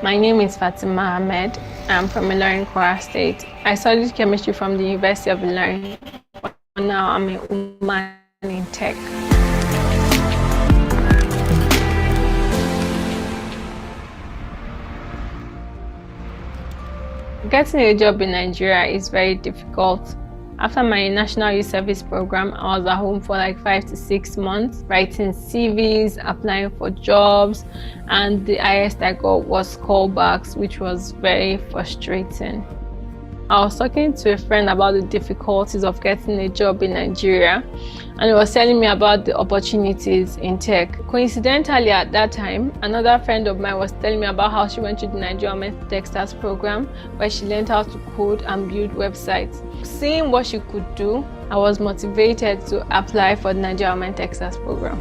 My name is Fatima Ahmed. I'm from Ilorin, Kwara State. I studied chemistry from the University of Ilorin. Now I'm a woman in tech. Getting a job in Nigeria is very difficult. After my National Youth Service program, I was at home for like 5 to 6 months, writing CVs, applying for jobs, and the highest I got was callbacks, which was very frustrating. I was talking to a friend about the difficulties of getting a job in Nigeria, and he was telling me about the opportunities in tech. Coincidentally, at that time, another friend of mine was telling me about how she went to the Nigerian Techsters program, where she learned how to code and build websites. Seeing what she could do, I was motivated to apply for the Nigerian Techsters program.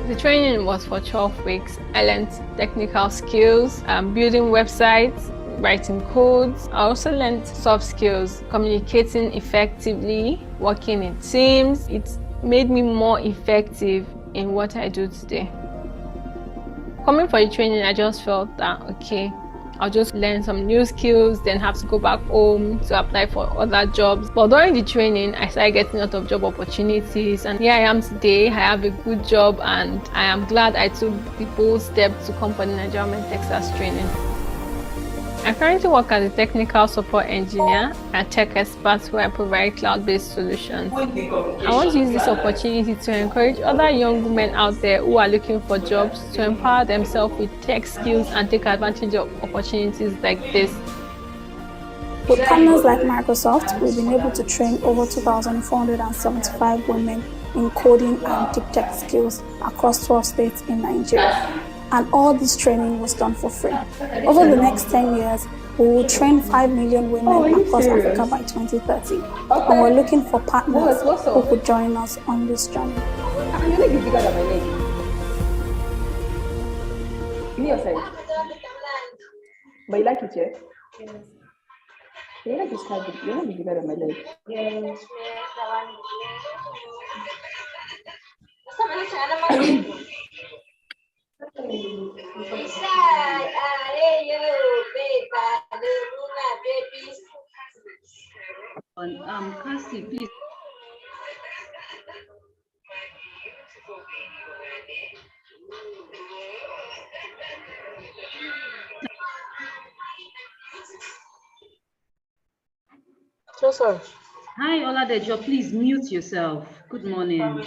The training was for 12 weeks. I learned technical skills, building websites, writing codes. I also learned soft skills, communicating effectively, working in teams. It made me more effective in what I do today. Coming for the training, I just felt that, okay, I'll just learn some new skills, then have to go back home to apply for other jobs. But during the training, I started getting a lot of job opportunities, and here I am today. I have a good job, and I am glad I took the bold step to come for the Nigerian Techsters training. I currently work as a technical support engineer at Techsters, where I provide cloud-based solutions. I want to use this opportunity to encourage other young women out there who are looking for jobs to empower themselves with tech skills and take advantage of opportunities like this. With partners like Microsoft, we've been able to train over 2,475 women in coding and deep tech skills across 12 states in Nigeria. And all this training was done for free. Over the next 10 years, we will train 5 million women across Africa by 2030. And we're looking for partners who could join us on this journey. Your leg is bigger than my leg. Give me your side. But you like it, yeah? Yes. Your leg is quite big. Your leg is bigger than my leg. Yes. Cassie, please. So sorry. Hi, Oladejo, please mute yourself. Good morning.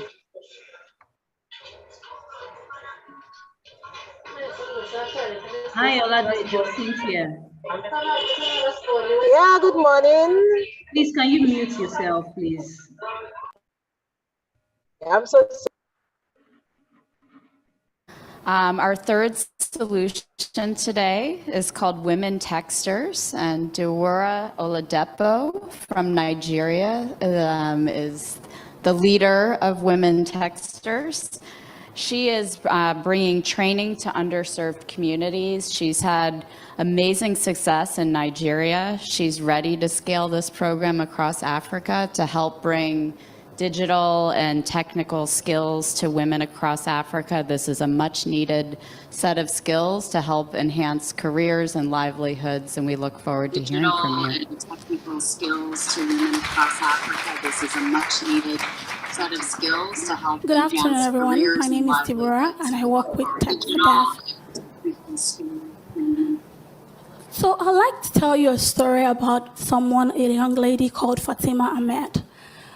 Hi, Oladejo, Cynthia. Yeah, good morning. Please, can you mute yourself, please? I'm so sorry. Our third solution today is called Women Techsters, and Deborah Oladepo from Nigeria is the leader of Women Techsters. She is bringing training to underserved communities. She's had amazing success in Nigeria. She's ready to scale this program across Africa to help bring digital and technical skills to women across Africa. This is a much needed set of skills to help enhance careers and livelihoods, and we look forward to hearing from you. And technical skills to women across Africa. This is a much needed set of skills to help. Good afternoon, everyone. My name is Deborah, and I work with Techsters. So I'd like to tell you a story about a young lady called Fatima Ahmed.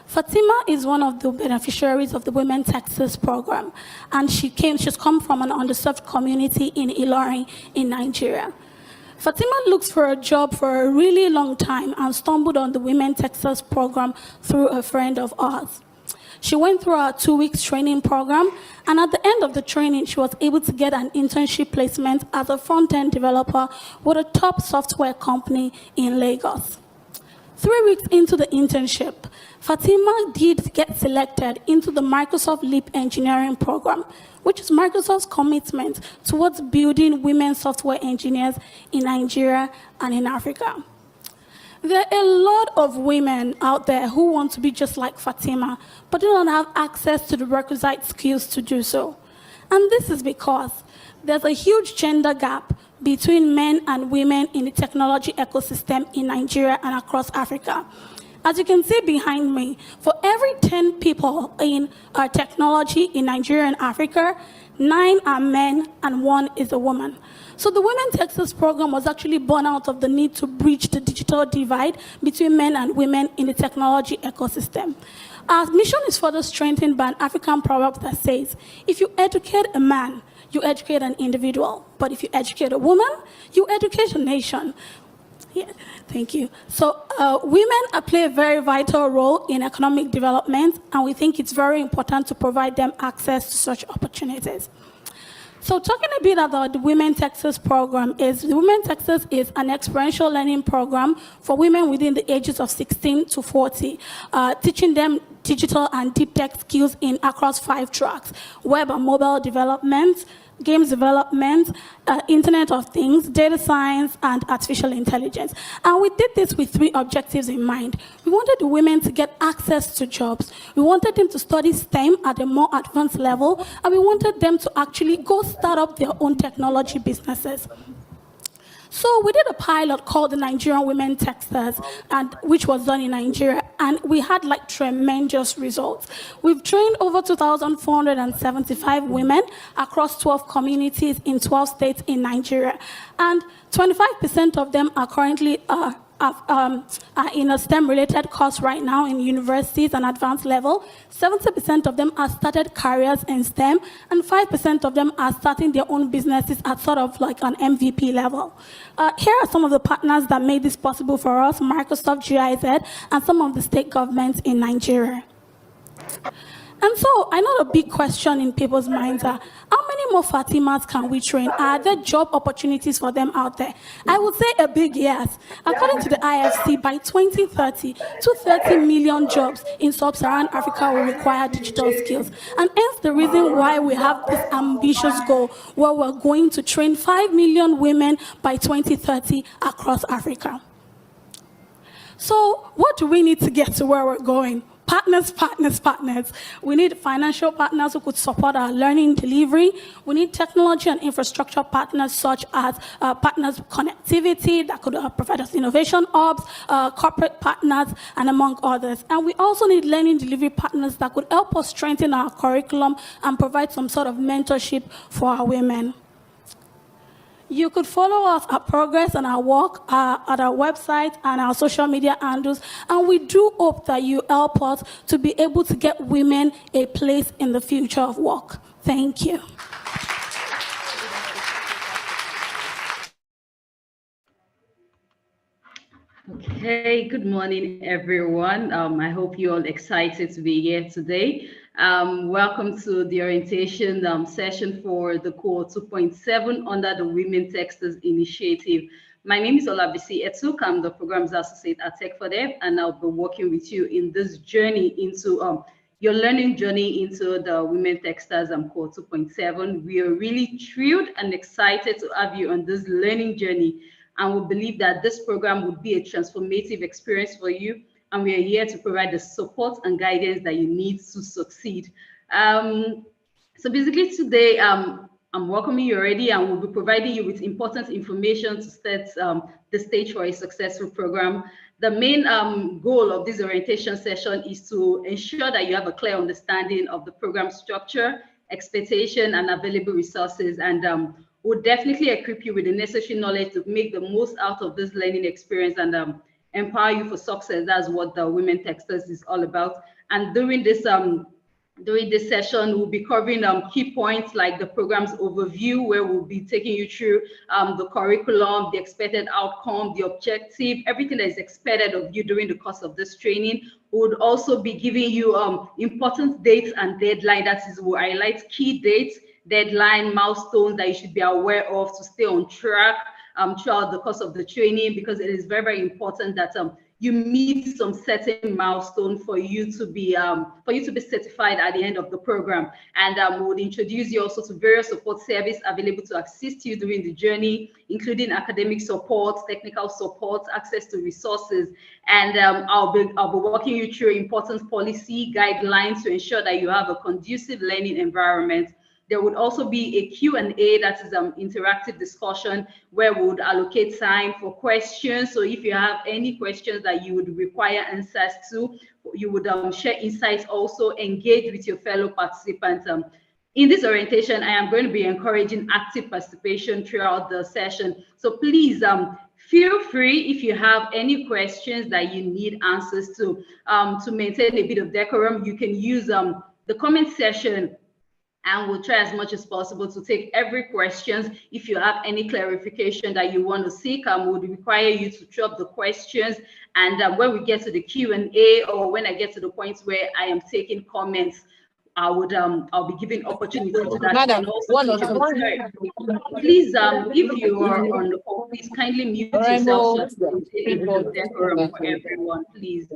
Fatima is one of the beneficiaries of the Women Techsters program, and she's come from an underserved community in Ilorin in Nigeria. Fatima looks for a job for a really long time and stumbled on the Women Techsters program through a friend of ours. She went through our 2-week training program, and at the end of the training, she was able to get an internship placement as a front-end developer with a top software company in Lagos. 3 weeks into the internship, Fatima did get selected into the Microsoft Leap Engineering program, which is Microsoft's commitment towards building women software engineers in Nigeria and in Africa. There are a lot of women out there who want to be just like Fatima, but do not have access to the requisite skills to do so. And this is because there's a huge gender gap between men and women in the technology ecosystem in Nigeria and across Africa. As you can see behind me, for every 10 people in technology in Nigeria and Africa, 9 are men and 1 is a woman. So the Women Techsters program was actually born out of the need to bridge the digital divide between men and women in the technology ecosystem. Our mission is further strengthened by an African proverb that says, if you educate a man, you educate an individual. But if you educate a woman, you educate a nation. Yeah, thank you. So women play a very vital role in economic development, and we think it's very important to provide them access to such opportunities. So talking a bit about the Women Techsters program the Women Techsters is an experiential learning program for women within the ages of 16 to 40, teaching them digital and deep tech skills across 5 tracks: web and mobile development, games development, Internet of Things, data science, and artificial intelligence. And we did this with 3 objectives in mind. We wanted the women to get access to jobs. We wanted them to study STEM at a more advanced level, and we wanted them to actually go start up their own technology businesses. So we did a pilot called the Nigerian Women Techsters, which was done in Nigeria, and we had like tremendous results. We've trained over 2,475 women across 12 communities in 12 states in Nigeria, and 25% of them are currently in a STEM-related course right now in universities and advanced level. 70% of them have started careers in STEM, and 5% of them are starting their own businesses at sort of like an MVP level. Here are some of the partners that made this possible for us: Microsoft, GIZ, and some of the state governments in Nigeria. And so I know the big question in people's minds are, how many more Fatimas can we train? Are there job opportunities for them out there? I would say a big yes. According to the IFC, by 2030, 230 million jobs in sub-Saharan Africa will require digital skills. And hence the reason why we have this ambitious goal where we're going to train 5 million women by 2030 across Africa. So what do we need to get to where we're going? Partners, partners, partners. We need financial partners who could support our learning delivery. We need technology and infrastructure partners such as partners with connectivity that could provide us innovation hubs, corporate partners, and among others. And we also need learning delivery partners that could help us strengthen our curriculum and provide some sort of mentorship for our women. You could follow us, our progress and our work at our website and our social media handles, and we do hope that you help us to be able to get women a place in the future of work. Thank you. Okay, good morning, everyone. I hope you're all excited to be here today. Welcome to the orientation session for the Cohort 2.7 under the Women Techsters Initiative. My name is Olabisi Etuk. I'm the Programs Associate at Tech4Dev, and I'll be working with you in this journey into your learning journey into the Women Techsters Cohort 2.7. We are really thrilled and excited to have you on this learning journey, and we believe that this program would be a transformative experience for you, and we are here to provide the support and guidance that you need to succeed. So basically today, I'm welcoming you already, and we'll be providing you with important information to set the stage for a successful program. The main goal of this orientation session is to ensure that you have a clear understanding of the program structure, expectation, and available resources, and we'll definitely equip you with the necessary knowledge to make the most out of this learning experience and empower you for success. That's what the Women Techsters is all about. And during this session, we'll be covering key points like the program's overview, where we'll be taking you through the curriculum, the expected outcome, the objective, everything that is expected of you during the course of this training. We would also be giving you important dates and deadline. That is, we'll highlight key dates, deadline, milestones that you should be aware of to stay on track throughout the course of the training, because it is very, very important that you meet some certain milestone for you to be certified at the end of the program. And we would introduce you also to various support services available to assist you during the journey, including academic support, technical support, access to resources. And I'll be walking you through important policy guidelines to ensure that you have a conducive learning environment. There would also be a Q&A, that is interactive discussion, where we would allocate time for questions. So if you have any questions that you would require answers to, you would share insights, also engage with your fellow participants. In this orientation, I am going to be encouraging active participation throughout the session. So please feel free, if you have any questions that you need answers to maintain a bit of decorum, you can use the comment section, and we'll try as much as possible to take every question. If you have any clarification that you want to seek, would require you to drop the questions. And when we get to the Q&A, or when I get to the point where I am taking comments, I'll be giving opportunity to that. Madam, And also please, if you are on the call, please kindly mute yourself so that we maintain a decorum for everyone, please.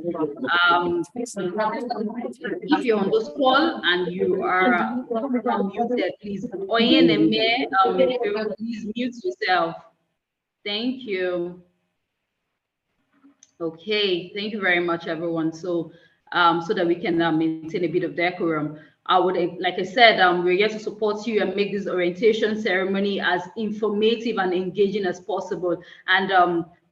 If you're on this call and you are unmuted, please, please mute yourself. Thank you. Okay, thank you very much, everyone. So that we can maintain a bit of decorum. I would, like I said, we're here to support you and make this orientation ceremony as informative and engaging as possible. And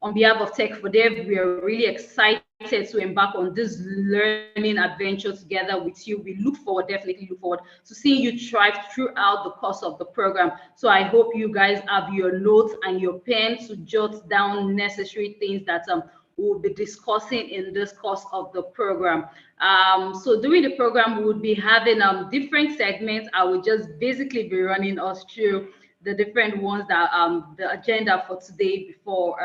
on behalf of Tech for Dev, we are really excited to embark on this learning adventure together with you. We definitely look forward to seeing you thrive throughout the course of the program. So I hope you guys have your notes and your pen to jot down necessary things that we'll be discussing in this course of the program. So during the program, we would be having different segments. I will just basically be running us through the different ones that the agenda for today before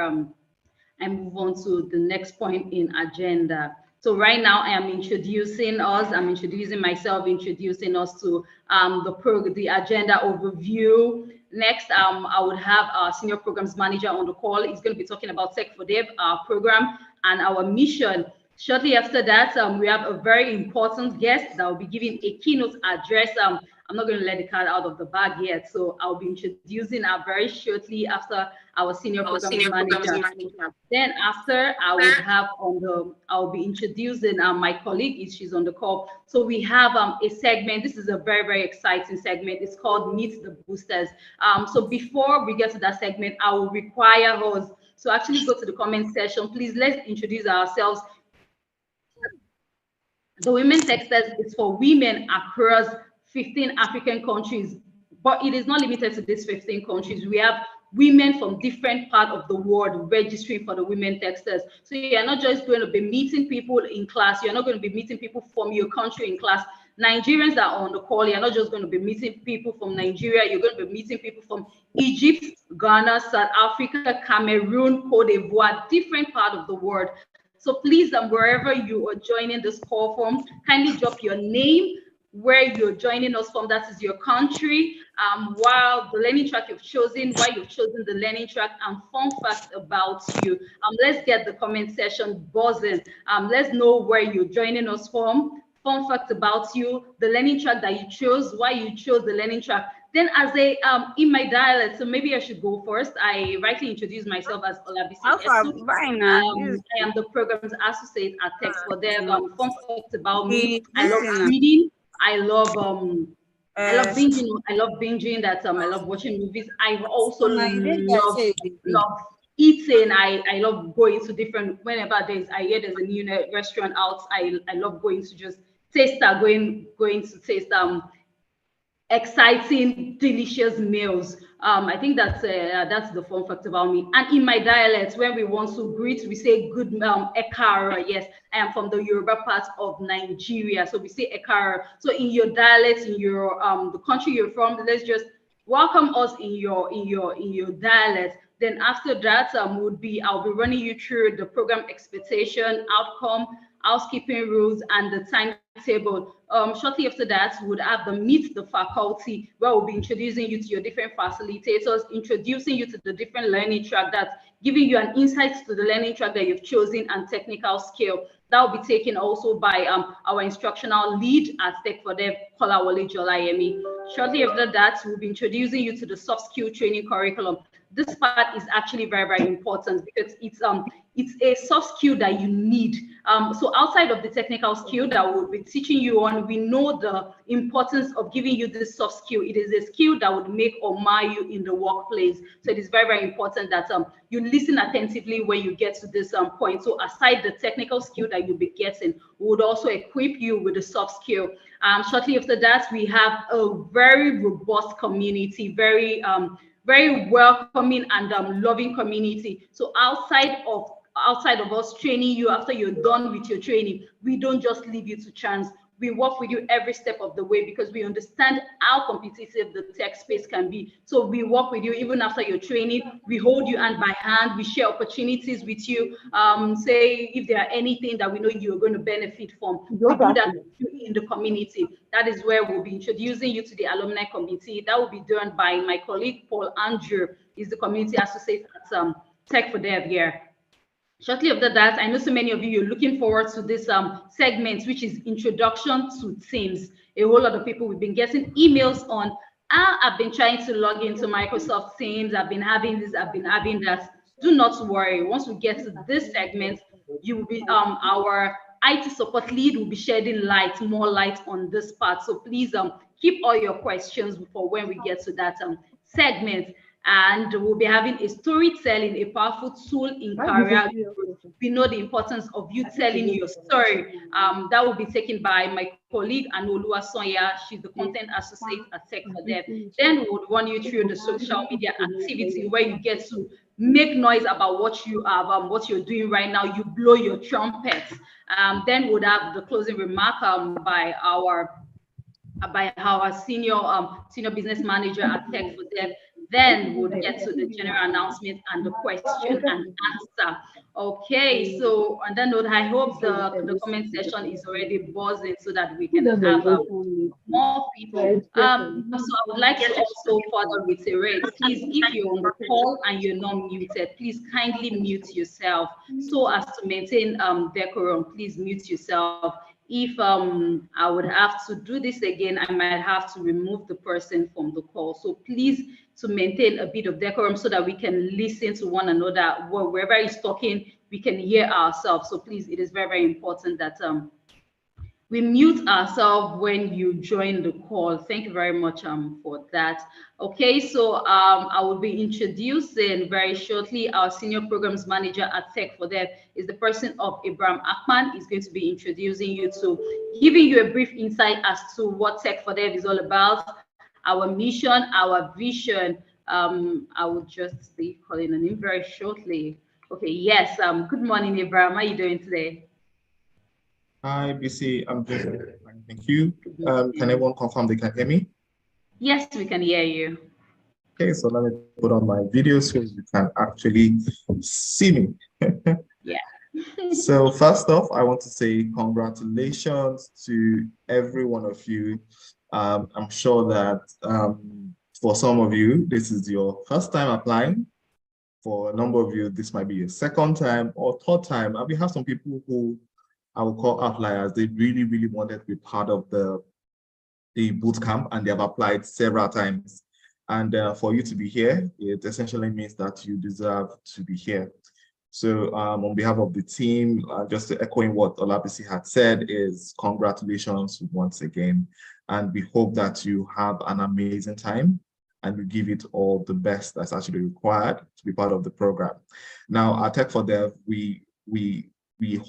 I move on to the next point in agenda. So right now I am introducing us, I'm introducing myself, introducing us to the agenda overview. Next, I would have our senior programs manager on the call. He's going to be talking about Tech for Dev, our program and our mission. Shortly after that, we have a very important guest that will be giving a keynote address. I'm not going to let the cat out of the bag yet, so I'll be introducing her very shortly after our senior programs manager. Then after, I'll be introducing my colleague, she's on the call. So we have a segment. This is a very, very exciting segment. It's called Meet the Boosters. So before we get to that segment, I will require us to actually go to the comment section. Please, let's introduce ourselves. The Women Techsters is for women across 15 African countries, but it is not limited to these 15 countries. We have women from different parts of the world registering for the Women Techsters. So you're not just going to be meeting people in class. You're not going to be meeting people from your country in class. Nigerians that are on the call, you're not just going to be meeting people from Nigeria. You're going to be meeting people from Egypt, Ghana, South Africa, Cameroon, Cote d'Ivoire, different parts of the world. So please, wherever you are joining this call from, kindly drop your name, where you're joining us from, that is your country, while the learning track you've chosen, why you've chosen the learning track, and fun facts about you. Let's get the comment section buzzing. Let's know where you're joining us from, fun facts about you, the learning track that you chose, why you chose the learning track. Then as a in my dialect, so maybe I should go first. I rightly introduced myself as Olabisi. I am the program's associate at Tech for Dev. Fun facts about me: I love reading. I love binging. I love binging. That I love watching movies. I also love eating. I love going to different, whenever there's a new restaurant out, I love going to just taste that, going to taste exciting, delicious meals. I think that's the fun fact about me. And in my dialect, when we want to greet, we say good ekara. Yes, I am from the Yoruba part of Nigeria, so we say ekara. So in your dialect, in your the country you're from, let's just welcome us in your dialect. Then after that, I'll be running you through the program expectation, outcome, housekeeping rules, and the timetable. Shortly after that, we would have the Meet the Faculty, where we'll be introducing you to your different facilitators, introducing you to the different learning track, that's giving you an insight to the learning track that you've chosen and technical skill. That will be taken also by our instructional lead at Tech for Dev, Kolawole Jolayemi. Shortly after that, we'll be introducing you to the soft skill training curriculum. this part is actually very, very important because it's a soft skill that you need. So outside of the technical skill that we'll be teaching you on, we know the importance of giving you this soft skill. It is a skill that would make or mar you in the workplace. So it is very, very important that you listen attentively when you get to this point. So aside the technical skill that you'll be getting, we would also equip you with the soft skill. Shortly after that, we have a very robust community, very welcoming and loving community. So outside of us training you, after you're done with your training, we don't just leave you to chance. We work with you every step of the way because we understand how competitive the tech space can be. So we work with you even after your training. We hold you hand by hand. We share opportunities with you. Say if there are anything that we know you're going to benefit from, we do that in the community. That is where we'll be introducing you to the alumni committee. That will be done by my colleague Paul Andrew, is the community associate at Tech for Dev here. Shortly after that, I know so many of you are looking forward to this segment, which is Introduction to Teams. A whole lot of people, we've been getting emails on, I've been trying to log into Microsoft Teams, I've been having this, I've been having that. Do not worry. Once we get to this segment, you will be, our IT support lead will be shedding more light on this part. So please keep all your questions for when we get to that segment. And we'll be having a storytelling, a powerful tool in career. We know the importance of you telling your story. That will be taken by my colleague Anolua Sonia. She's the content associate at Tech for Dev. Then we would run you through the social media activity where you get to make noise about what you have, what you're doing right now. You blow your trumpet. Then we'll have the closing remark by our senior business manager at Tech for Dev. Then we'll get to the general announcement and the question and answer. Okay, so on that note, I hope the comment section is already buzzing so that we can have more people. So I would like to also further reiterate, please, if you're on the call and you're not muted, please kindly mute yourself so as to maintain decorum. Please mute yourself. If I would have to do this again, I might have to remove the person from the call. So please, to maintain a bit of decorum so that we can listen to one another. Wherever he's talking, we can hear ourselves. So please, it is very, very important that we mute ourselves when you join the call. Thank you very much for that. Okay, so I will be introducing very shortly our senior programs manager at Tech for Dev is the person of Abraham Akman. He's going to be introducing you to, giving you a brief insight as to what Tech for Dev is all about, our mission, our vision. I will just be calling on him very shortly. Okay, yes, good morning, Abraham. How are you doing today? Hi, BC. I'm doing fine. Thank you. Can everyone confirm they can hear me? Yes, we can hear you. Okay, so let me put on my video so you can actually see me. Yeah. So first off, I want to say congratulations to every one of you. I'm sure that for some of you, this is your first time applying. For a number of you, this might be your second time or third time. And we have some people who I will call outliers. They really, really wanted to be part of the bootcamp and they have applied several times. And for you to be here, it essentially means that you deserve to be here. So on behalf of the team, just to echoing what Olabisi had said is congratulations once again. And we hope that you have an amazing time and you give it all the best that's actually required to be part of the program. Now, at Tech for Dev, we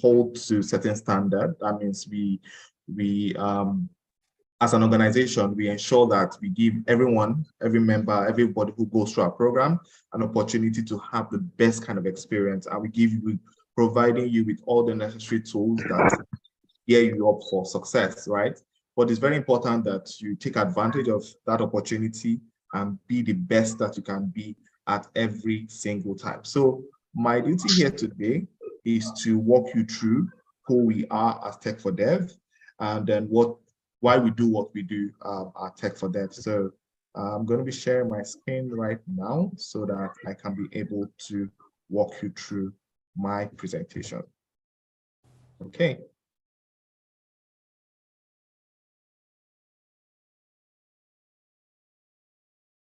hold to certain standard. That means we as an organization, we ensure that we give everyone, every member, everybody who goes through our program an opportunity to have the best kind of experience. And we give you, providing you with all the necessary tools that gear you up for success, right? But it's very important that you take advantage of that opportunity and be the best that you can be at every single time. So my duty here today is to walk you through who we are as Tech for Dev and then why we do what we do at Tech for Dev. So I'm going to be sharing my screen right now so that I can be able to walk you through my presentation. Okay.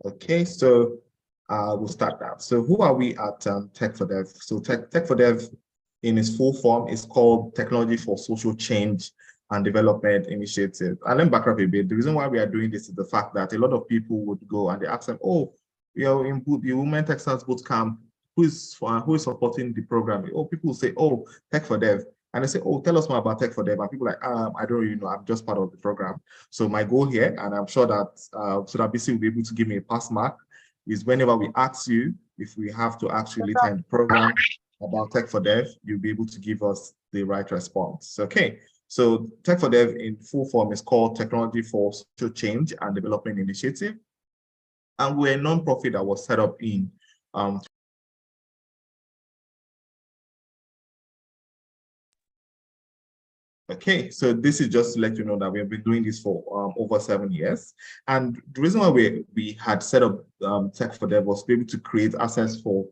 Okay, so we'll start that. So who are we at Tech for Dev? So Tech for Dev in its full form is called Technology for Social Change and Development Initiative. And let me back up a bit. The reason why we are doing this is the fact that a lot of people would go and they ask them, oh, you're in the Women Techsters Bootcamp, who is supporting the program? Oh, people will say, oh, Tech for Dev. And I say, oh, tell us more about Tech for Dev. And people are like, I don't really know, I'm just part of the program. So my goal here, and I'm sure that so that BC will be able to give me a pass mark, is whenever we ask you, if we have to ask you later in the program about Tech for Dev, you'll be able to give us the right response. Okay, so Tech for Dev in full form is called Technology for Social Change and Development Initiative. And we're a nonprofit that was set up in Okay, so this is just to let you know that we have been doing this for over 7 years. And the reason why we had set up Tech for Dev was to be able to create access for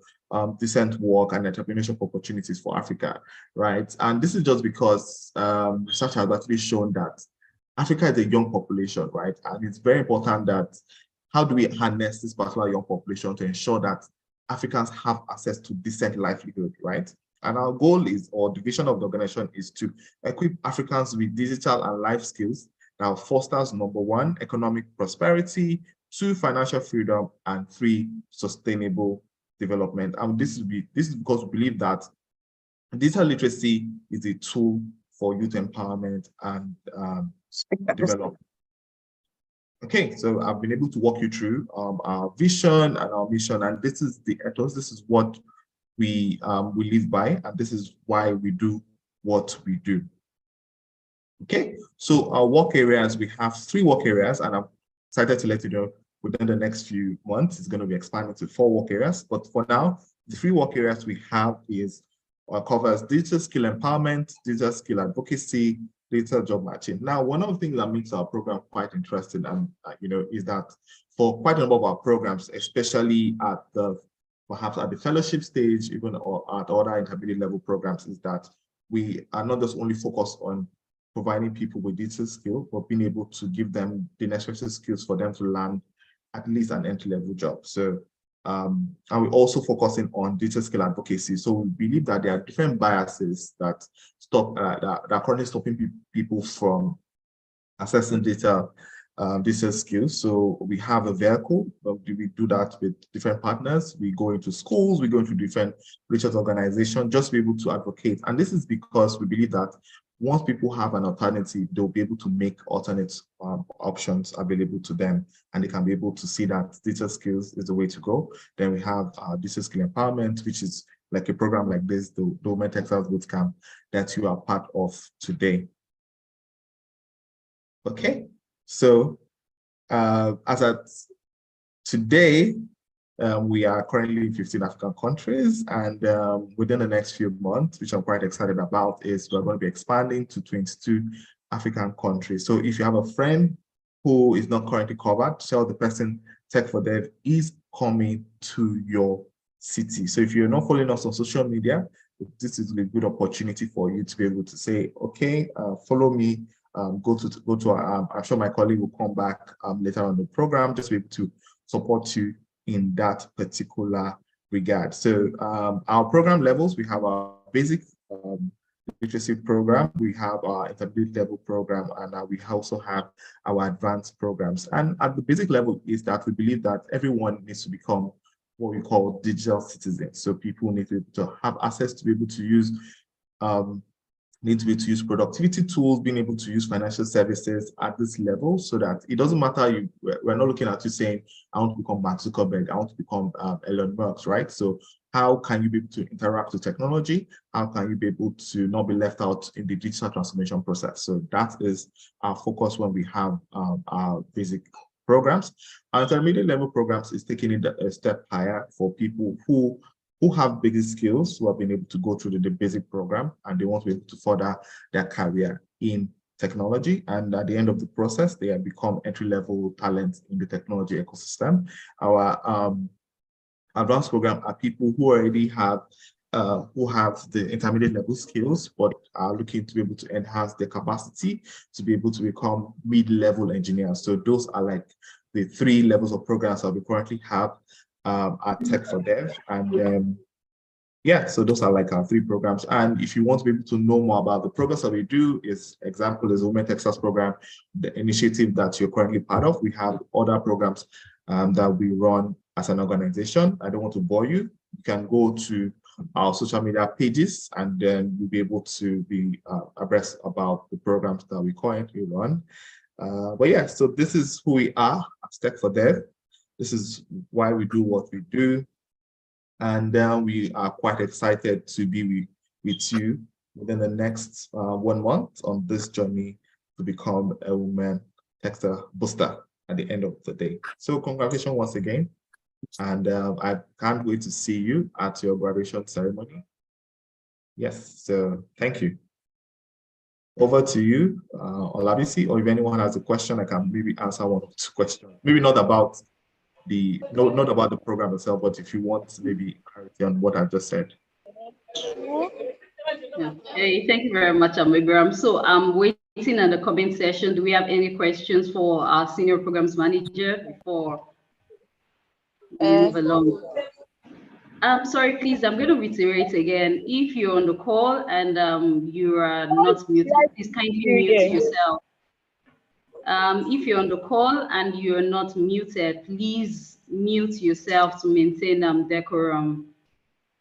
decent work and entrepreneurship opportunities for Africa, right? And this is just because research has actually shown that Africa is a young population, right? And it's very important that how do we harness this particular young population to ensure that Africans have access to decent livelihood, right? And our goal is, or the vision of the organization is to equip Africans with digital and life skills that fosters, number 1, economic prosperity, 2, financial freedom, and 3, sustainable development. And this is because we believe that digital literacy is a tool for youth empowerment and development. Okay, so I've been able to walk you through our vision and our mission, and this is the ethos. This is what we live by, and this is why we do what we do. Okay, so our work areas, we have 3 work areas, and I'm excited to let you know within the next few months, it's going to be expanded to 4 work areas. But for now, the 3 work areas we have is covers digital skill empowerment, digital skill advocacy, digital job matching. Now, one of the things that makes our program quite interesting, and is that for quite a number of our programs, especially at the perhaps at the fellowship stage, even or at other intermediate level programs, is that we are not just only focused on providing people with digital skills, but being able to give them the necessary skills for them to land at least an entry-level job. So, and we're also focusing on digital skill advocacy. So we believe that there are different biases that that are currently stopping people from accessing digital skills. So we have a vehicle. We do that with different partners. We go into schools, we go into different research organizations, just to be able to advocate. And this is because we believe that once people have an alternative, they'll be able to make alternate options available to them, and they can be able to see that digital skills is the way to go. Then we have digital skill empowerment, which is like a program like this, the Women Techsters Bootcamp, that you are part of today. Okay. So as at today, we are currently in 15 African countries, and within the next few months, which I'm quite excited about, is we're going to be expanding to 22 African countries. So if you have a friend who is not currently covered, tell the person Tech for Dev is coming to your city. So if you're not following us on social media, this is a good opportunity for you to be able to say, okay, follow me. Go to I'm sure my colleague will come back later on the program, just to be able to support you in that particular regard. So our program levels, we have our basic literacy program, we have our intermediate level program, and we also have our advanced programs. And at the basic level is that we believe that everyone needs to become what we call digital citizens. So people need to have access to be able to use productivity tools, being able to use financial services at this level, so that it doesn't matter, we're not looking at you saying, I want to become Mark Zuckerberg, I want to become Elon Musk, right? So how can you be able to interact with technology? How can you be able to not be left out in the digital transformation process? So that is our focus when we have our basic programs. Our intermediate level programs is taking it a step higher for people who have basic skills, who have been able to go through the basic program, and they want to be able to further their career in technology. And at the end of the process, they have become entry-level talents in the technology ecosystem. Our advanced program are people who already have the intermediate level skills, but are looking to be able to enhance their capacity to be able to become mid-level engineers. So those are like the 3 levels of programs that we currently have at Tech for Dev. And yeah, so those are like our 3 programs. And if you want to be able to know more about the programs that we do, example is Women Techsters program, the initiative that you're currently part of. We have other programs that we run as an organization. I don't want to bore you. You can go to our social media pages, and then you'll be able to be abreast about the programs that we currently run. But yeah, so this is who we are at Tech for Dev. This is why we do what we do. And we are quite excited to be with you within the next 1 month on this journey to become a Women Techster Booster at the end of the day. So congratulations once again. And I can't wait to see you at your graduation ceremony. Yes, so thank you. Over to you, Olabisi, or if anyone has a question, I can maybe answer 1 or 2 questions. Maybe not about not about the program itself, but if you want maybe clarity on what I just said. Hey, thank you very much, Ibrahim. So I'm waiting in the comment session. Do we have any questions for our senior programs manager before we move along? Sorry, please, I'm going to reiterate again. If you're on the call and you are not muted, please kindly mute yourself. If you're on the call and you're not muted, please mute yourself to maintain decorum,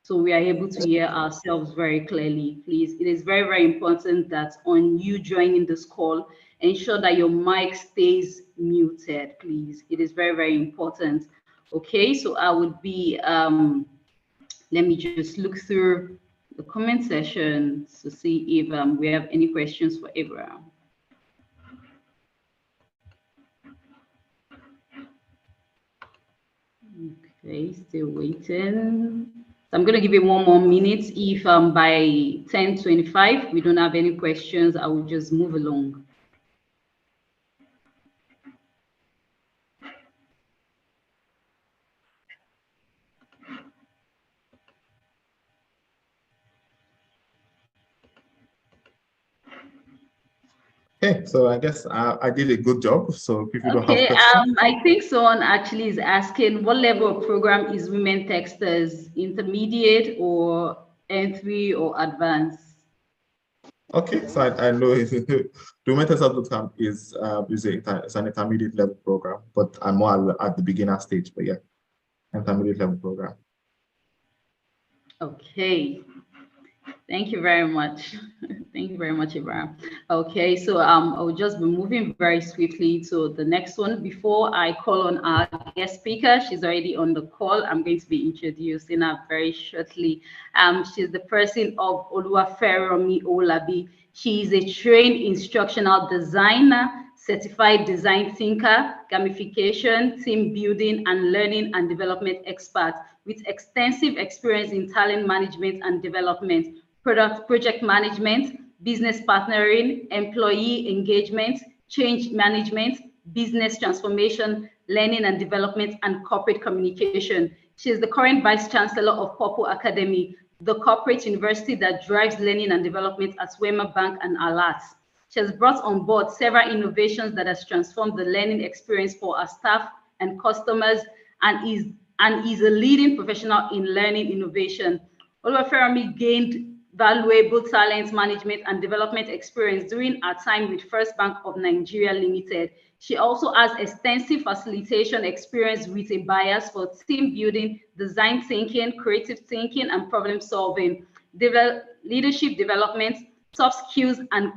so we are able to hear ourselves very clearly. Please, it is very, very important that on you joining this call, ensure that your mic stays muted, please. It is very, very important. Okay, so I would be, let me just look through the comment section to see if we have any questions for Abraham. Okay, still waiting. So I'm going to give it 1 more minute. If by 10:25 we don't have any questions, I will just move along. Okay, so I guess I did a good job. So if you don't have questions. I think someone actually is asking, what level of program is Women Techsters? Intermediate or N3 or advanced? Okay, so I know the Women Techsters Bootcamp is an intermediate level program, but I'm more at the beginner stage. But yeah, intermediate level program. Okay. Thank you very much. Thank you very much, Ibrahim. Okay, so I'll just be moving very swiftly to the next one. Before I call on our guest speaker, she's already on the call. I'm going to be introducing her very shortly. She's the person of Oluwaferomi Olabi. She is a trained instructional designer, certified design thinker, gamification, team building, and learning and development expert with extensive experience in talent management and development, project management, business partnering, employee engagement, change management, business transformation, learning and development, and corporate communication. She is the current Vice Chancellor of Purple Academy, the corporate university that drives learning and development at Wema Bank and Alat. She has brought on board several innovations that has transformed the learning experience for our staff and customers, and is a leading professional in learning innovation. Oluwaferomi gained valuable talent management and development experience during her time with First Bank of Nigeria Limited. She also has extensive facilitation experience with a bias for team building, design thinking, creative thinking, and problem solving, leadership development, soft skills, and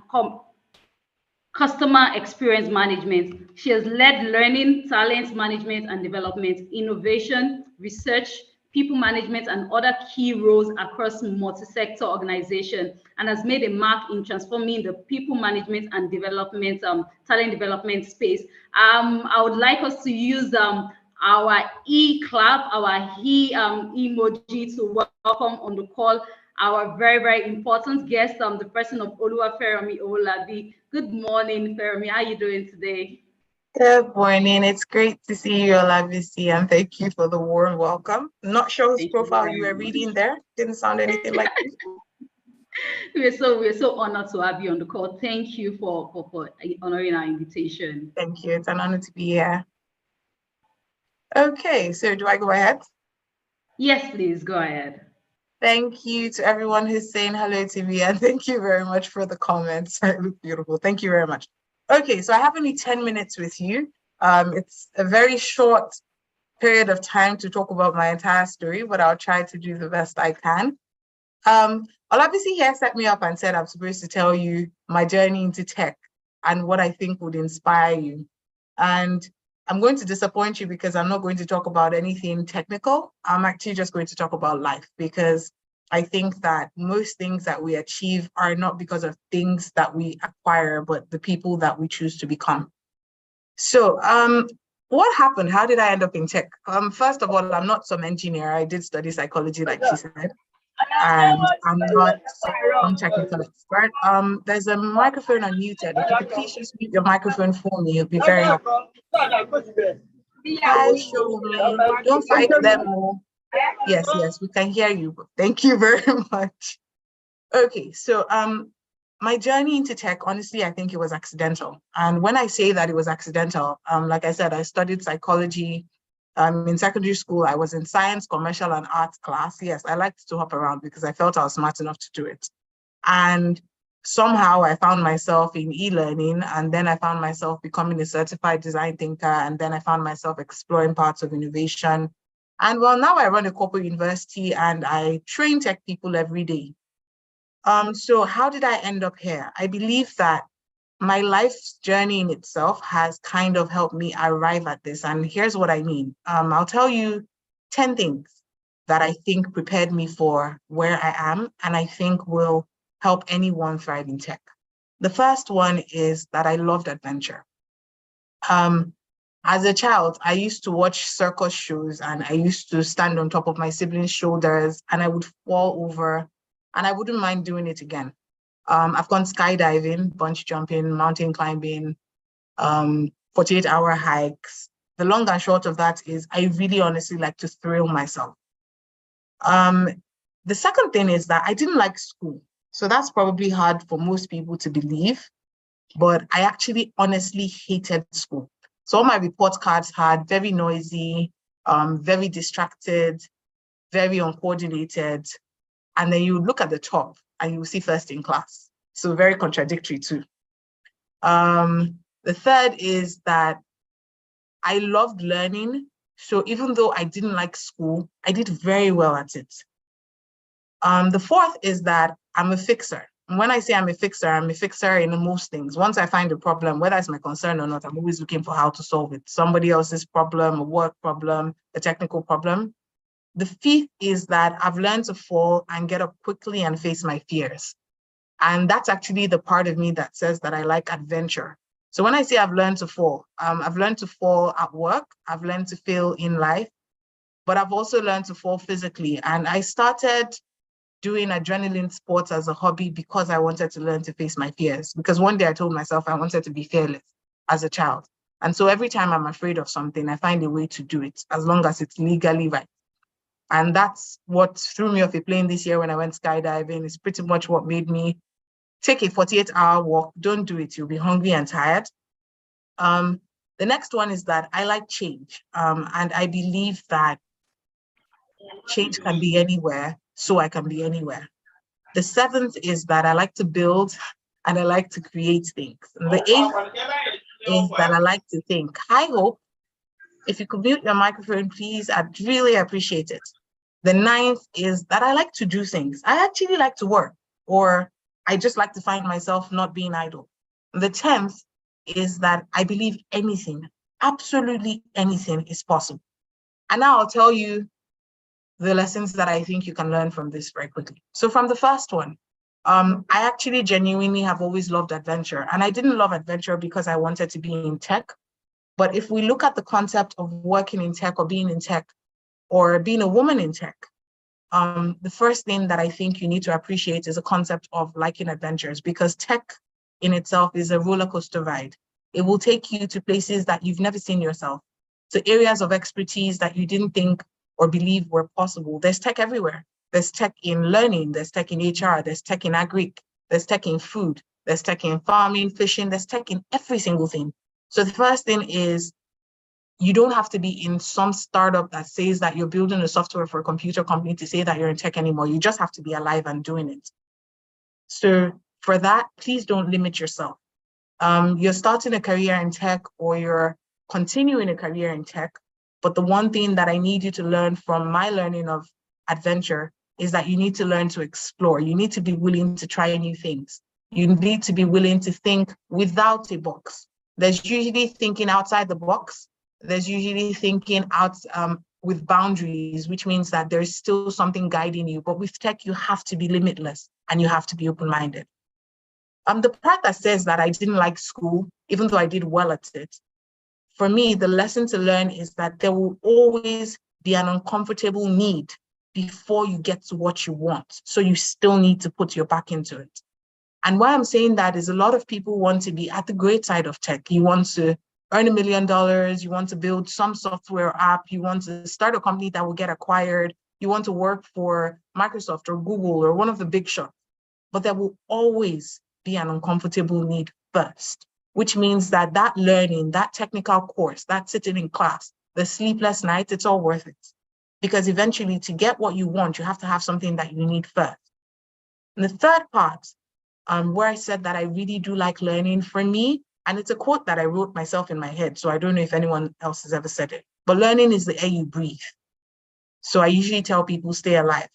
customer experience management. She has led learning, talent management and development, innovation, research, people management, and other key roles across multi-sector organization, and has made a mark in transforming the people management and development, talent development space. I would like us to use our e-clap, our emoji to welcome on the call our very, very important guest, the person of Oluwaferomi Olabi. Good morning, Fermi. How are you doing today? Good morning. It's great to see you, Olabisi, and thank you for the warm welcome. Not sure whose profile you were reading there. Didn't sound anything like you. We're so honored to have you on the call. Thank you for honoring our invitation. Thank you. It's an honor to be here. Okay, so do I go ahead? Yes, please go ahead. Thank you to everyone who's saying hello to me, and thank you very much for the comments. It look beautiful. Thank you very much. Okay, so I have only 10 minutes with you. It's a very short period of time to talk about my entire story, but I'll try to do the best I can. Olabisi here set me up and said I'm supposed to tell you my journey into tech and what I think would inspire you. And I'm going to disappoint you because I'm not going to talk about anything technical. I'm actually just going to talk about life, because I think that most things that we achieve are not because of things that we acquire, but the people that we choose to become. So what happened? How did I end up in tech? First of all, I'm not some engineer. I did study psychology, like she said, and I'm not some technical expert. There's a microphone unmuted. If you could please just mute your microphone for me, it'd be very helpful. Hi, show me. Don't fight them all. Yes, we can hear you. Thank you very much. Okay, so my journey into tech, honestly, I think it was accidental. And when I say that it was accidental, like I said, I studied psychology. In secondary school, I was in science, commercial, and arts class. Yes, I liked to hop around because I felt I was smart enough to do it. And somehow I found myself in e-learning, and then I found myself becoming a certified design thinker, and then I found myself exploring parts of innovation. And well, now I run a corporate university and I train tech people every day. So how did I end up here? I believe that my life's journey in itself has kind of helped me arrive at this. And here's what I mean. I'll tell you 10 things that I think prepared me for where I am, and I think will help anyone thrive in tech. The first one is that I loved adventure. As a child, I used to watch circus shows, and I used to stand on top of my siblings' shoulders, and I would fall over, and I wouldn't mind doing it again. I've gone skydiving, bungee jumping, mountain climbing, 48-hour hikes. The long and short of that is I really honestly like to thrill myself. The second thing is that I didn't like school. So that's probably hard for most people to believe, but I actually honestly hated school. So all my report cards had very noisy, very distracted, very uncoordinated. And then you look at the top and you see first in class. So very contradictory too. The third is that I loved learning. So even though I didn't like school, I did very well at it. The fourth is that I'm a fixer. And when I say I'm a fixer in most things. Once I find a problem, whether it's my concern or not, I'm always looking for how to solve it. Somebody else's problem, a work problem, a technical problem. The fifth is that I've learned to fall and get up quickly and face my fears. And that's actually the part of me that says that I like adventure. So when I say I've learned to fall at work, I've learned to fail in life, but I've also learned to fall physically. And I started doing adrenaline sports as a hobby because I wanted to learn to face my fears. Because one day I told myself I wanted to be fearless as a child. And so every time I'm afraid of something, I find a way to do it as long as it's legally right. And that's what threw me off a plane this year when I went skydiving. It's pretty much what made me take a 48-hour walk. Don't do it. You'll be hungry and tired. The next one is that I like change. And I believe that change can be anywhere, so I can be anywhere. The seventh is that I like to build and I like to create things. And the eighth is that I like to think. I hope, if you could mute your microphone, please, I'd really appreciate it. The ninth is that I like to do things. I actually like to work, or I just like to find myself not being idle. The 10th is that I believe anything, absolutely anything is possible. And now I'll tell you the lessons that I think you can learn from this very quickly. So from the first one, I actually genuinely have always loved adventure. And I didn't love adventure because I wanted to be in tech. But if we look at the concept of working in tech or being in tech or being a woman in tech, the first thing that I think you need to appreciate is a concept of liking adventures, because tech in itself is a roller coaster ride. It will take you to places that you've never seen yourself, to areas of expertise that you didn't think or believe were possible. There's tech everywhere. There's tech in learning, there's tech in HR, there's tech in agri, there's tech in food, there's tech in farming, fishing, there's tech in every single thing. So the first thing is you don't have to be in some startup that says that you're building a software for a computer company to say that you're in tech anymore. You just have to be alive and doing it. So for that, please don't limit yourself. You're starting a career in tech or you're continuing a career in tech, but the one thing that I need you to learn from my learning of adventure is that you need to learn to explore. You need to be willing to try new things. You need to be willing to think without a box. There's usually thinking outside the box. There's usually thinking out with boundaries, which means that there's still something guiding you. But with tech, you have to be limitless and you have to be open-minded. The part that says that I didn't like school, even though I did well at it, for me, the lesson to learn is that there will always be an uncomfortable need before you get to what you want. So you still need to put your back into it. And why I'm saying that is a lot of people want to be at the great side of tech. You want to earn $1 million, you want to build some software app, you want to start a company that will get acquired, you want to work for Microsoft or Google or one of the big shops. But there will always be an uncomfortable need first, which means that that learning, that technical course, that sitting in class, the sleepless nights, it's all worth it. Because eventually to get what you want, you have to have something that you need first. And the third part, where I said that I really do like learning, for me, and it's a quote that I wrote myself in my head, so I don't know if anyone else has ever said it, but learning is the air you breathe. So I usually tell people, stay alive.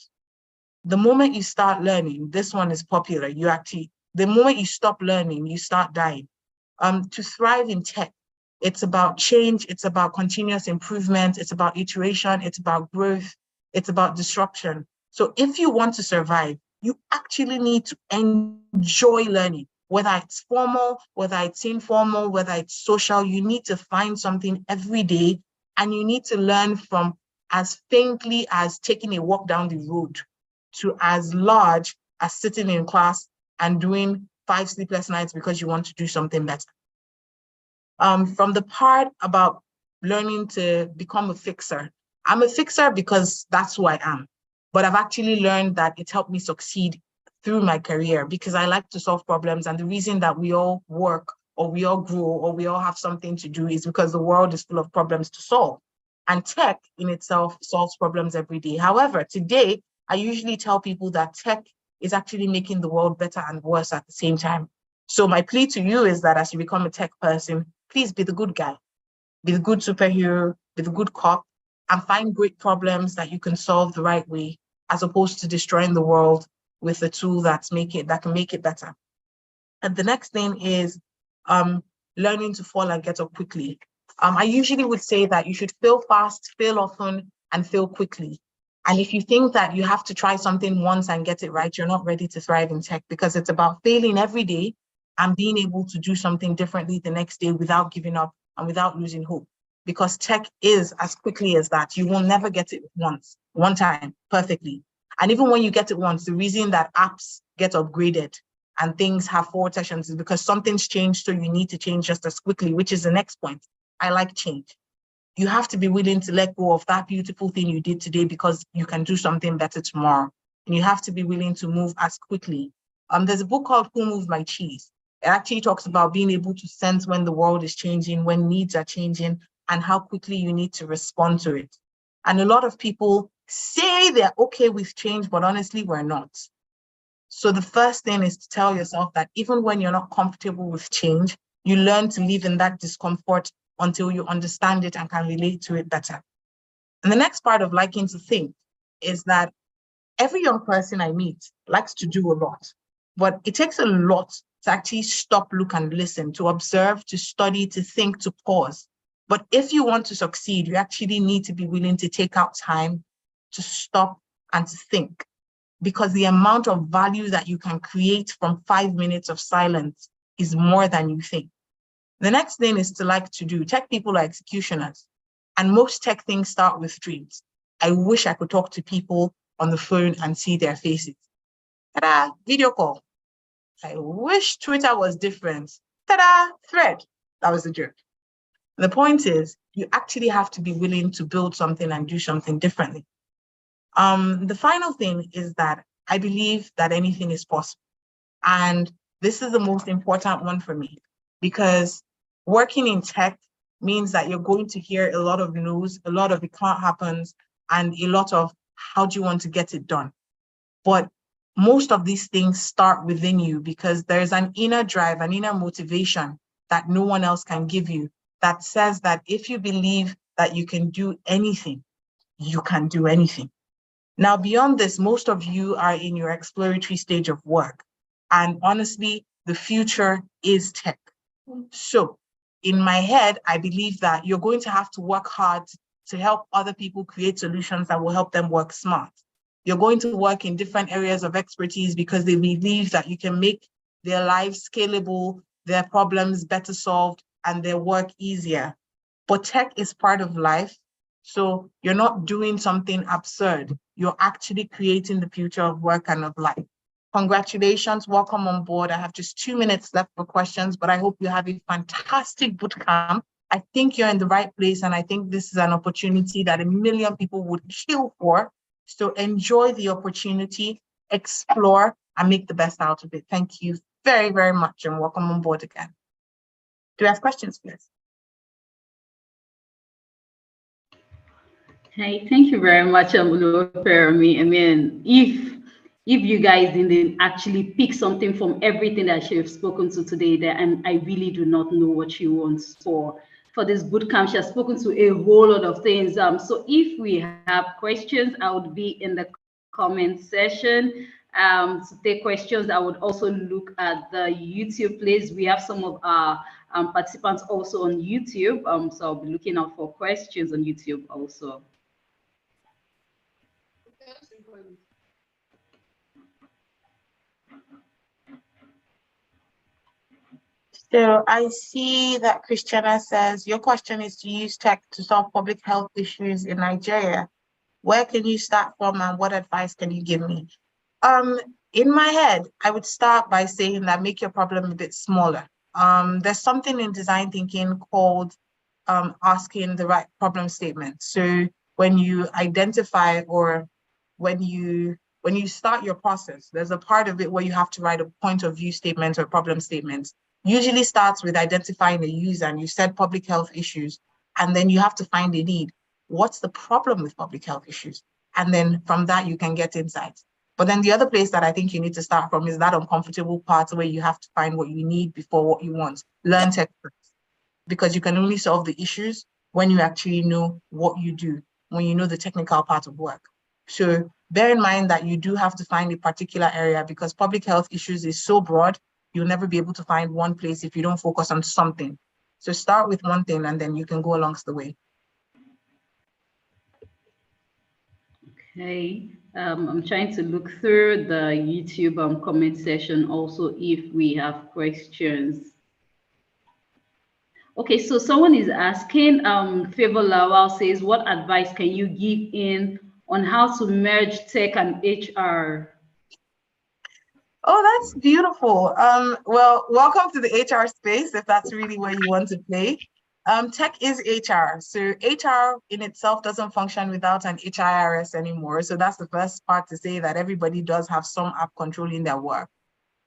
The moment you start learning, this one is popular, the moment you stop learning, you start dying. To thrive in tech, it's about change, it's about continuous improvement, it's about iteration, it's about growth, it's about disruption. So if you want to survive, you actually need to enjoy learning, whether it's formal, whether it's informal, whether it's social. You need to find something every day, and you need to learn from as faintly as taking a walk down the road to as large as sitting in class and doing 5 sleepless nights because you want to do something better. From the part about learning to become a fixer, I'm a fixer because that's who I am. But I've actually learned that it's helped me succeed through my career because I like to solve problems. And the reason that we all work or we all grow or we all have something to do is because the world is full of problems to solve. And tech in itself solves problems every day. However, today, I usually tell people that tech is actually making the world better and worse at the same time. So my plea to you is that as you become a tech person, please be the good guy, be the good superhero, be the good cop, and find great problems that you can solve the right way, as opposed to destroying the world with a tool that can make it better. And the next thing is learning to fall and get up quickly. I usually would say that you should fail fast, fail often, and fail quickly. And if you think that you have to try something once and get it right, you're not ready to thrive in tech, because it's about failing every day and being able to do something differently the next day without giving up and without losing hope. Because tech is as quickly as that. You will never get it one time, perfectly. And even when you get it once, the reason that apps get upgraded and things have forward sessions is because something's changed, so you need to change just as quickly, which is the next point. I like change. You have to be willing to let go of that beautiful thing you did today because you can do something better tomorrow. And you have to be willing to move as quickly. There's a book called Who Moved My Cheese? It actually talks about being able to sense when the world is changing, when needs are changing, and how quickly you need to respond to it. And a lot of people say they're okay with change, but honestly, we're not. So the first thing is to tell yourself that even when you're not comfortable with change, you learn to live in that discomfort until you understand it and can relate to it better. And the next part of liking to think is that every young person I meet likes to do a lot, but it takes a lot to actually stop, look, and listen, to observe, to study, to think, to pause. But if you want to succeed, you actually need to be willing to take out time to stop and to think, because the amount of value that you can create from 5 minutes of silence is more than you think. The next thing is to like to do. Tech people are executioners, and most tech things start with dreams. I wish I could talk to people on the phone and see their faces. Ta-da, video call. I wish Twitter was different. Ta-da, thread. That was a joke. The point is, you actually have to be willing to build something and do something differently. The final thing is that I believe that anything is possible. And this is the most important one for me, because working in tech means that you're going to hear a lot of no's, a lot of it can't happen, and a lot of how do you want to get it done. But most of these things start within you because there's an inner drive, an inner motivation that no one else can give you that says that if you believe that you can do anything, you can do anything. Now, beyond this, most of you are in your exploratory stage of work. And honestly, the future is tech. So in my head, I believe that you're going to have to work hard to help other people create solutions that will help them work smart. You're going to work in different areas of expertise because they believe that you can make their lives scalable, their problems better solved, and their work easier. But tech is part of life. So you're not doing something absurd. You're actually creating the future of work and of life. Congratulations, welcome on board. I have just 2 minutes left for questions, but I hope you have a fantastic bootcamp. I think you're in the right place, and I think this is an opportunity that 1 million people would kill for. So enjoy the opportunity, explore, and make the best out of it. Thank you very, very much, and welcome on board again. Do you have questions, please? Hey, thank you very much, Fermi. I mean, if you guys didn't actually pick something from everything that you've spoken to today, then I really do not know what you want for this bootcamp. She has spoken to a whole lot of things. So if we have questions, I would be in the comment section to take questions. I would also look at the YouTube plays. We have some of our participants also on YouTube. So I'll be looking out for questions on YouTube also. So I see that Christiana says, your question is to use tech to solve public health issues in Nigeria. Where can you start from and what advice can you give me? In my head, I would start by saying that make your problem a bit smaller. There's something in design thinking called asking the right problem statement. So when you identify or when you start your process, there's a part of it where you have to write a point of view statement or problem statement. Usually starts with identifying a user, and you said public health issues, and then you have to find a need. What's the problem with public health issues? And then from that, you can get insights. But then the other place that I think you need to start from is that uncomfortable part where you have to find what you need before what you want. Learn tech first, because you can only solve the issues when you actually know what you do, when you know the technical part of work. So bear in mind that you do have to find a particular area, because public health issues is so broad, you'll never be able to find one place if you don't focus on something. So start with one thing and then you can go along the way. Okay, I'm trying to look through the YouTube comment section also if we have questions. Okay, so someone is asking, Favor Lawal says, what advice can you give on how to merge tech and HR? Oh, that's beautiful. Well, welcome to the HR space, if that's really where you want to play. Tech is HR. So HR in itself doesn't function without an HIRS anymore. So that's the first part to say that everybody does have some app controlling their work.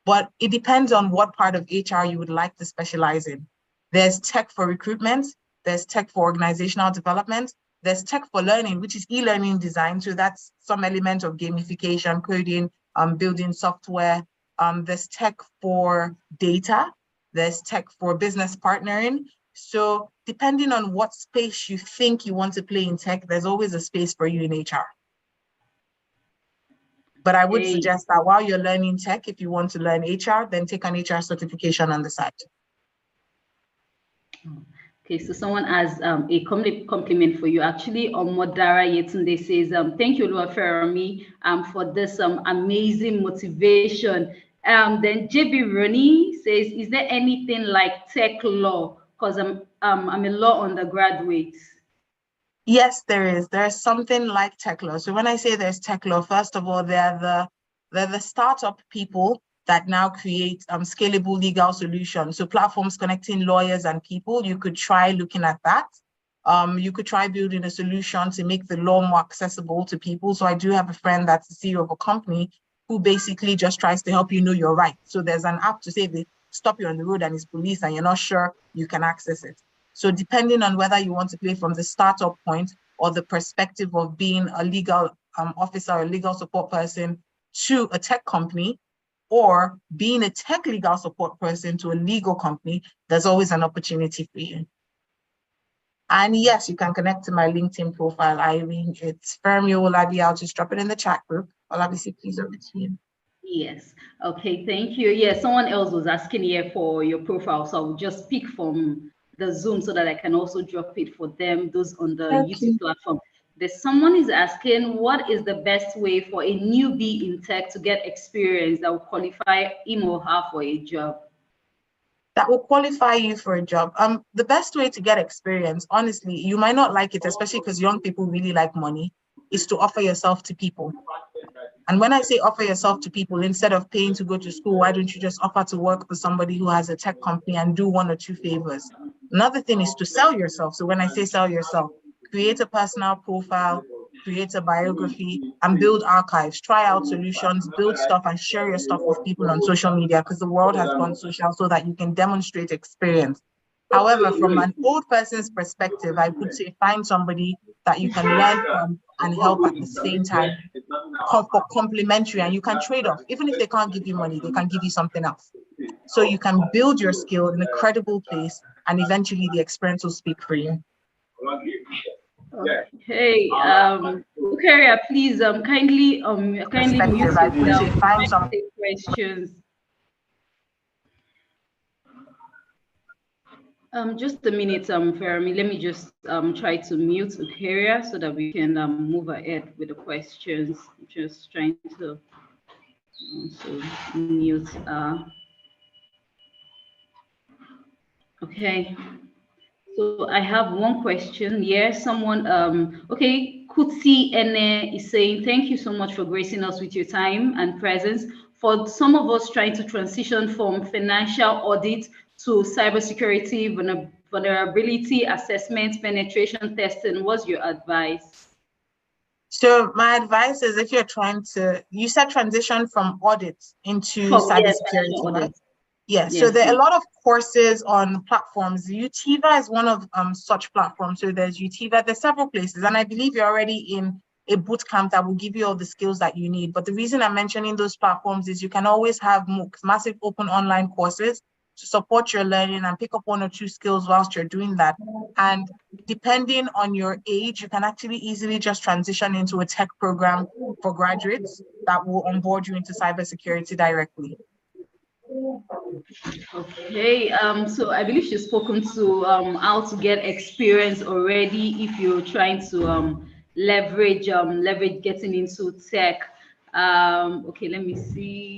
But it depends on what part of HR you would like to specialize in. There's tech for recruitment, there's tech for organizational development, there's tech for learning, which is e-learning design. So that's some element of gamification, coding, building software. There's tech for data, there's tech for business partnering. So depending on what space you think you want to play in tech, there's always a space for you in HR. But I would suggest that while you're learning tech, if you want to learn HR, then take an HR certification on the side. Okay, so someone has a compliment for you. Actually, Modara Yetunde says, thank you, Oluwafermi, for this amazing motivation. Then JB Ronnie says, is there anything like tech law? Because I'm a law undergraduate. Yes, there is. There's something like tech law. So when I say there's tech law, first of all, they're the startup people that now create scalable legal solutions. So platforms connecting lawyers and people, you could try looking at that. You could try building a solution to make the law more accessible to people. So I do have a friend that's the CEO of a company who basically just tries to help you know your rights. So there's an app to say they stop you on the road and it's police and you're not sure, you can access it. So depending on whether you want to play from the startup point or the perspective of being a legal officer or legal support person to a tech company, or being a tech legal support person to a legal company, there's always an opportunity for you. And yes, you can connect to my LinkedIn profile, Irene. It's Fermi Olabi. I'll just drop it in the chat group. Olabi, please, over to you. Yes. Okay, thank you. Yeah, someone else was asking here for your profile, so I'll just pick from the Zoom so that I can also drop it for them, those on the YouTube platform. There's someone is asking, what is the best way for a newbie in tech to get experience that will qualify him or her for a job? That will qualify you for a job. The best way to get experience, honestly, you might not like it, especially because young people really like money, is to offer yourself to people. And when I say offer yourself to people, instead of paying to go to school, why don't you just offer to work for somebody who has a tech company and do 1 or 2 favors? Another thing is to sell yourself. So when I say sell yourself, create a personal profile, create a biography, and build archives, try out solutions, build stuff, and share your stuff with people on social media, because the world has gone social so that you can demonstrate experience. However, from an old person's perspective, I would say find somebody that you can learn from and help at the same time for complementary, and you can trade off. Even if they can't give you money, they can give you something else. So you can build your skill in a credible place, and eventually the experience will speak for you. Okay, Ukaria, please kindly mute yourself. Find some questions. Just a minute, Fermi. Let me just try to mute Ukaria so that we can move ahead with the questions. I'm just trying to also mute. Okay. So I have one question. Yes, someone, okay, Kutsi Ene is saying, thank you so much for gracing us with your time and presence. For some of us trying to transition from financial audit to cybersecurity, vulnerability assessment, penetration testing, what's your advice? So my advice is, if you're trying to, you said transition from audit into cybersecurity, right? Yes. So there are a lot of courses on platforms. Utiva is one of such platforms. So there's Utiva, there's several places, and I believe you're already in a bootcamp that will give you all the skills that you need. But the reason I'm mentioning those platforms is you can always have MOOCs, massive open online courses, to support your learning and pick up 1 or 2 skills whilst you're doing that. And depending on your age, you can actually easily just transition into a tech program for graduates that will onboard you into cybersecurity directly. Okay, so I believe she's spoken to how to get experience already if you're trying to leverage getting into tech. Okay, let me see.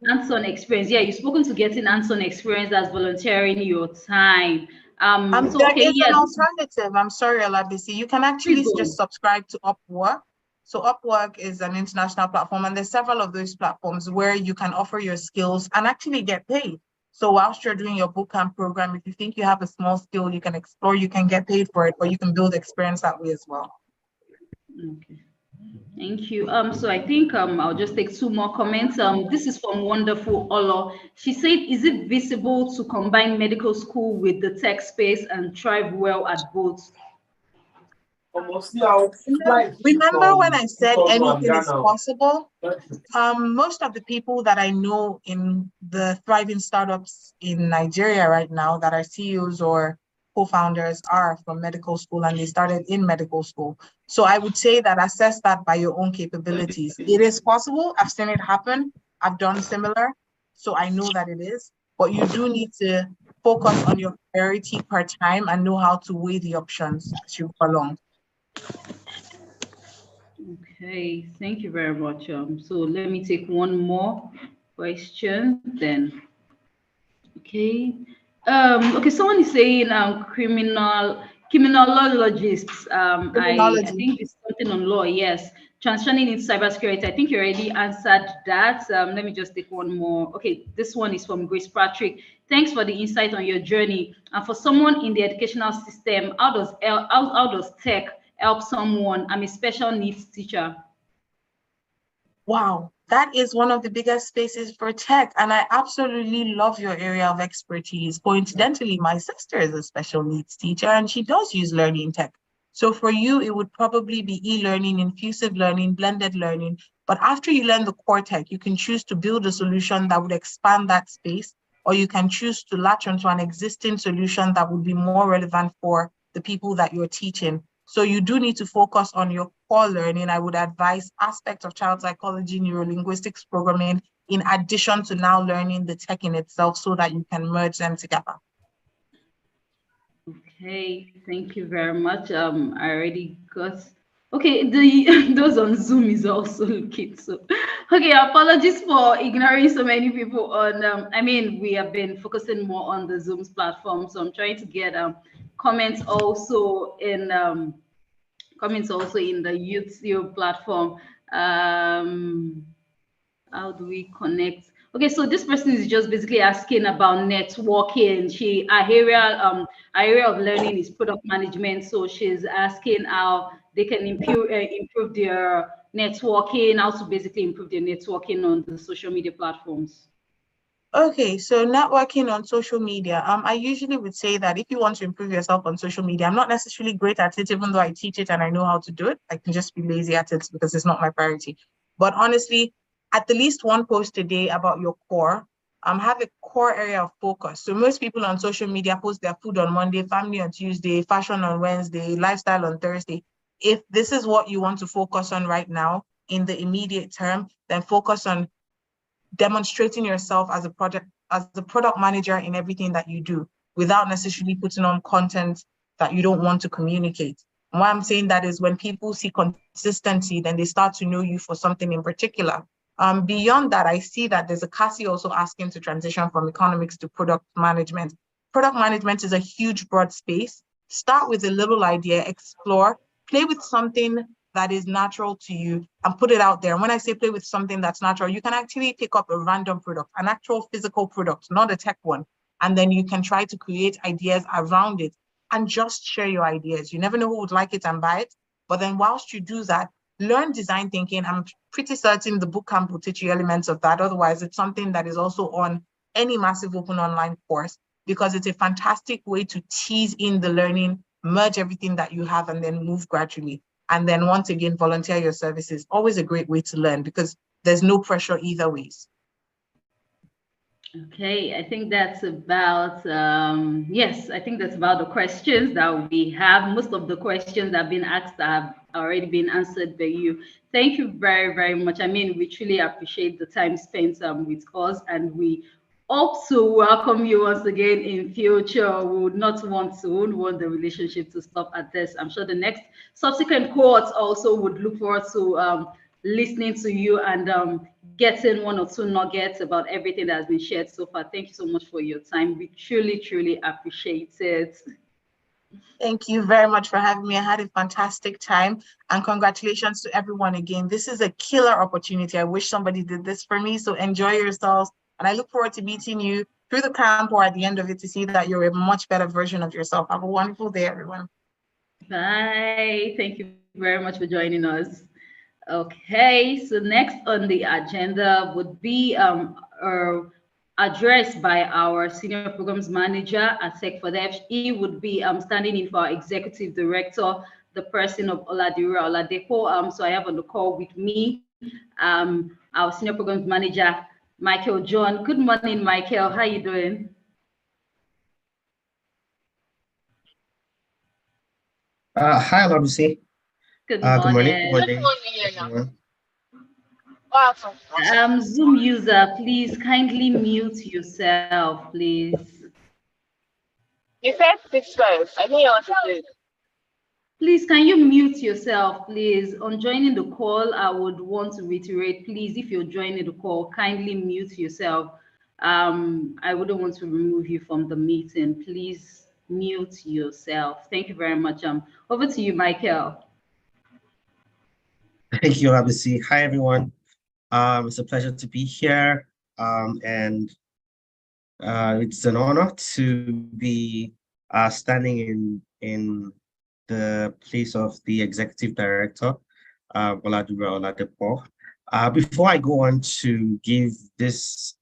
Hands-on experience. Yeah, you've spoken to getting hands-on experience as volunteering your time. There is an alternative. I'm sorry, Olabisi. You can actually just subscribe to Upwork. So Upwork is an international platform, and there's several of those platforms where you can offer your skills and actually get paid. So whilst you're doing your bootcamp program, if you think you have a small skill you can explore, you can get paid for it, or you can build experience that way as well. Okay. Thank you. So I think I'll just take 2 more comments. This is from Wonderful Olo. She said, is it visible to combine medical school with the tech space and thrive well at both? Remember when I said anything is possible? Most of the people that I know in the thriving startups in Nigeria right now that are CEOs or co-founders are from medical school, and they started in medical school. So I would say that assess that by your own capabilities. It is possible. I've seen it happen. I've done similar. So I know that it is, but you do need to focus on your priority per time and know how to weigh the options as you go along. Okay, thank you very much. So let me take 1 more question then. Okay. Okay, someone is saying criminologists. I think it's something on law, yes. Transitioning into cybersecurity. I think you already answered that. Let me just take 1 more. Okay, this one is from Grace Patrick. Thanks for the insight on your journey. And for someone in the educational system, how does tech help someone? I'm a special needs teacher. Wow, that is one of the biggest spaces for tech. And I absolutely love your area of expertise. Coincidentally, my sister is a special needs teacher and she does use learning tech. So for you, it would probably be e-learning, infusive learning, blended learning. But after you learn the core tech, you can choose to build a solution that would expand that space, or you can choose to latch onto an existing solution that would be more relevant for the people that you're teaching. So you do need to focus on your core learning. I would advise aspects of child psychology, neurolinguistics programming, in addition to now learning the tech in itself so that you can merge them together. Okay, thank you very much. I already got, okay, the those on Zoom is also looking, so okay, apologies for ignoring so many people on I mean, we have been focusing more on the Zoom's platform, so I'm trying to get comments also in the YouTube platform. How do we connect? Okay, so this person is just basically asking about networking. Her area of learning is product management, so she's asking how they can improve their networking, how to basically improve their networking on the social media platforms. Okay, so networking on social media. I usually would say that if you want to improve yourself on social media, I'm not necessarily great at it, even though I teach it and I know how to do it. I can just be lazy at it because it's not my priority. But honestly, at the least one post a day about your core. Have a core area of focus. So most people on social media post their food on Monday, family on Tuesday, fashion on Wednesday, lifestyle on Thursday. If this is what you want to focus on right now in the immediate term, then focus on demonstrating yourself as a product manager in everything that you do without necessarily putting on content that you don't want to communicate. And why I'm saying that is when people see consistency, then they start to know you for something in particular. Beyond that, I see that there's a Cassie also asking to transition from economics to product management. Product management is a huge, broad space. Start with a little idea, explore, play with something that is natural to you and put it out there. And when I say play with something that's natural, you can actually pick up a random product, an actual physical product, not a tech one. And then you can try to create ideas around it and just share your ideas. You never know who would like it and buy it. But then whilst you do that, learn design thinking. I'm pretty certain the bootcamp will teach you elements of that. Otherwise, it's something that is also on any massive open online course, because it's a fantastic way to tease in the learning, merge everything that you have, and then move gradually. And then once again, volunteer your services. Always a great way to learn because there's no pressure either ways. Okay, I think that's about, yes, I think that's about the questions that we have. Most of the questions that have been asked have already been answered by you. Thank you very, very much. I mean, we truly appreciate the time spent with us, and we hope to welcome you once again in future. We would not want the relationship to stop at this. I'm sure the next subsequent cohorts also would look forward to listening to you and getting one or two nuggets about everything that has been shared so far. Thank you so much for your time. We truly, truly appreciate it. Thank you very much for having me. I had a fantastic time, and congratulations to everyone again. This is a killer opportunity. I wish somebody did this for me. So enjoy yourselves. And I look forward to meeting you through the camp or at the end of it to see that you're a much better version of yourself. Have a wonderful day, everyone. Bye. Thank you very much for joining us. Okay, so next on the agenda would be addressed by our Senior Programs Manager at Tech4Dev. He would be standing in for our Executive Director, the person of Oladira Oladepo. So I have on the call with me our Senior Programs Manager, Michael John. Good morning, Michael. How are you doing? Hi, Lucy. Good morning. Good morning. Zoom user, please kindly mute yourself, please. You said 6 first. I think I want to do it. Please, can you mute yourself, please? On joining the call, I would want to reiterate, please, if you're joining the call, kindly mute yourself. I wouldn't want to remove you from the meeting. Please mute yourself. Thank you very much. Over to you, Michael. Thank you, Lucy. Hi, everyone. It's a pleasure to be here, and it's an honor to be standing in the place of the Executive Director, Oladura Oladepo. Before I go on to give this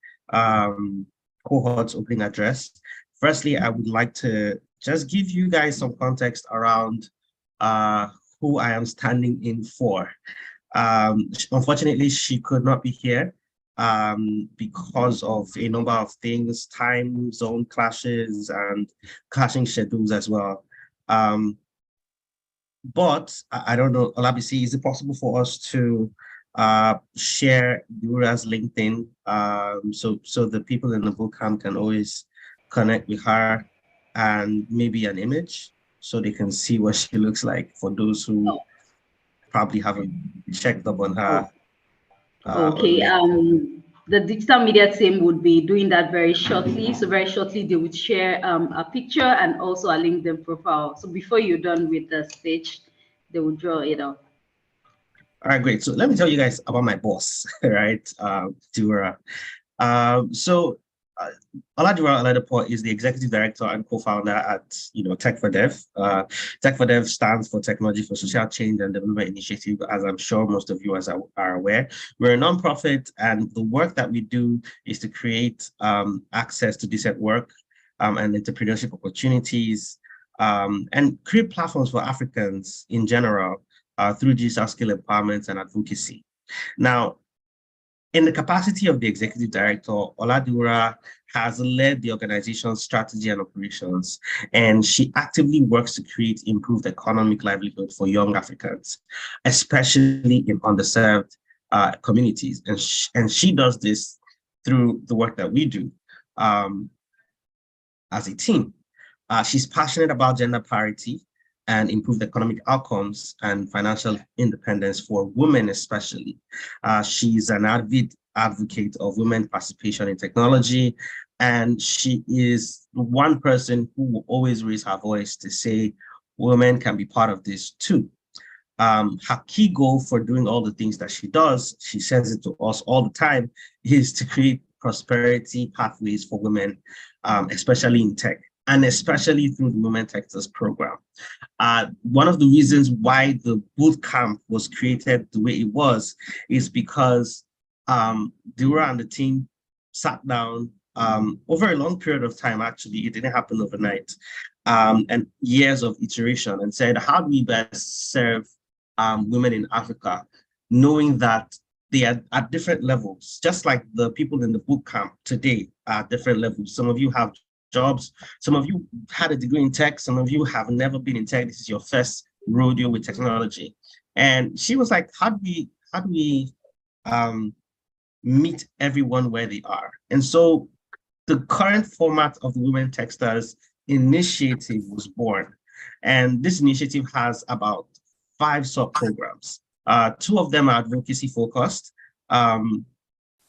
cohort's opening address, firstly, I would like to just give you guys some context around who I am standing in for. Unfortunately, she could not be here because of a number of things, time zone clashes and clashing schedules as well. But I don't know, Olabisi, is it possible for us to share Dura's LinkedIn so the people in the bootcamp can always connect with her and maybe an image so they can see what she looks like for those who probably haven't checked up on her. Okay, the digital media team would be doing that very shortly. So very shortly, they would share a picture and also a LinkedIn profile. So before you're done with the stage, they will draw it up. All right, great. So let me tell you guys about my boss, right? Dura. Oladura Oladipo is the executive director and co-founder at Tech for Dev. Tech for Dev stands for Technology for Social Change and Development Initiative, as I'm sure most of you are aware. We're a nonprofit, and the work that we do is to create access to decent work and entrepreneurship opportunities, and create platforms for Africans in general through digital skill empowerment and advocacy. Now, in the capacity of the executive director, Oladura has led the organization's strategy and operations, and she actively works to create improved economic livelihood for young Africans, especially in underserved communities. And she does this through the work that we do as a team. She's passionate about gender parity and improved economic outcomes and financial independence for women especially. She's an avid advocate of women participation in technology, and she is one person who will always raise her voice to say women can be part of this too. Her key goal for doing all the things that she does, she says it to us all the time, is to create prosperity pathways for women, especially in tech, and especially through the Women Techsters program. One of the reasons why the bootcamp was created the way it was is because Dura and the team sat down over a long period of time. Actually, it didn't happen overnight, and years of iteration, and said, how do we best serve women in Africa, knowing that they are at different levels, just like the people in the bootcamp today are at different levels. Some of you have jobs, some of you had a degree in tech, some of you have never been in tech. This is your first rodeo with technology. And she was like, how do we meet everyone where they are? And so the current format of the Women Techsters initiative was born. And this initiative has about 5 sub-programs. 2 of them are advocacy focused,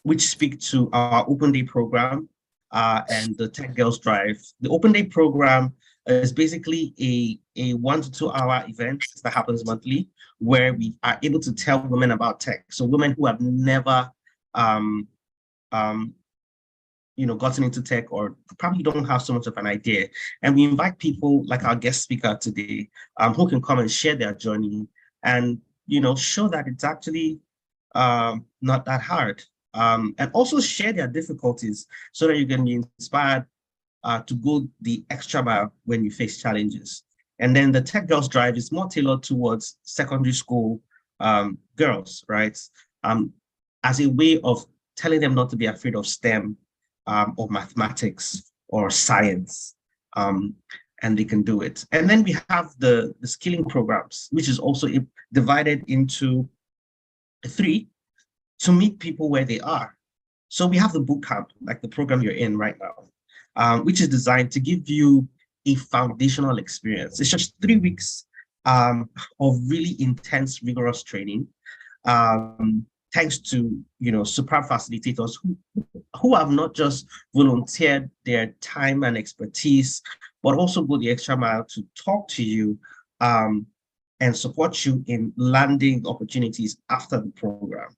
which speak to our Open Day program, and the Tech Girls Drive. The Open Day program is basically a 1 to 2 hour event that happens monthly, where we are able to tell women about tech. So women who have never, gotten into tech, or probably don't have so much of an idea. And we invite people like our guest speaker today, who can come and share their journey and, show that it's actually not that hard. And also share their difficulties so that you can be inspired to go the extra mile when you face challenges. And then the Tech Girls Drive is more tailored towards secondary school girls, right? As a way of telling them not to be afraid of STEM or mathematics or science, and they can do it. And then we have the skilling programs, which is also divided into 3 to meet people where they are. So we have the bootcamp, like the program you're in right now, which is designed to give you a foundational experience. It's just 3 weeks of really intense, rigorous training, thanks to superb facilitators who have not just volunteered their time and expertise, but also go the extra mile to talk to you and support you in landing opportunities after the program.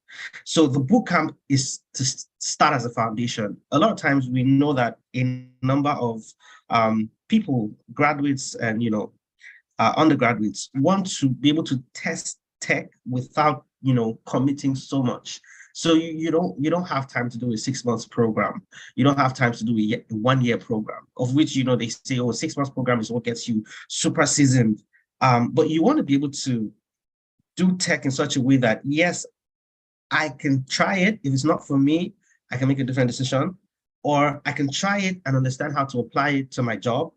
So the bootcamp is to start as a foundation. A lot of times we know that a number of people, graduates and undergraduates, want to be able to test tech without, committing so much. So you don't have time to do a 6 months program. You don't have time to do a 1 year program, of which, they say, oh, 6 months program is what gets you super seasoned. But you want to be able to do tech in such a way that, yes, I can try it. If it's not for me, I can make a different decision, or I can try it and understand how to apply it to my job,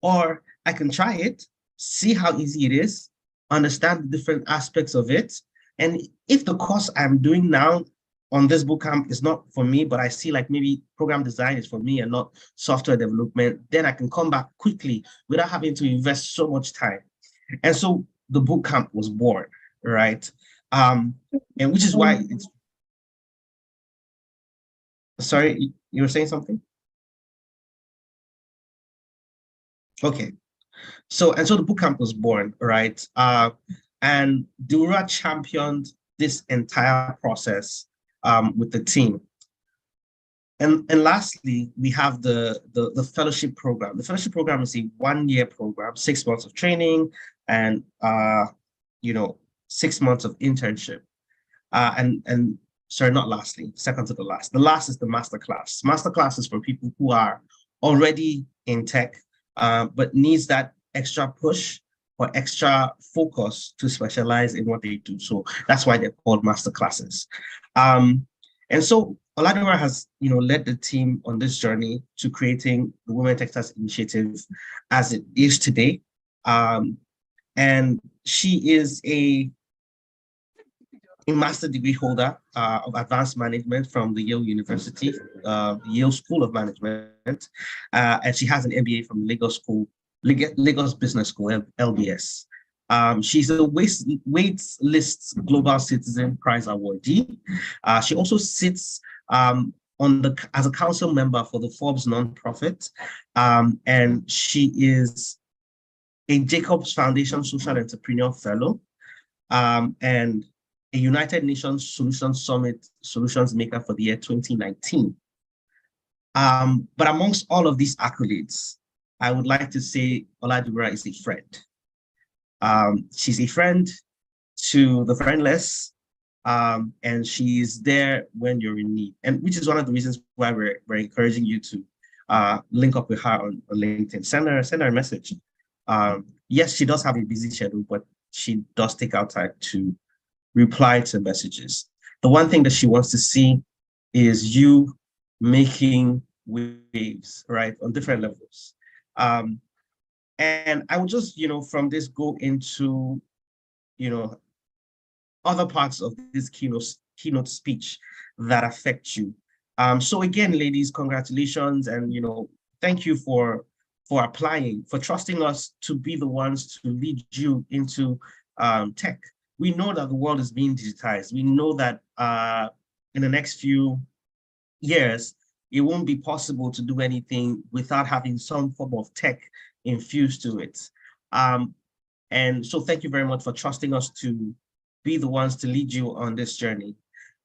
or I can try it, see how easy it is, understand the different aspects of it. And if the course I'm doing now on this bootcamp is not for me, but I see like maybe program design is for me and not software development, then I can come back quickly without having to invest so much time. And so the bootcamp was born, right? And which is why it's, sorry, you were saying something? Okay. So the bootcamp was born, right? And Deborah championed this entire process with the team. And lastly, we have the fellowship program. The fellowship program is a 1 year program, 6 months of training, and 6 months of internship. And sorry, not lastly, second to the last. The last is the masterclass. Masterclass is for people who are already in tech, but needs that extra push or extra focus to specialize in what they do. So that's why they're called masterclasses. And so Oladora has, led the team on this journey to creating the Women Techsters Initiative as it is today. And she is a master's degree holder of advanced management from the Yale University, Yale School of Management, and she has an MBA from Lagos Business School, LBS. She's a Waitlist Global Citizen Prize awardee. She also sits as a council member for the Forbes nonprofit, and she is a Jacobs Foundation Social Entrepreneur Fellow, and a United Nations Solutions Summit Solutions Maker for the year 2019. But amongst all of these accolades, I would like to say Oladora is a friend. She's a friend to the friendless, and she's there when you're in need, and which is one of the reasons why we're encouraging you to link up with her on LinkedIn. Send her a message. Yes, she does have a busy schedule, but she does take out time to reply to messages. The one thing that she wants to see is you making waves, right, on different levels. And I would just, from this go into, other parts of this keynote speech that affect you. So again, ladies, congratulations, and thank you for applying, for trusting us to be the ones to lead you into tech. We know that the world is being digitized. We know that in the next few years, it won't be possible to do anything without having some form of tech infused to it. And so thank you very much for trusting us to be the ones to lead you on this journey.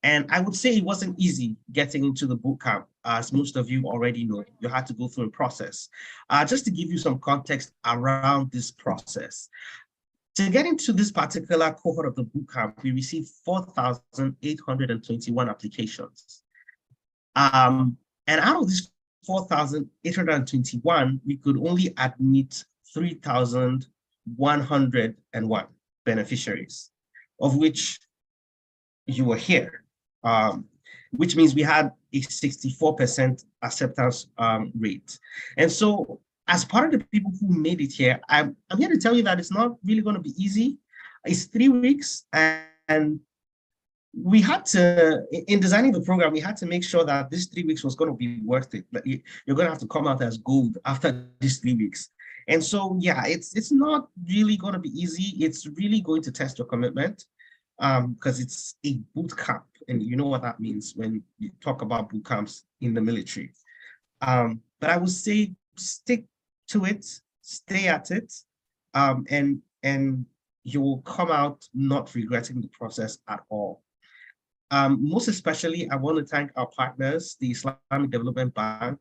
And I would say it wasn't easy getting into the bootcamp, as most of you already know. You had to go through a process. Just to give you some context around this process. To get into this particular cohort of the bootcamp, we received 4,821 applications. And out of these 4,821, we could only admit 3,101 beneficiaries, of which you were here, which means we had a 64% acceptance rate. And so as part of the people who made it here, I'm here to tell you that it's not really going to be easy. It's 3 weeks, and we had to, in designing the program, we had to make sure that this 3 weeks was going to be worth it. That you're going to have to come out as gold after these 3 weeks. And so, yeah, it's not really going to be easy. It's really going to test your commitment, because it's a boot camp, and you know what that means when you talk about boot camps in the military. But I would say stick to it, stay at it, and you will come out not regretting the process at all. Most especially, I want to thank our partners, the Islamic Development Bank,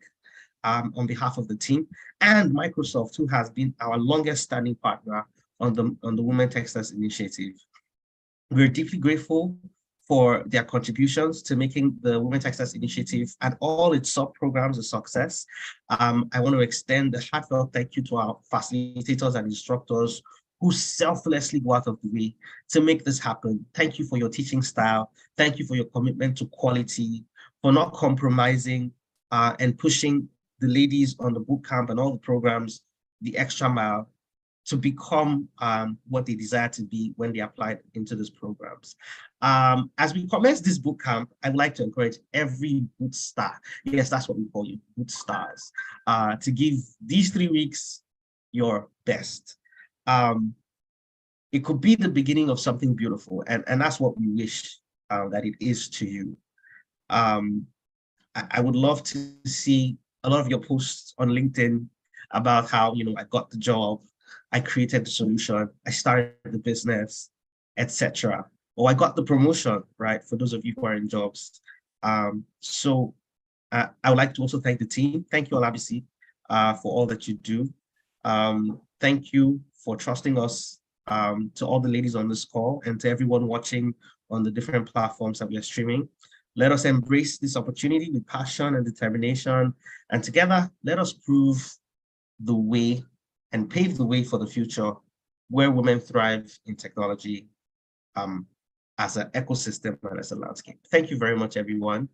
on behalf of the team, and Microsoft, who has been our longest standing partner on the Women Techsters Initiative. We're deeply grateful for their contributions to making the Women Techsters initiative and all its sub-programs a success. I want to extend a heartfelt thank you to our facilitators and instructors who selflessly go out of the way to make this happen. Thank you for your teaching style. Thank you for your commitment to quality, for not compromising and pushing the ladies on the bootcamp and all the programs the extra mile to become what they desire to be when they applied into these programs. As we commence this bootcamp, I would like to encourage every boot star, yes, that's what we call you, boot stars, to give these 3 weeks your best. It could be the beginning of something beautiful, and that's what we wish that it is to you. I would love to see a lot of your posts on LinkedIn about how, I got the job, I created the solution, I started the business, etc. Or I got the promotion, right? For those of you who are in jobs. I would like to also thank the team. Thank you, Olabisi, for all that you do. Thank you for trusting us, to all the ladies on this call and to everyone watching on the different platforms that we are streaming. Let us embrace this opportunity with passion and determination. And together, let us prove the way and pave the way for the future where women thrive in technology as an ecosystem and as a landscape. Thank you very much, everyone.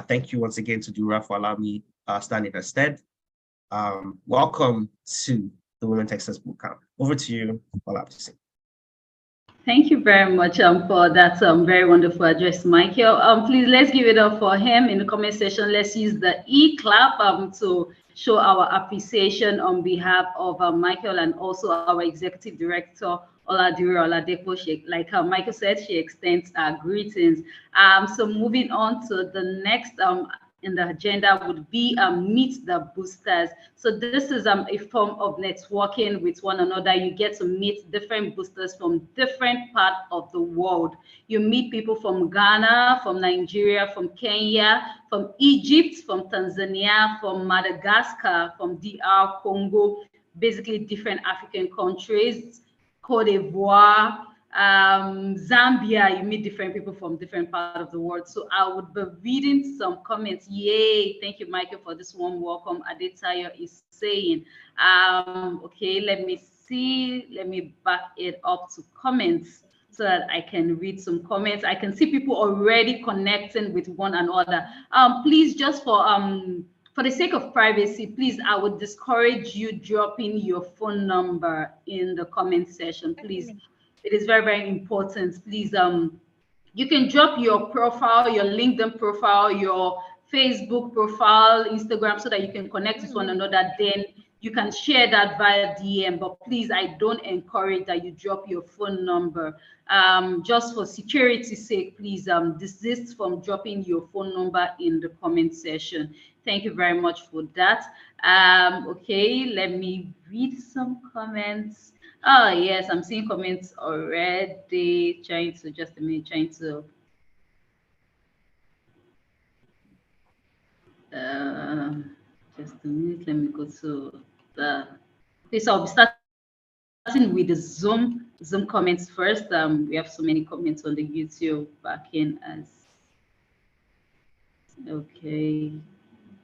Thank you once again to Dura for allowing me stand in her stead. Welcome to the Women Techsters Bootcamp. Over to you, Olabisi. Thank you very much for that very wonderful address, Michael. Please, let's give it up for him in the comment section. Let's use the e-clap to show our appreciation on behalf of Michael and also our executive director, Oladire Oladepo. Like Michael said, she extends greetings. So moving on to the next in the agenda would be meet the boosters. So this is a form of networking with one another. You get to meet different boosters from different parts of the world. You meet people from Ghana, from Nigeria, from Kenya, from Egypt, from Tanzania, from Madagascar, from DR Congo, basically different African countries, Cote d'Ivoire, Zambia. You meet different people from different parts of the world. So I would be reading some comments. Yay, thank you, Michael, for this warm welcome. Adetayo is saying, okay, let me see, let me back it up to comments so that I can read some comments. I can see people already connecting with one another. Please, just for the sake of privacy, please, I would discourage you dropping your phone number in the comment section, please. It is very, very important. Please, you can drop your profile, your LinkedIn profile, your Facebook profile, Instagram, so that you can connect with one another. Then you can share that via DM. But please, I don't encourage that you drop your phone number. Just for security's sake, please desist from dropping your phone number in the comment section. Thank you very much for that. Okay, let me read some comments. Oh, yes, I'm seeing comments already. Just a minute, just a minute, let me go to the, okay, so I'll be starting with the Zoom comments first. We have so many comments on the YouTube back in as, okay,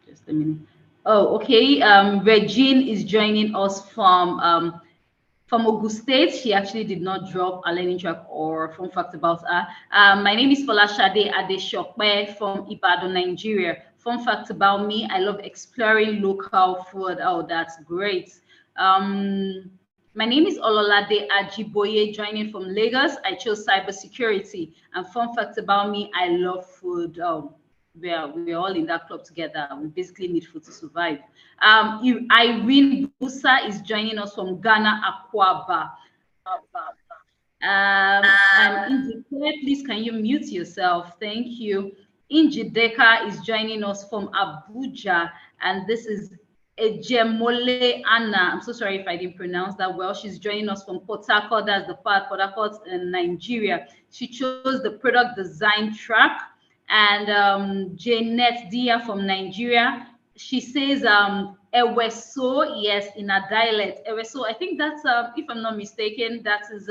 just a minute. Oh, okay, Regine is joining us from Ogun State. She actually did not drop a learning track or fun fact about her. My name is Folashade Adeshokwe from Ibadan, Nigeria. Fun fact about me, I love exploring local food. Oh, that's great. My name is Ololade Ajiboye, joining from Lagos. I chose cybersecurity. And fun fact about me, I love food. We're all in that club together. We basically need food to survive. Irene Busa is joining us from Ghana, Akwaba. Injideka, please, can you mute yourself? Thank you. Injideka is joining us from Abuja, and this is Ejemole Anna. I'm so sorry if I didn't pronounce that well. She's joining us from Port Harcourt, that's the part Port Harcourt in Nigeria. She chose the product design track. And Janet Dia from Nigeria, she says Eweso, yes, in a dialect. Eweso, I think that's, if I'm not mistaken, that is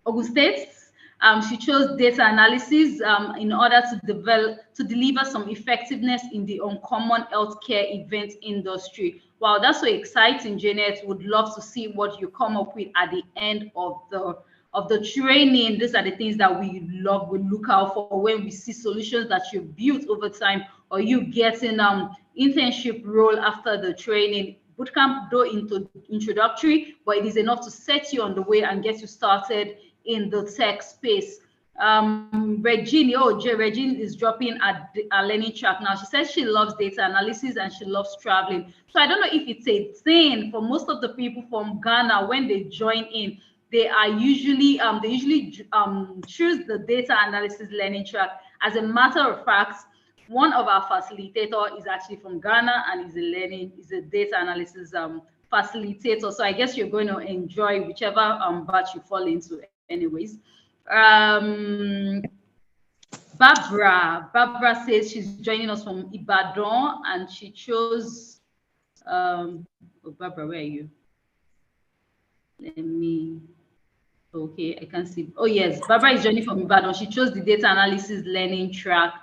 Ogun State. She chose data analysis in order to deliver some effectiveness in the uncommon healthcare event industry. Wow, that's so exciting, Janet. Would love to see what you come up with at the end of the training. These are the things that we look out for when we see solutions that you've built over time, or you getting internship role after the training. Bootcamp, though introductory, but it is enough to set you on the way and get you started in the tech space. Regine is dropping at a learning track now. She says she loves data analysis and she loves traveling. So I don't know if it's a thing for most of the people from Ghana. When they join in, they usually choose the data analysis learning track. As a matter of fact, one of our facilitator is actually from Ghana and is a data analysis facilitator. So I guess you're going to enjoy whichever batch you fall into anyways. Barbara says she's joining us from Ibadan and she chose, oh, Barbara, where are you? Okay, I can see. Oh yes, Barbara is joining from Ibadan. She chose the data analysis learning track.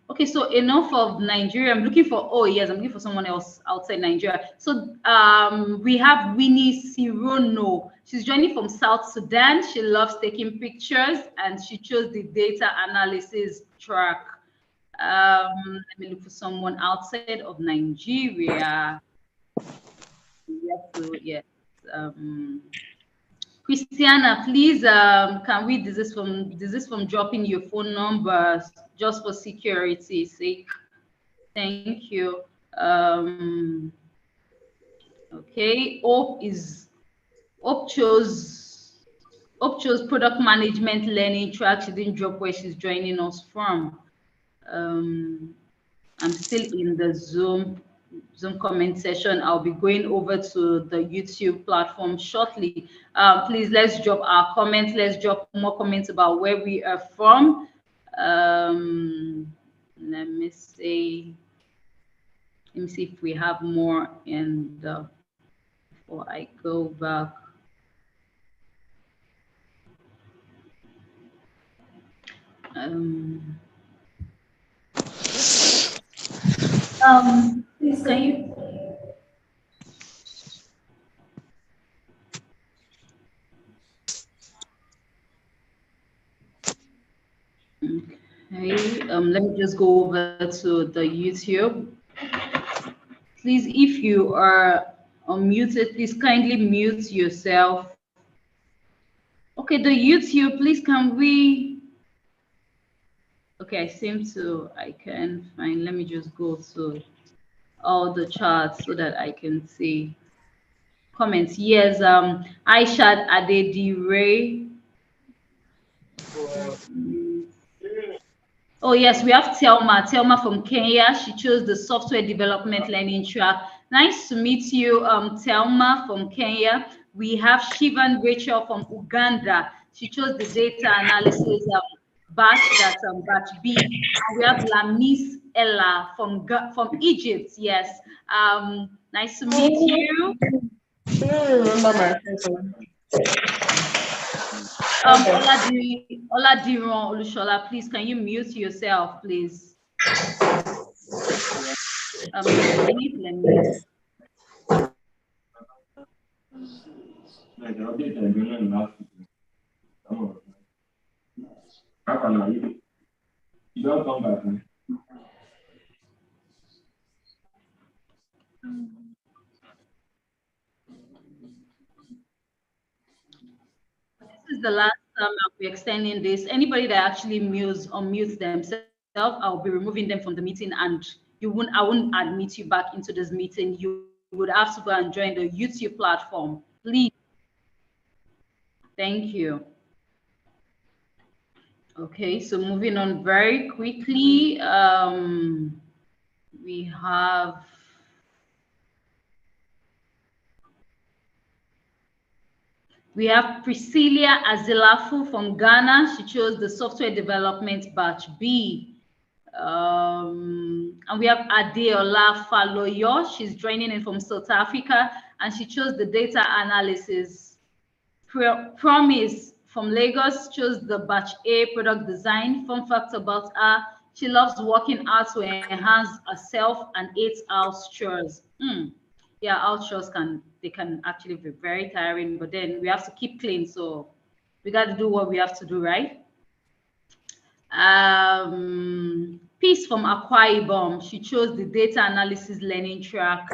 Okay, so enough of Nigeria. I'm looking for someone else outside Nigeria. So we have Winnie Sirono. She's joining from South Sudan. She loves taking pictures and she chose the data analysis track. Let me look for someone outside of Nigeria. Yes. Christiana, please, can we desist from dropping your phone numbers just for security's sake? Thank you. Okay, Hope chose product management learning track. She didn't drop where she's joining us from. I'm still in the Zoom comment session. I'll be going over to the YouTube platform shortly. Please, let's drop our comments. Let's drop more comments about where we are from. Let me see if we have more before I go back. Please, can you? Okay, let me just go over to the YouTube. Please, if you are unmuted, please kindly mute yourself. Okay, the YouTube, please, can we? Okay, I can find, let me just go to all the charts so that I can see comments. Yes, Aishat Adedire. Oh yes, we have Thelma from Kenya. She chose the software development learning track. Nice to meet you, Thelma from Kenya. We have Shivan Rachel from Uganda. She chose the data analysis batch, that's batch B. And we have Lamis Ella from Egypt. Yes. Nice to meet you. Oladiran Olushola, please, can you mute yourself, please? This is the last time I'll be extending this. Anybody that actually unmutes themselves, I'll be removing them from the meeting, and I won't admit you back into this meeting. You would have to go and join the YouTube platform, please. Thank you. Okay, so moving on very quickly, we have Priscilla Azilafu from Ghana. She chose the software development batch B. And we have Adeola Faloyo. She's joining in from South Africa, and she chose the data analysis Promise from Lagos chose the batch A product design. Fun fact about her, she loves working out to enhance herself and 8 house chores. Yeah, house chores can actually be very tiring, but then we have to keep clean, so we got to do what we have to do, right? Peace from Akwa Ibom. She chose the data analysis learning track.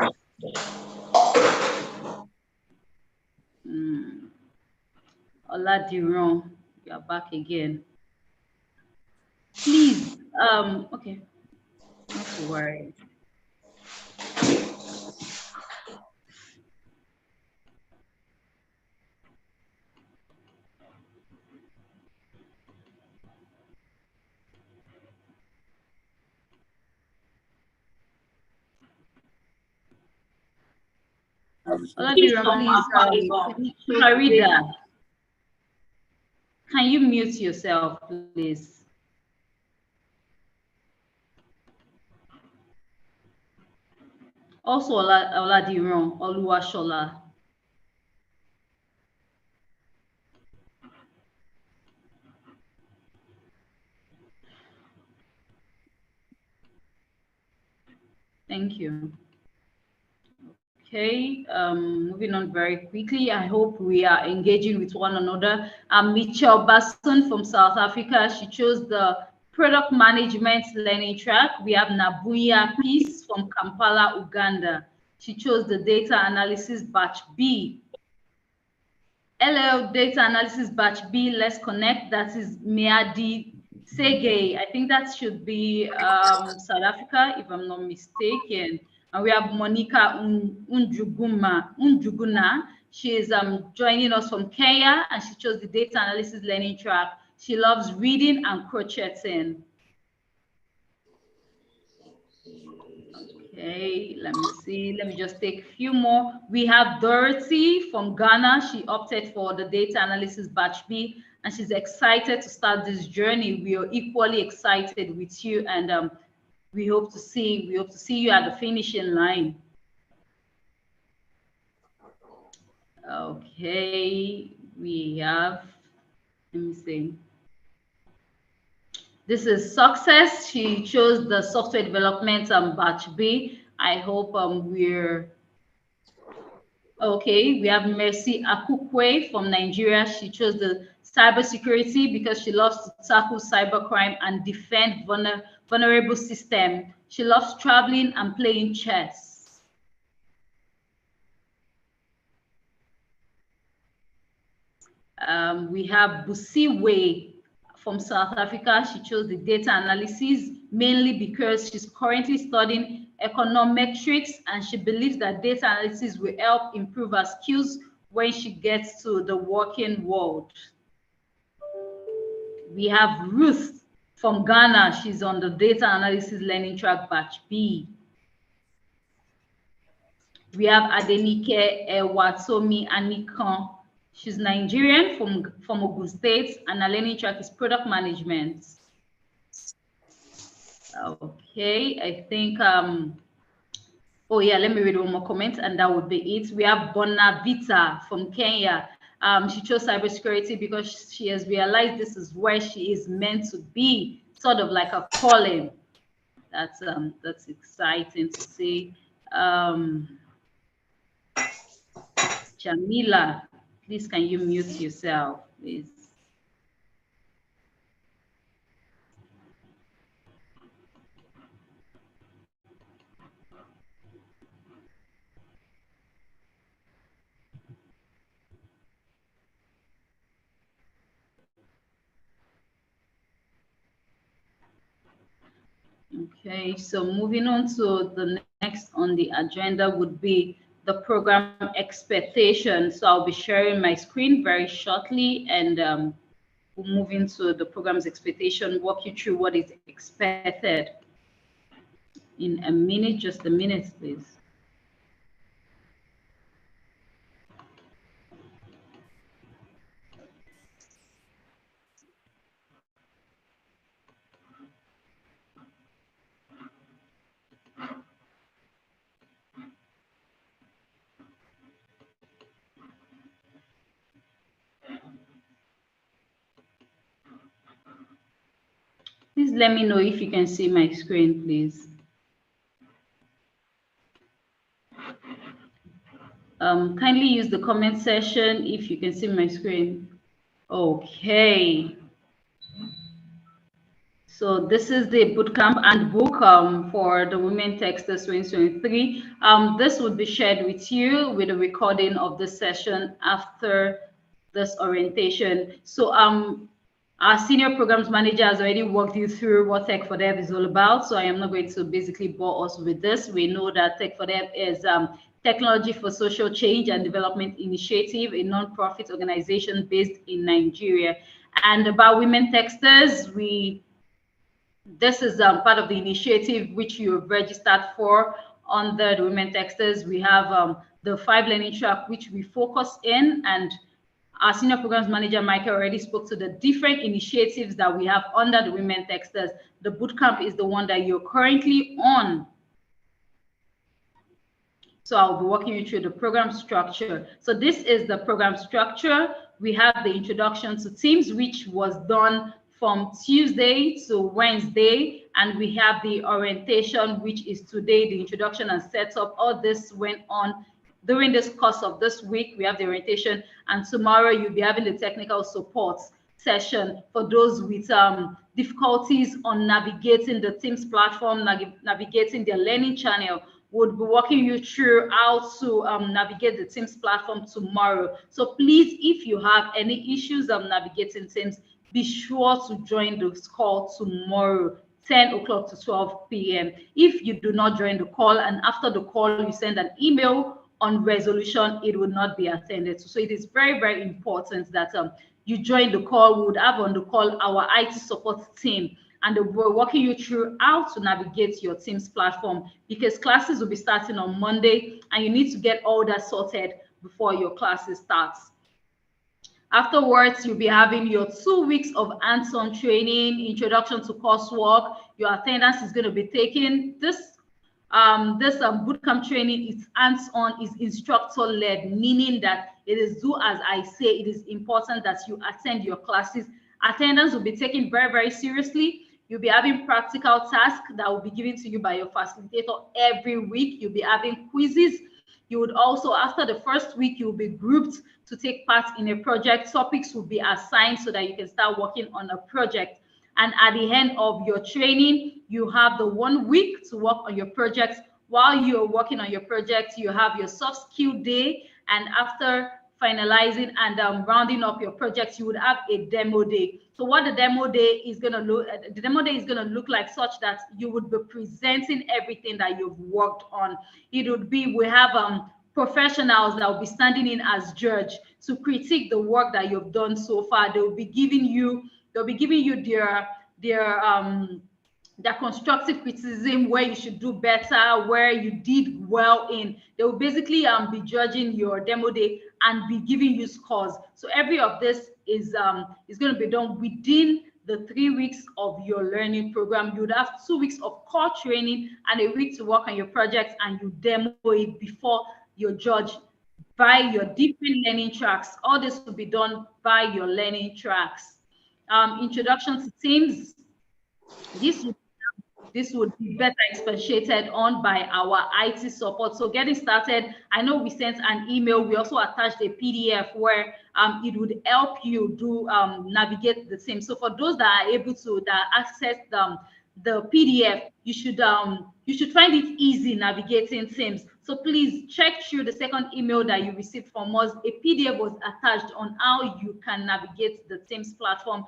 Oladiran, you are back again. Please, okay, not to worry. Oladiran, please, Farida, can you mute yourself, please? Also, Oladiran, Oluwashola. Thank you. Okay, moving on very quickly. I hope we are engaging with one another. Michelle Basson from South Africa. She chose the product management learning track. We have Nabuya Peace from Kampala, Uganda. She chose the data analysis batch B. Hello, data analysis batch B. Let's connect. That is Meadi Sege. I think that should be South Africa, if I'm not mistaken. And we have Monica Unjuguna. She is joining us from Kenya, and she chose the data analysis learning track. She loves reading and crocheting. Okay, let me see. Let me just take a few more. We have Dorothy from Ghana. She opted for the data analysis batch B, and she's excited to start this journey. We are equally excited with you, and we hope to see you at the finishing line. Okay, we have, let me see. This is Success. She chose the software development batch B. I hope we're okay. We have Mercy Akukwe from Nigeria. She chose the cybersecurity because she loves to tackle cybercrime and defend vulnerable systems. She loves traveling and playing chess. We have Busiwe from South Africa. She chose the data analysis mainly because she's currently studying econometrics, and she believes that data analysis will help improve her skills when she gets to the working world. We have Ruth from Ghana. She's on the data analysis learning track batch B. We have Adenike Ewatomi Anikan. She's Nigerian from Ogun State, and her learning track is product management. Okay, I think, oh yeah, let me read one more comment and that would be it. We have Bonavita from Kenya. She chose cybersecurity because she has realized this is where she is meant to be, sort of like a calling. That's exciting to see. Jamila, please can you mute yourself, please? Okay, so moving on to the next on the agenda would be the program expectation. So I'll be sharing my screen very shortly, and we'll move into the program's expectation, walk you through what is expected in a minute, just a minute, please. let me know if you can see my screen, please. Kindly use the comment section if you can see my screen. Okay. So this is the bootcamp and book for the Women Techsters 2023. This would be shared with you with a recording of the session after this orientation. So our senior programs manager has already walked you through what Tech for Dev is all about. So I am not going to basically bore us with this. We know that Tech for Dev is Technology for Social Change and Development Initiative, a non-profit organization based in Nigeria. And about Women Techsters, this is part of the initiative which you've registered for under the Women Techsters. We have the 5 learning track which we focus in, and our senior programs manager Michael already spoke to the different initiatives that we have under the Women Techsters. The bootcamp is the one that you're currently on. So I'll be walking you through the program structure. So this is the program structure. We have the introduction to Teams, which was done from Tuesday to Wednesday, and we have the orientation, which is today, the introduction and setup. All this went on during this course of this week. We have the orientation, and tomorrow you'll be having the technical support session for those with difficulties on navigating the Teams platform, navigating their learning channel. We'll be walking you through how to navigate the Teams platform tomorrow. So please, if you have any issues navigating Teams, be sure to join this call tomorrow, 10 o'clock to 12 p.m. If you do not join the call and after the call you send an email on resolution, it will not be attended to. So it is very, very important that you join the call. We would have on the call our IT support team, and we're walking you through how to navigate your Teams platform, because classes will be starting on Monday and you need to get all that sorted before your classes start. Afterwards, you'll be having your 2 weeks of hands-on training, introduction to coursework. Your attendance is going to be taken. This bootcamp training is hands-on, is instructor-led, meaning that it is do as I say. It is important that you attend your classes. Attendance will be taken very, very seriously. You'll be having practical tasks that will be given to you by your facilitator every week. You'll be having quizzes. You would also, after the first week, you'll be grouped to take part in a project. Topics will be assigned so that you can start working on a project. And at the end of your training, you have the 1 week to work on your projects. While you're working on your project, you have your soft skill day. And after finalizing and rounding up your projects, you would have a demo day. So what the demo day is going to look like such that you would be presenting everything that you've worked on. It would be, we have professionals that will be standing in as judge to critique the work that you've done so far. They'll be giving you their constructive criticism, where you should do better, where you did well in. They will basically be judging your demo day and be giving you scores. So every of this is going to be done within the 3 weeks of your learning program. You would have 2 weeks of core training and a week to work on your project, and you demo it before you're judged by your different learning tracks. All this will be done by your learning tracks. Introduction to Teams. This would be better expatiated on by our IT support. So getting started, I know we sent an email. We also attached a PDF where it would help you do navigate the Teams. So for those that are able to access the PDF, you should find it easy navigating Teams. So please check through the second email that you received from us. A PDF was attached on how you can navigate the Teams platform.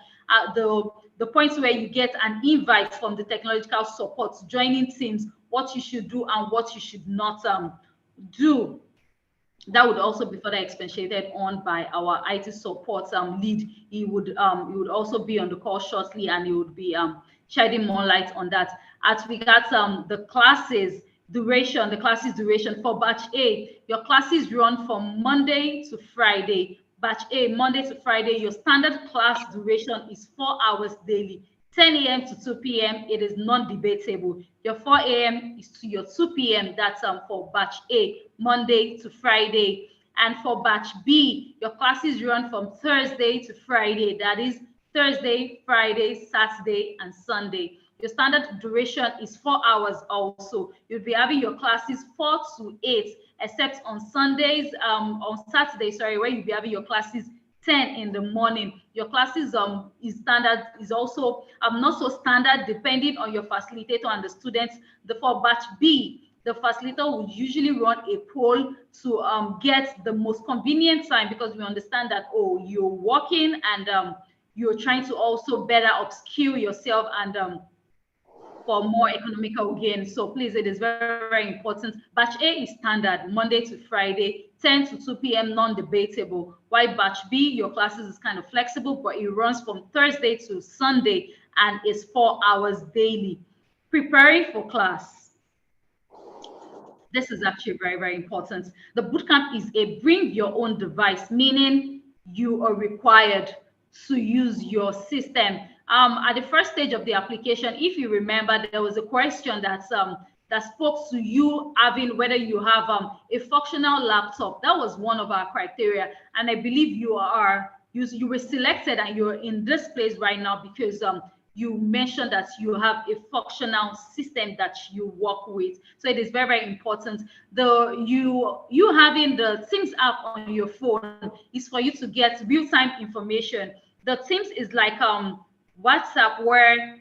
The points where you get an invite from the technological support joining Teams, what you should do and what you should not do. That would also be further expatiated on by our IT support lead. He would also be on the call shortly, and he would be shedding more light on that. As we got the classes duration, for batch A, your classes run from Monday to Friday. Batch A, Monday to Friday, your standard class duration is 4 hours daily, 10 a.m. to 2 p.m. It is non-debatable. Your 4 a.m. is to your 2 p.m. That's for batch A, Monday to Friday. And for batch B, your classes run from Thursday to Friday. That is Thursday, Friday, Saturday, and Sunday. Your standard duration is 4 hours also. You'll be having your classes 4 to 8, except on Sundays, on Saturdays, sorry, where you'll be having your classes 10 in the morning. Your classes is standard, is also not so standard, depending on your facilitator and the students. For batch B, the facilitator would usually run a poll to get the most convenient time, because we understand that, oh, you're working and you're trying to also better upskill yourself and for more economical gain. So please, it is very, very important. Batch A is standard, Monday to Friday, 10 to 2 p.m., non-debatable. While batch B, your classes is kind of flexible, but it runs from Thursday to Sunday and is 4 hours daily. Preparing for class. This is actually very, very important. The bootcamp is a bring your own device, meaning you are required to use your system. At the first stage of the application, if you remember, there was a question that spoke to you having whether you have a functional laptop. That was one of our criteria, and I believe you were selected and you're in this place right now because you mentioned that you have a functional system that you work with. So it is very, very important. You having the Teams app on your phone is for you to get real-time information. The Teams is like WhatsApp, where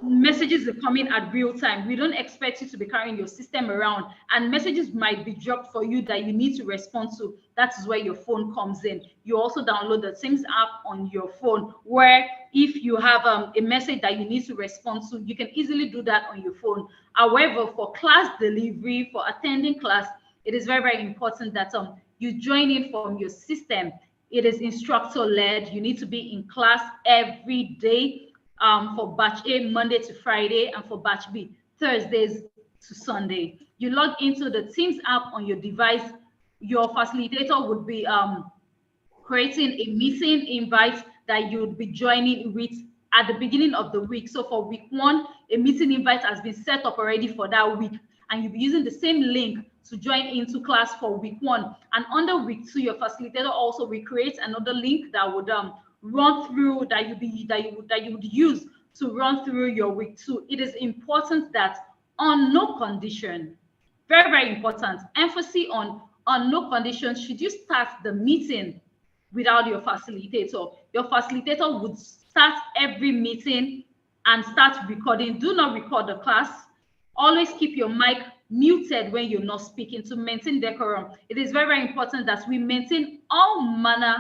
messages are coming at real time. We don't expect you to be carrying your system around, and messages might be dropped for you that you need to respond to. That is where your phone comes in. You also download the Teams app on your phone, where if you have a message that you need to respond to, you can easily do that on your phone. However, for class delivery, for attending class, it is very, very important that you join in from your system. It is instructor-led. You need to be in class every day. For batch A, Monday to Friday, and for batch B, Thursdays to Sunday. You log into the Teams app on your device. Your facilitator would be creating a meeting invite that you would be joining with at the beginning of the week. So for week 1, a meeting invite has been set up already for that week, and you'll be using the same link to join into class for week 1. And under week 2, your facilitator also will create another link that would run through that you would use to run through your week 2. It is important that on no condition, very, very important, emphasis on no condition should you start the meeting without your facilitator. Your facilitator would start every meeting and start recording. Do not record the class. Always keep your mic muted when you're not speaking to maintain decorum. It is very, very important that we maintain all manner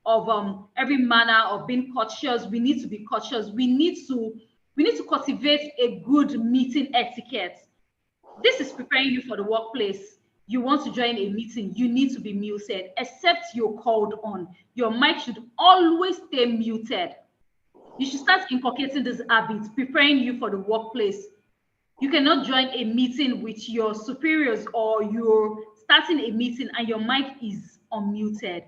of every manner of being cautious. We need to be cautious. We need to cultivate a good meeting etiquette. This is preparing you for the workplace. You want to join a meeting, you need to be muted, except you're called on. Your mic should always stay muted. You should start inculcating this habit, preparing you for the workplace. You cannot join a meeting with your superiors, or you're starting a meeting and your mic is unmuted.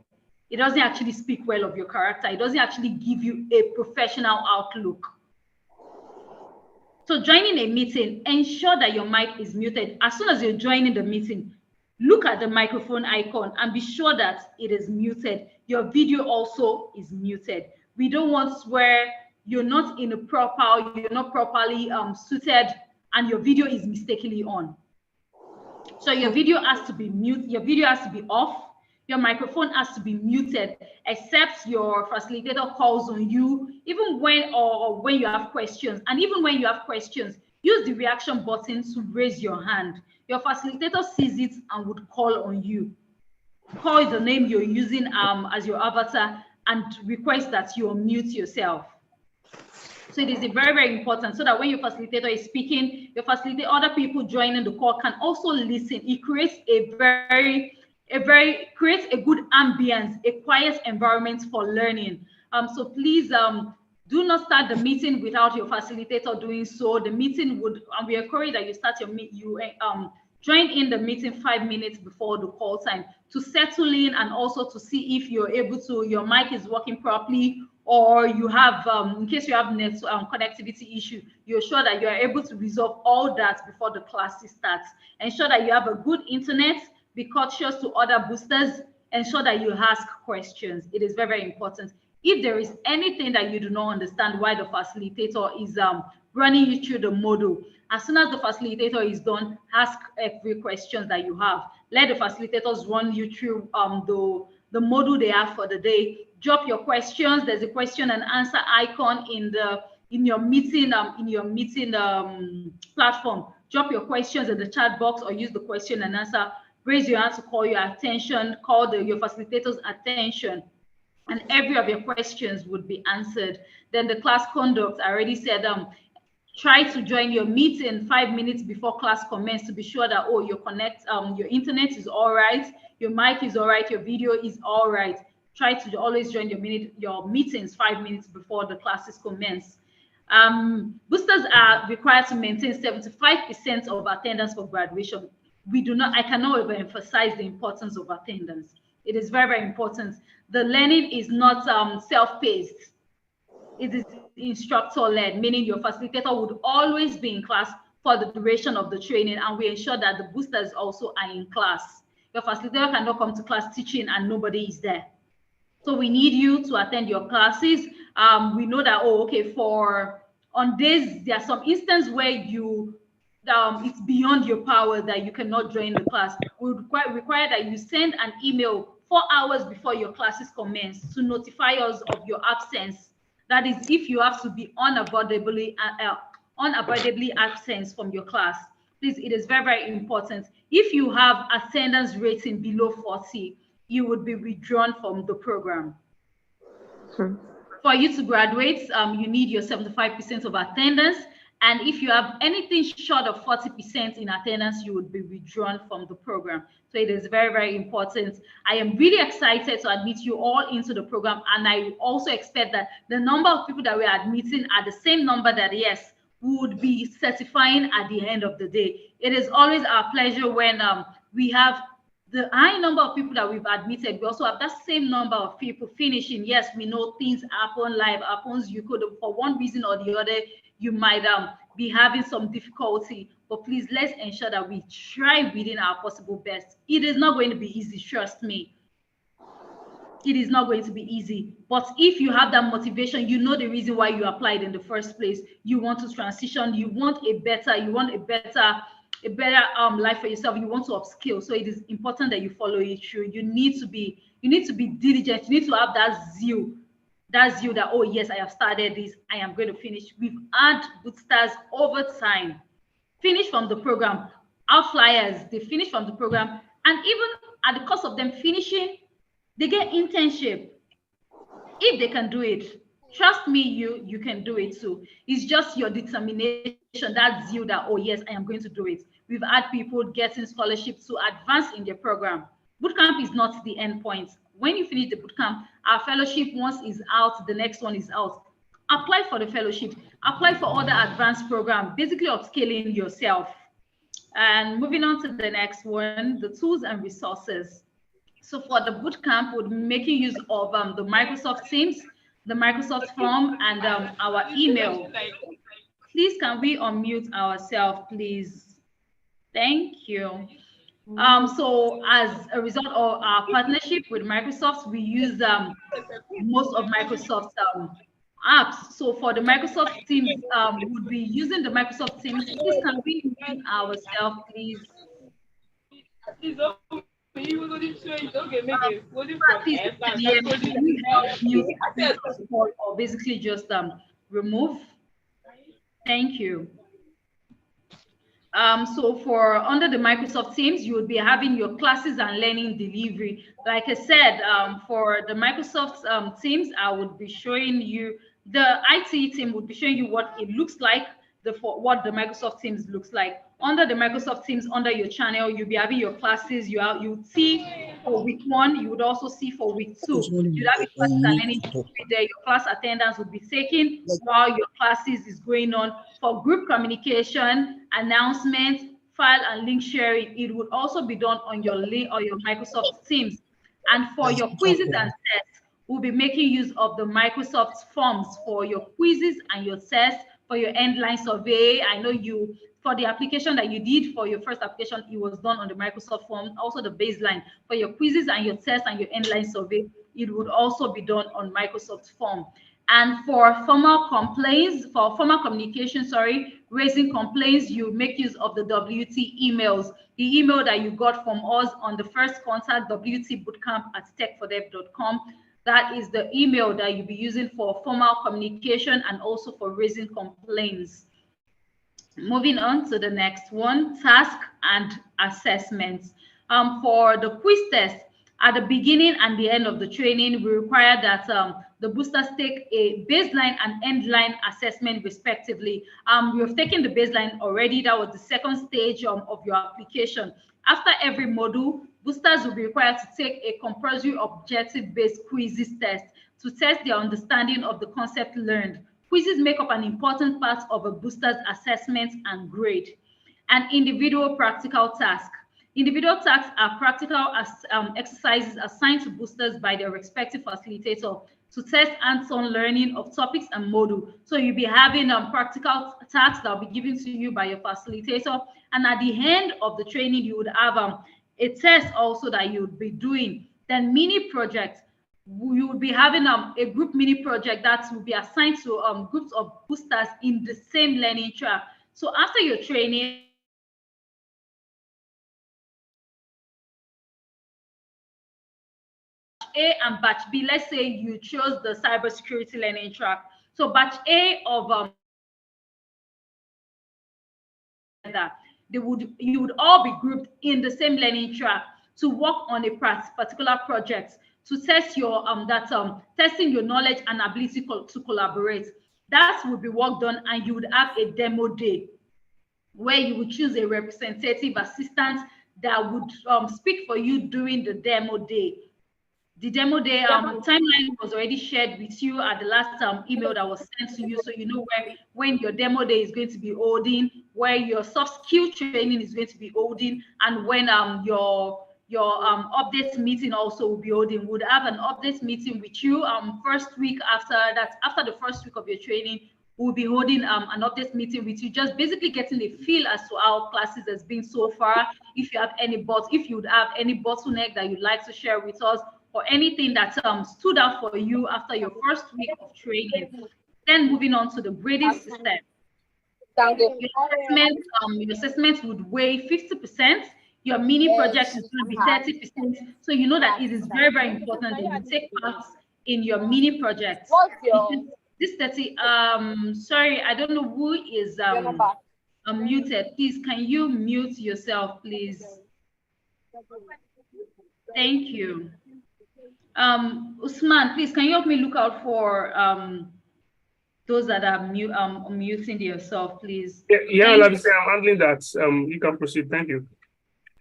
It doesn't actually speak well of your character. It doesn't actually give you a professional outlook. So joining a meeting, ensure that your mic is muted. As soon as you're joining the meeting, look at the microphone icon and be sure that it is muted. Your video also is muted. We don't want where you're not properly suited and your video is mistakenly on. So your video has to be mute. Your video has to be off. Your microphone has to be muted, except your facilitator calls on you, even when you have questions. And even when you have questions, use the reaction button to raise your hand. Your facilitator sees it and would call on you. Call the name you're using as your avatar and request that you unmute yourself. So it is very, very important, so that when your facilitator is speaking, other people joining the call can also listen. It creates creates a good ambience, a quiet environment for learning. So please do not start the meeting without your facilitator doing so. The meeting would, we encourage that you join in the meeting 5 minutes before the call time to settle in, and also to see if you're able to, your mic is working properly, or you have, in case you have connectivity issue, you're sure that you are able to resolve all that before the class starts. Ensure that you have a good internet. Be cautious to other boosters. Ensure that you ask questions. It is very, very important. If there is anything that you do not understand why the facilitator is running you through the module, as soon as the facilitator is done, ask every question that you have. Let the facilitators run you through the module they have for the day. Drop your questions. There's a question and answer icon in your meeting platform. Drop your questions in the chat box or use the question and answer. Raise your hand to call your attention, call your facilitator's attention, and every of your questions would be answered. Then the class conduct, I already said, try to join your meeting 5 minutes before class commences to be sure that your internet is all right, your mic is all right, your video is all right. Try to always join your meetings 5 minutes before the classes commence. Boosters are required to maintain 75% of attendance for graduation. I cannot overemphasize the importance of attendance. It is very, very important. The learning is not self-paced. It is instructor-led, meaning your facilitator would always be in class for the duration of the training, and we ensure that the boosters also are in class. Your facilitator cannot come to class teaching and nobody is there. So we need you to attend your classes. We know that, on days, there are some instances where it's beyond your power that you cannot join the class. We require that you send an email 4 hours before your classes commence to notify us of your absence. That is, if you have to be unavoidably absent from your class. Please, it is very, very important. If you have attendance rating below 40, you would be withdrawn from the program. For you to graduate, you need your 75% of attendance. And if you have anything short of 40% in attendance, you would be withdrawn from the program. So it is very, very important. I am really excited to admit you all into the program. And I also expect that the number of people that we are admitting are the same number that, yes, we would be certifying at the end of the day. It is always our pleasure when we have the high number of people that we've admitted. We also have that same number of people finishing. Yes, we know things happen, life happens. You could, for one reason or the other, you might be having some difficulty, but please, let's ensure that we try within our possible best. It is not going to be easy, trust me. It is not going to be easy, but if you have that motivation, you know the reason why you applied in the first place. You want to transition, you want a better life for yourself, you want to upskill. So it is important that you follow it through. You need to be diligent. You need to have that zeal that, oh yes, I have started this, I am going to finish. We've had boosters over time finish from the program. Our flyers, they finish from the program, and even at the cost of them finishing, they get internship. If they can do it, trust me, you can do it too. It's just your determination, that zeal that, oh yes, I am going to do it. We've had people getting scholarships to advance in their program. Bootcamp is not the end point. When you finish the bootcamp, our fellowship once is out, the next one is out. Apply for the fellowship, apply for other advanced programs, basically upscaling yourself. And moving on to the next one, the tools and resources. So for the bootcamp, we'll be making use of the Microsoft Teams, the Microsoft Form, and our email. Please, can we unmute ourselves, please? Thank you. So as a result of our partnership with Microsoft, we use most of Microsoft's apps. So for the Microsoft Teams, we would be using the Microsoft Teams. Please, can we mute ourselves, please? Or basically just remove. Thank you. So for under the Microsoft Teams, you would be having your classes and learning delivery. Like I said, for the Microsoft Teams, I would be showing you, the IT team would be showing you what it looks like, what the Microsoft Teams looks like. Under the Microsoft Teams, under your channel, you'll be having your classes. You see for week 1, you would also see for week 2. You'd have your classes and learning there. Your class attendance would be taken while your classes is going on. For group communication, announcements, file and link sharing, it would also be done on your link or your Microsoft Teams. And for your quizzes and tests, we'll be making use of the Microsoft forms for your quizzes and your tests, for your endline survey. I know for the application that you did for your first application, it was done on the Microsoft form. Also the baseline for your quizzes and your tests and your endline survey it would also be done on Microsoft Form. And for formal complaints, for formal communication, raising complaints, you make use of the WT emails. The email that you got from us on the first contact, wtbootcamp@techfordev.com. That is the email that you'll be using for formal communication and also for raising complaints. Moving on to the next one, task and assessments. For the quiz test, at the beginning and the end of the training, we require that the boosters take a baseline and endline assessment respectively. We have taken the baseline already. That was the second stage of your application. After every module, boosters will be required to take a compulsory objective-based quizzes test to test their understanding of the concept learned. Quizzes make up an important part of a booster's assessment and grade. An individual practical task. Individual tasks are practical exercises assigned to boosters by their respective facilitator to test hands-on learning of topics and module. So you'll be having practical tasks that will be given to you by your facilitator. And at the end of the training, you would have a test also that you would be doing. Then mini projects. You will be having a group mini project that will be assigned to groups of boosters in the same learning track. So after your training, A and batch B, let's say you chose the cybersecurity learning track. So batch A of you would all be grouped in the same learning track to work on a particular project to test your testing your knowledge and ability to collaborate. That would be work done, and you would have a demo day where you would choose a representative assistant that would speak for you during the demo day. The demo day timeline was already shared with you at the last email that was sent to you, so you know when your demo day is going to be holding, where your soft skill training is going to be holding, and when your update meeting also will be holding. Would have an update meeting with you first week after that. After the first week of your training, we'll be holding an update meeting with you, just basically getting a feel as to how classes has been so far. If you have any if you would have any bottleneck that you'd like to share with us, or anything that stood out for you after your first week of training. Then moving on to the grading system. Your assessment would weigh 50%. Your mini project is going to be 30%. So you know that it is very, very important that you take part in your mini project. This 30, sorry, I don't know who is muted. Please, can you mute yourself, please? Thank you. Usman, please, can you help me look out for those that are muting yourself, please? Yeah, I'm handling that. You can proceed. Thank you.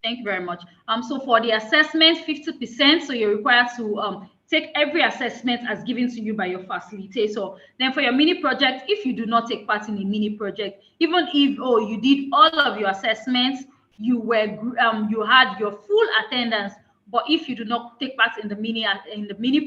Thank you very much. So for the assessment, 50%. So you're required to take every assessment as given to you by your facilitator. Then for your mini project, if you do not take part in a mini project, even if you did all of your assessments, you had your full attendance. But if you do not take part in the mini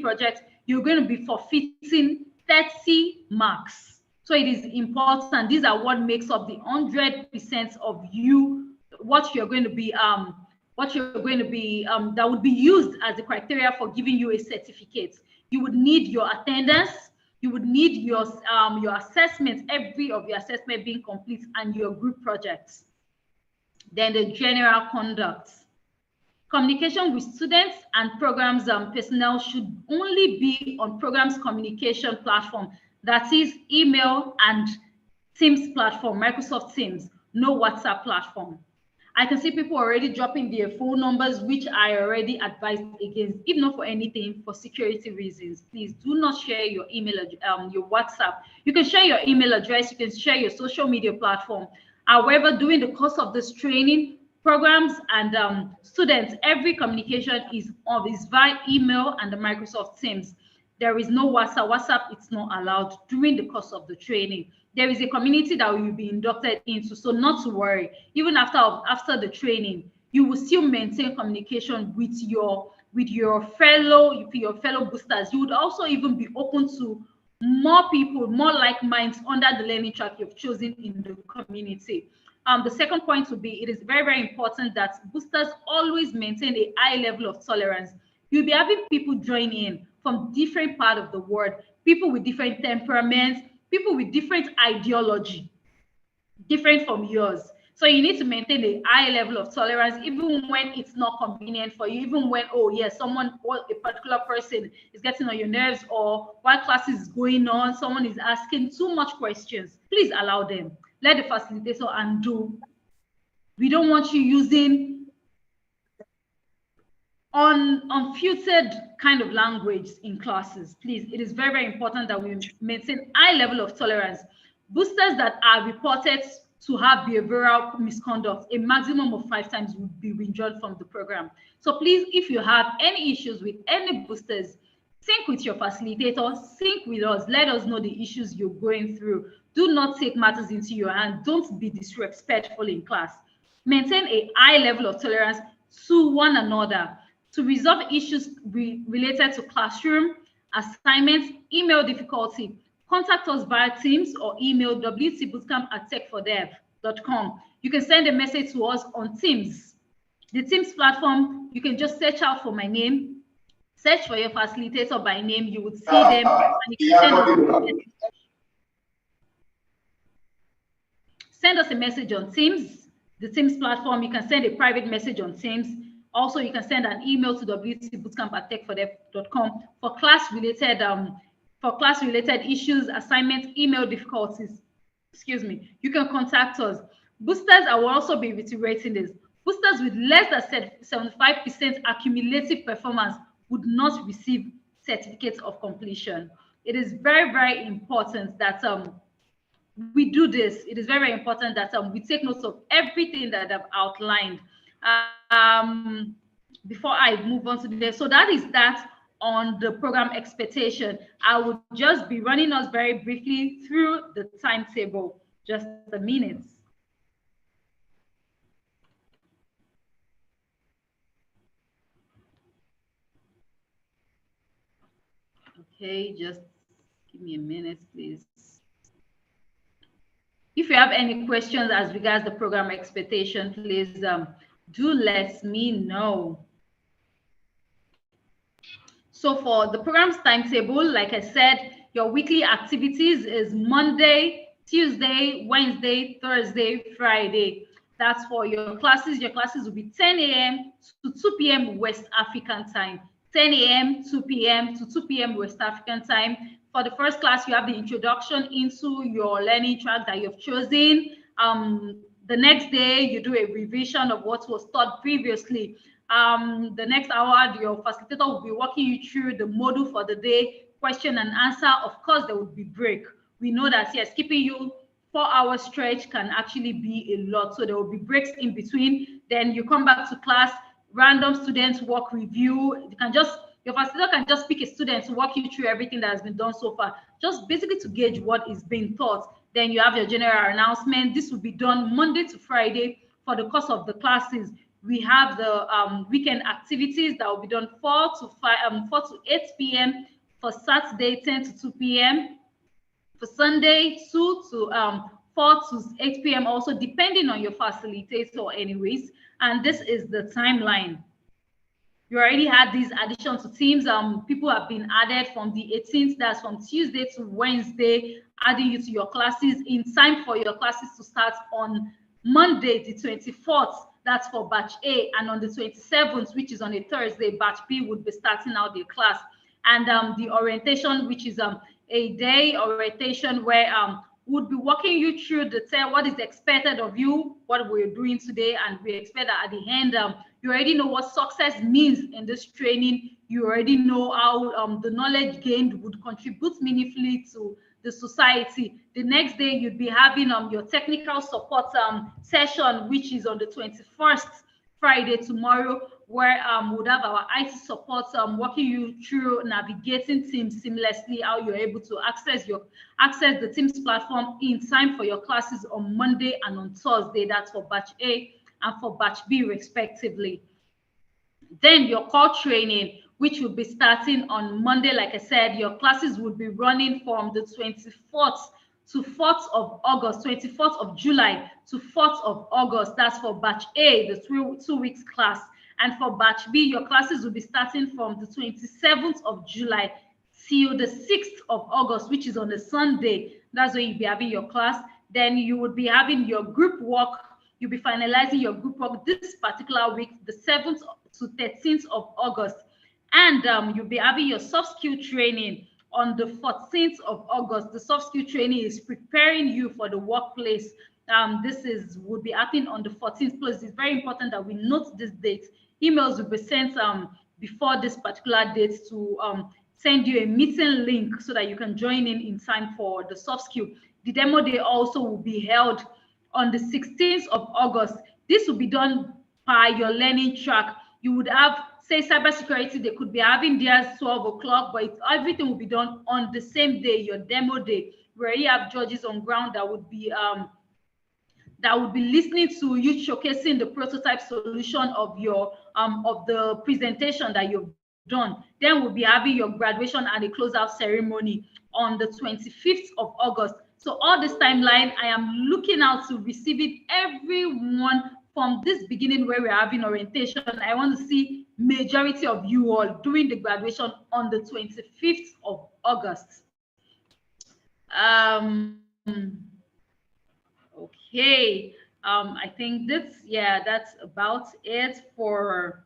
project, you're going to be forfeiting 30 marks. So it is important. These are what makes up the 100% of you, what you're going to be that would be used as the criteria for giving you a certificate. You would need your attendance, you would need your assessments, every of your assessment being complete, and your group projects. Then the general conduct. Communication with students and programs personnel should only be on programs communication platform, that is email and Teams platform, Microsoft Teams, no WhatsApp platform. I can see people already dropping their phone numbers, which I already advised against, if not for anything, for security reasons. Please do not share your email, your WhatsApp. You can share your email address, you can share your social media platform. However, during the course of this training, programs and students, every communication is via email and the Microsoft Teams. There is no WhatsApp. WhatsApp, it's not allowed during the course of the training. There is a community that will be inducted into, so not to worry. Even after the training, you will still maintain communication with your fellow boosters. You would also even be open to more people, more like minds under the learning track you've chosen in the community. The second point would be, it is very, very important that boosters always maintain a high level of tolerance. You'll be having people join in from different part of the world, people with different temperaments, people with different ideology, different from yours. So you need to maintain a high level of tolerance, even when it's not convenient for you, even when, oh yes, someone or a particular person is getting on your nerves, or while class is going on, someone is asking too much questions. Please allow them. Let the facilitator undo. We don't want you using unfiltered kind of language in classes. Please, it is very, very important that we maintain high level of tolerance. Boosters that are reported to have behavioral misconduct, a maximum of 5 times would be withdrawn from the program. So please, if you have any issues with any boosters, sync with your facilitator, sync with us, let us know the issues you're going through. Do not take matters into your hand. Don't be disrespectful in class. Maintain a high level of tolerance to one another. To resolve issues related to classroom, assignments, email difficulty, contact us via Teams or email wtbootcamp@techfordev.com. You can send a message to us on Teams. The Teams platform, you can just search out for my name, search for your facilitator by name, you would see them, and you can send us a message on Teams. The Teams platform, you can send a private message on Teams. Also, you can send an email to wtbootcamp@techfordev.com for class-related issues, assignments, email difficulties. Excuse me. You can contact us. Boosters, I will also be reiterating this. Boosters with less than 75% accumulative performance would not receive certificates of completion. It is very, very important that we do this. It is very, very important that we take notes of everything that I've outlined. Before I move on to the day, so that is that on the program expectation. I will just be running us very briefly through the timetable, just a minute. Okay, just give me a minute, please. If you have any questions as regards the program expectation, please do let me know. So for the program's timetable, like I said, your weekly activities is Monday, Tuesday, Wednesday, Thursday, Friday. That's for your classes. Your classes will be 10 a.m. to 2 p.m. West African time. 10 a.m., 2 p.m. to 2 p.m. West African time. For the first class, you have the introduction into your learning track that you've chosen. The next day, you do a revision of what was taught previously. The next hour, your facilitator will be walking you through the module for the day, question and answer. Of course, there will be break. We know that, yes, keeping you 4-hour stretch can actually be a lot. So there will be breaks in between. Then you come back to class, random students work review. Your facilitator can just pick a student to walk you through everything that has been done so far, just basically to gauge what is being taught. Then you have your general announcement. This will be done Monday to Friday for the course of the classes. We have the weekend activities that will be done 4 to 8 p.m. for Saturday, 10 to 2 p.m. For Sunday, 2 to 4 to 8 p.m. also, depending on your facilitator anyways. And this is the timeline. You already had these additions to teams. People have been added from the 18th, that's from Tuesday to Wednesday, adding you to your classes in time for your classes to start on Monday, the 24th. That's for batch A. And on the 27th, which is on a Thursday, batch B would be starting out their class. And the orientation, which is a day orientation where would be walking you through what is expected of you, what we're doing today, and we expect that at the end, you already know what success means in this training. You already know how the knowledge gained would contribute meaningfully to the society. The next day, you'd be having your technical support session, which is on the 21st, Friday, tomorrow, where we'll have our IT support walking you through navigating Teams seamlessly, how you're able to access the Teams platform in time for your classes on Monday and on Thursday. That's for batch A and for batch B respectively. Then your core training, which will be starting on Monday. Like I said, your classes will be running from the 24th to 4th of August, 24th of July to 4th of August. That's for batch A, the 2 weeks class. And for batch B, your classes will be starting from the 27th of July till the 6th of August, which is on a Sunday. That's when you'll be having your class. Then you would be having your group work. You'll be finalizing your group work this particular week, the 7th to 13th of August. And you'll be having your soft skill training on the 14th of August. The soft skill training is preparing you for the workplace. This would be happening on the 14th. Plus, it's very important that we note this date. Emails will be sent before this particular date to send you a meeting link so that you can join in time for the soft skill. The demo day also will be held on the 16th of August. This will be done by your learning track. You would have, say, cybersecurity, they could be having theirs 12 o'clock, but everything will be done on the same day, your demo day, where you have judges on ground that would be listening to you showcasing the prototype solution of your of the presentation that you've done. Then we'll be having your graduation and a closeout ceremony on the 25th of August. So all this timeline, I am looking out to receiving everyone from this beginning where we're having orientation. I want to see majority of you all doing the graduation on the 25th of August. Okay, I think that's about it for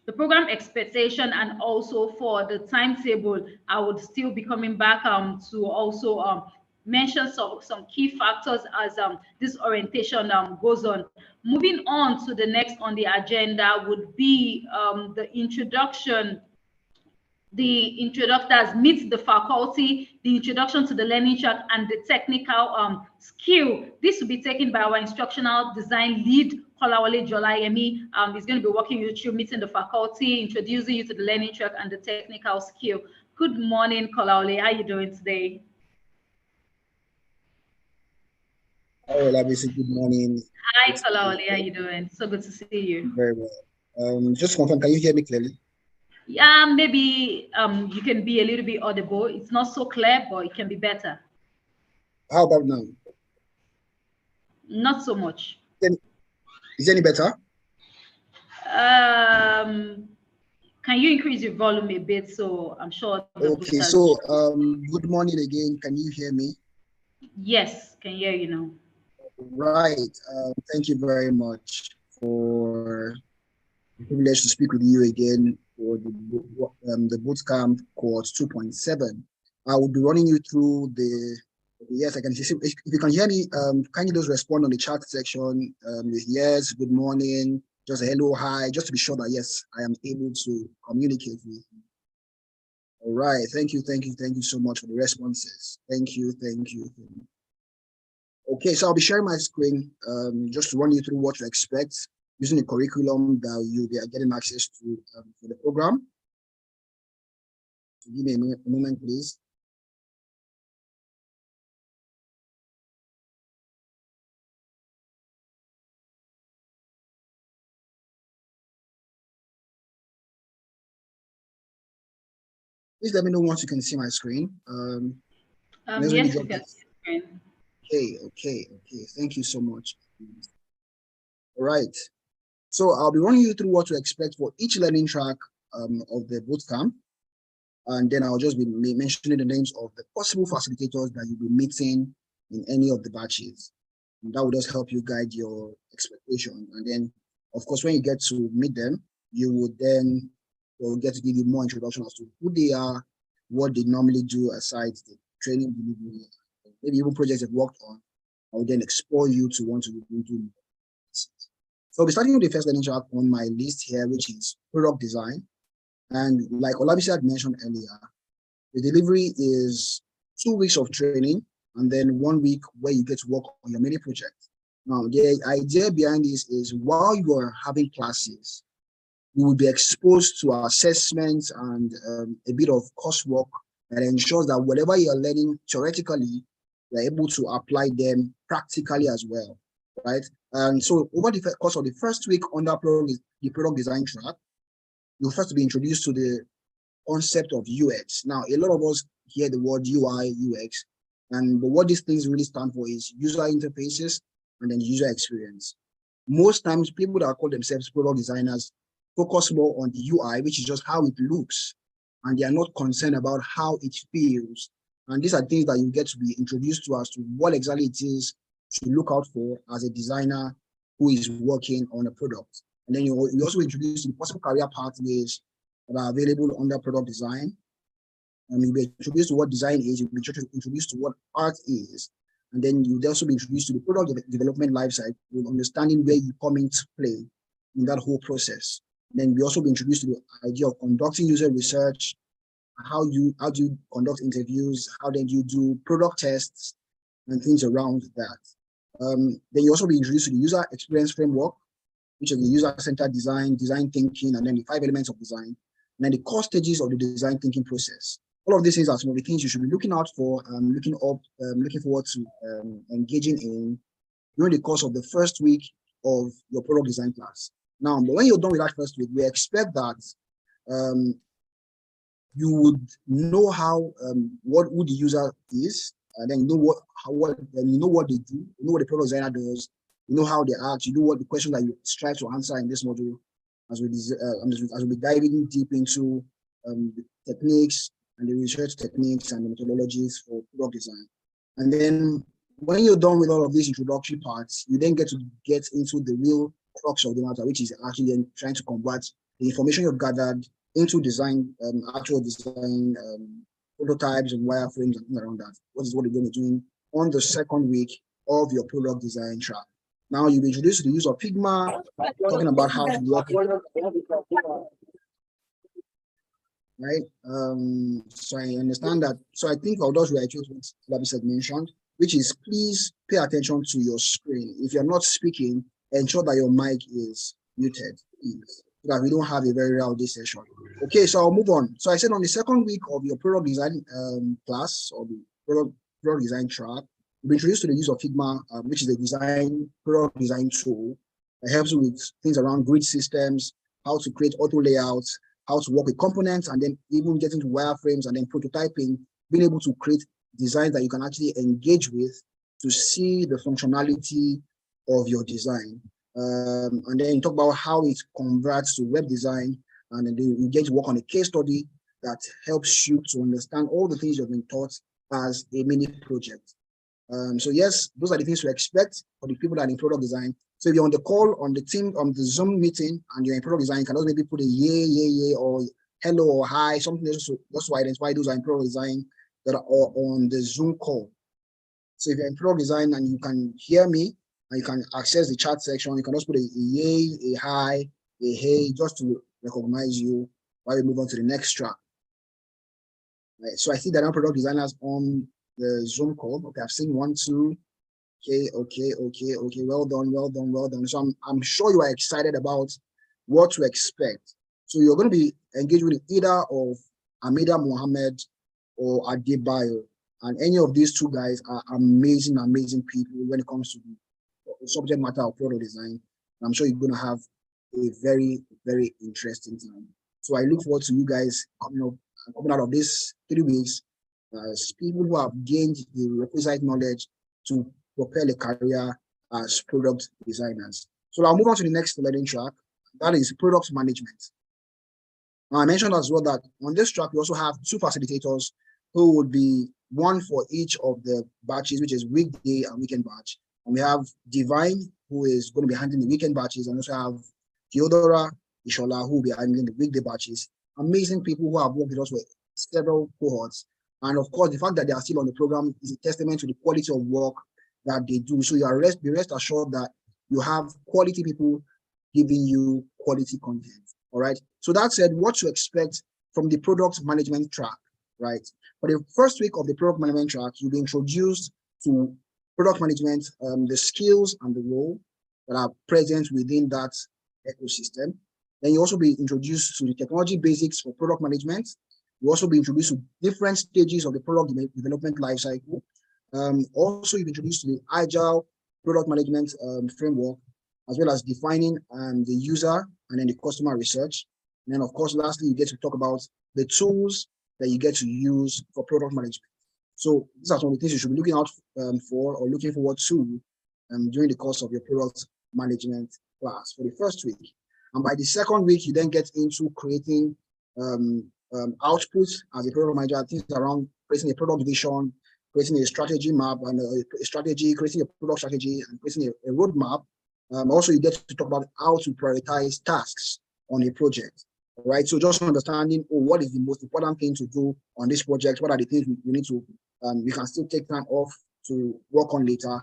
the program expectation, and also for the timetable. I would still be coming back to also mention some key factors as this orientation goes on. Moving on to the next on the agenda would be the introduction. The introductors meet the faculty, the introduction to the learning track, and the technical skill. This will be taken by our instructional design lead, Kolawole Jolayemi. He's going to be walking you through meeting the faculty, introducing you to the learning track and the technical skill. Good morning, Kolawole. How are you doing today? Oh, Labisi, good morning. Hi, Kolawole. How are you doing? So good to see you. Very well. Just confirm, can you hear me clearly? Yeah, maybe you can be a little bit audible. It's not so clear, but it can be better. How about now? Not so much. Is it any better? Can you increase your volume a bit? So I'm sure. Okay, so good morning again. Can you hear me? Yes, can hear you now. Right. Thank you very much for the privilege to speak with you again for the Bootcamp Cohort 2.7. I will be running you through yes, I can see. If you can hear me, can you just respond on the chat section with yes, good morning, just a hello, hi, just to be sure that yes, I am able to communicate with you. All right, thank you so much for the responses. Thank you. Okay, so I'll be sharing my screen just to run you through what to expect using the curriculum that you'll be getting access to for the program. So give me a moment, please. Please let me know once you can see my screen. Yes, you can see the screen. Okay. Thank you so much. All right. So I'll be running you through what to expect for each learning track of the bootcamp. And then I'll just be mentioning the names of the possible facilitators that you'll be meeting in any of the batches. And that will just help you guide your expectation. And then, of course, when you get to meet them, they'll get to give you more introduction as to who they are, what they normally do aside the training delivery, maybe even projects they've worked on. I will then explore you to want to do. So we're starting with the first learning track on my list here, which is product design. And like Olabisi had mentioned earlier, the delivery is 2 weeks of training and then 1 week where you get to work on your mini project. Now, the idea behind this is while you are having classes, you will be exposed to assessments and a bit of coursework that ensures that whatever you're learning theoretically, you're able to apply them practically as well, right? And so over the course of the first week on the product design track, you'll first be introduced to the concept of UX. Now, a lot of us hear the word UI, UX, but what these things really stand for is user interfaces and then user experience. Most times, people that call themselves product designers focus more on the UI, which is just how it looks, and they are not concerned about how it feels. And these are things that you get to be introduced to as to what exactly it is to look out for as a designer who is working on a product. And then you also introduce the possible career pathways that are available under product design. And you'll be introduced to what design is, you'll be introduced to what art is, and then you'll also be introduced to the product development lifecycle, understanding where you come into play in that whole process. Then we also be introduced to the idea of conducting user research, how do you conduct interviews, how then you do product tests and things around that. Then you also be introduced to the user experience framework, which is the user-centered design, design thinking, and then the 5 elements of design, and then the core stages of the design thinking process. All of these things are some of the things you should be looking out for, looking forward to engaging in during the course of the first week of your product design class. Now, when you're done with that first week, we expect that you would know how who the user is, and then you know what they do, you know what the product designer does, you know how they act, you know what the questions that you strive to answer in this module, as we'll be diving deep into the techniques and the research techniques and the methodologies for product design. And then when you're done with all of these introductory parts, you then get into the real crux of the matter, which is actually then trying to convert the information you've gathered into design, actual design, prototypes and wireframes and things around that. What you're going to be doing on the second week of your product design track. Now you'll be introduced to the use of Figma, talking about how to work. Right. So I understand that. So I think I'll just reiterate what Labis had mentioned, which is please pay attention to your screen. If you're not speaking, ensure that your mic is muted, please, so that we don't have a very rowdy session. Okay, so I'll move on. So I said on the second week of your product design class, or the product design track, you'll be introduced to the use of Figma, which is a product design tool that helps you with things around grid systems, how to create auto layouts, how to work with components, and then even get into wireframes and then prototyping, being able to create designs that you can actually engage with to see the functionality of your design. And then talk about how it converts to web design, and then you get to work on a case study that helps you to understand all the things you've been taught as a mini project. So yes, those are the things to expect for the people that are in product design. So if you're on the call, on the team, on the Zoom meeting, and you're in product design, you can also maybe put a yay, or hello, or hi, something else just to identify those are in product design that are on the Zoom call. So if you're in product design and you can hear me, and you can access the chat section, you can also put a yay, a hi, a hey, just to recognize you while we move on to the next track. Right, so I see that our product designers on the Zoom call. Okay, I've seen 1, 2. Okay. Well done. So I'm sure you are excited about what to expect. So you're going to be engaged with either of Amida Mohammed or Adebayo, and any of these two guys are amazing people when it comes to the subject matter of product design. I'm sure you're going to have a very, very interesting time. So I look forward to you guys coming out of this 3 weeks as people who have gained the requisite knowledge to propel a career as product designers. So I'll move on to the next learning track, that is product management. Now I mentioned as well that on this track, we also have 2 facilitators who would be one for each of the batches, which is weekday and weekend batch. And we have Divine, who is going to be handling the weekend batches, and also have Theodora Ishola, who will be handling the weekday batches. Amazing people who have worked with us with several cohorts. And of course, the fact that they are still on the program is a testament to the quality of work that they do. So be rest assured that you have quality people giving you quality content. All right. So that said, what to expect from the product management track, right? For the first week of the product management track, you'll be introduced to product management, the skills and the role that are present within that ecosystem. Then you also be introduced to the technology basics for product management. You also be introduced to different stages of the product development lifecycle. Also, you've introduced to the agile product management framework, as well as defining the user and then the customer research. And then, of course, lastly, you get to talk about the tools that you get to use for product management. So these are some of the things you should be looking out for or looking forward to during the course of your product management class for the first week. And by the second week, you then get into creating outputs as a product manager, things around creating a product vision, creating a strategy map and a strategy, creating a product strategy, and creating a roadmap. Also, you get to talk about how to prioritize tasks on a project, right? So just understanding what is the most important thing to do on this project, what are the things we need to, we can still take time off to work on later,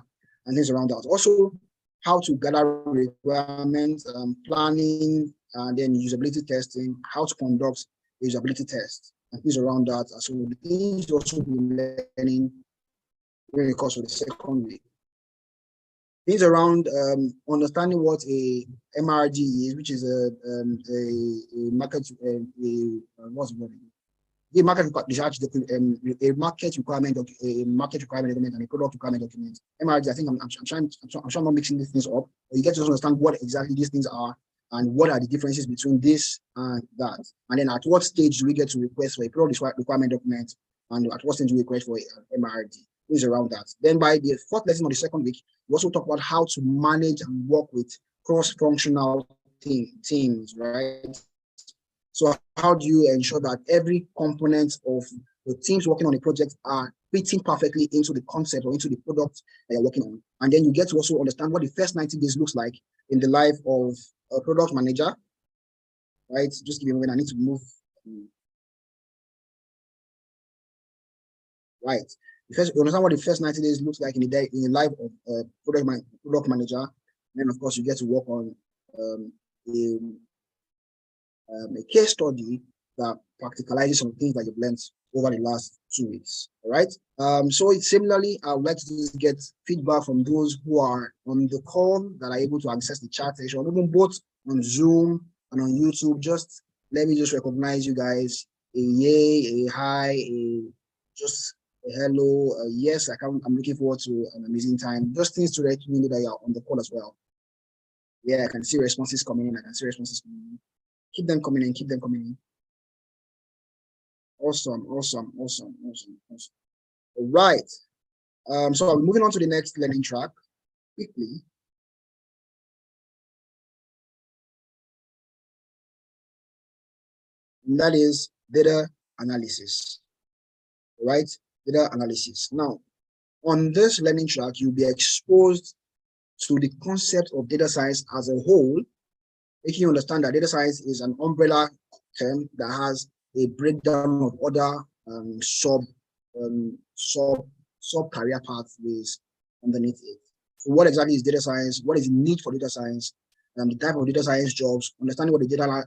and things around that. Also, how to gather requirements, planning, and then usability testing, how to conduct a usability test, and things around that. So the things you also be learning during the course of the second week. Things around understanding what a MRD is, which is a market, what's the word? A market requirement document and a product requirement document. MRD, I think I'm sure I'm not mixing these things up. But you get to understand what exactly these things are and what are the differences between this and that. And then at what stage do we get to request for a product requirement document, and at what stage do we request for a MRD? Things around that. Then by the fourth lesson of the second week, we also talk about how to manage and work with cross-functional teams, right? So how do you ensure that every component of the teams working on a project are fitting perfectly into the concept or into the product that you're working on? And then you get to also understand what the first 90 days looks like in the life of a product manager, right? Just give me a moment, I need to move. Right. First, understand what the first 90 days looks like in the life of a product manager. And then, of course, you get to work on a case study that practicalizes some things that you've learned over the last 2 weeks. All right. So it's similarly, I would like to get feedback from those who are on the call that are able to access the chat section, even both on Zoom and on YouTube. Just let me just recognize you guys. A yay, a hi, just hello, yes, I'm looking forward to an amazing time. Just things to let me know that you're on the call as well. Yeah, I can see responses coming in. Keep them coming in, Awesome. All right. So I'm moving on to the next learning track quickly. And that is data analysis, right? Data analysis. Now, on this learning track, you'll be exposed to the concept of data science as a whole, making you understand that data science is an umbrella term that has a breakdown of other sub career pathways underneath it. So what exactly is data science? What is the need for data science? The type of data science jobs, understanding what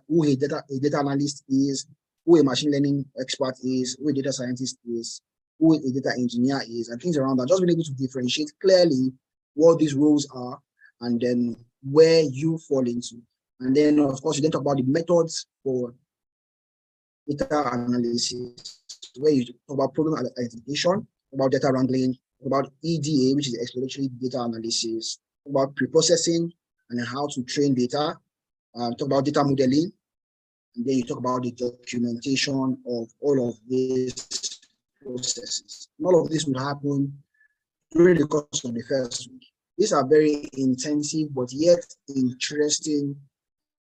who a data analyst is, who a machine learning expert is, who a data scientist is, who a data engineer is, and things around that. Just being able to differentiate clearly what these roles are and then where you fall into. And then, of course, you then talk about the methods for data analysis, where you talk about problem identification, about data wrangling, about EDA, which is exploratory data analysis, about preprocessing and how to train data, talk about data modeling, and then you talk about the documentation of all of these processes. And all of this will happen during the course of the first week. These are very intensive, but yet interesting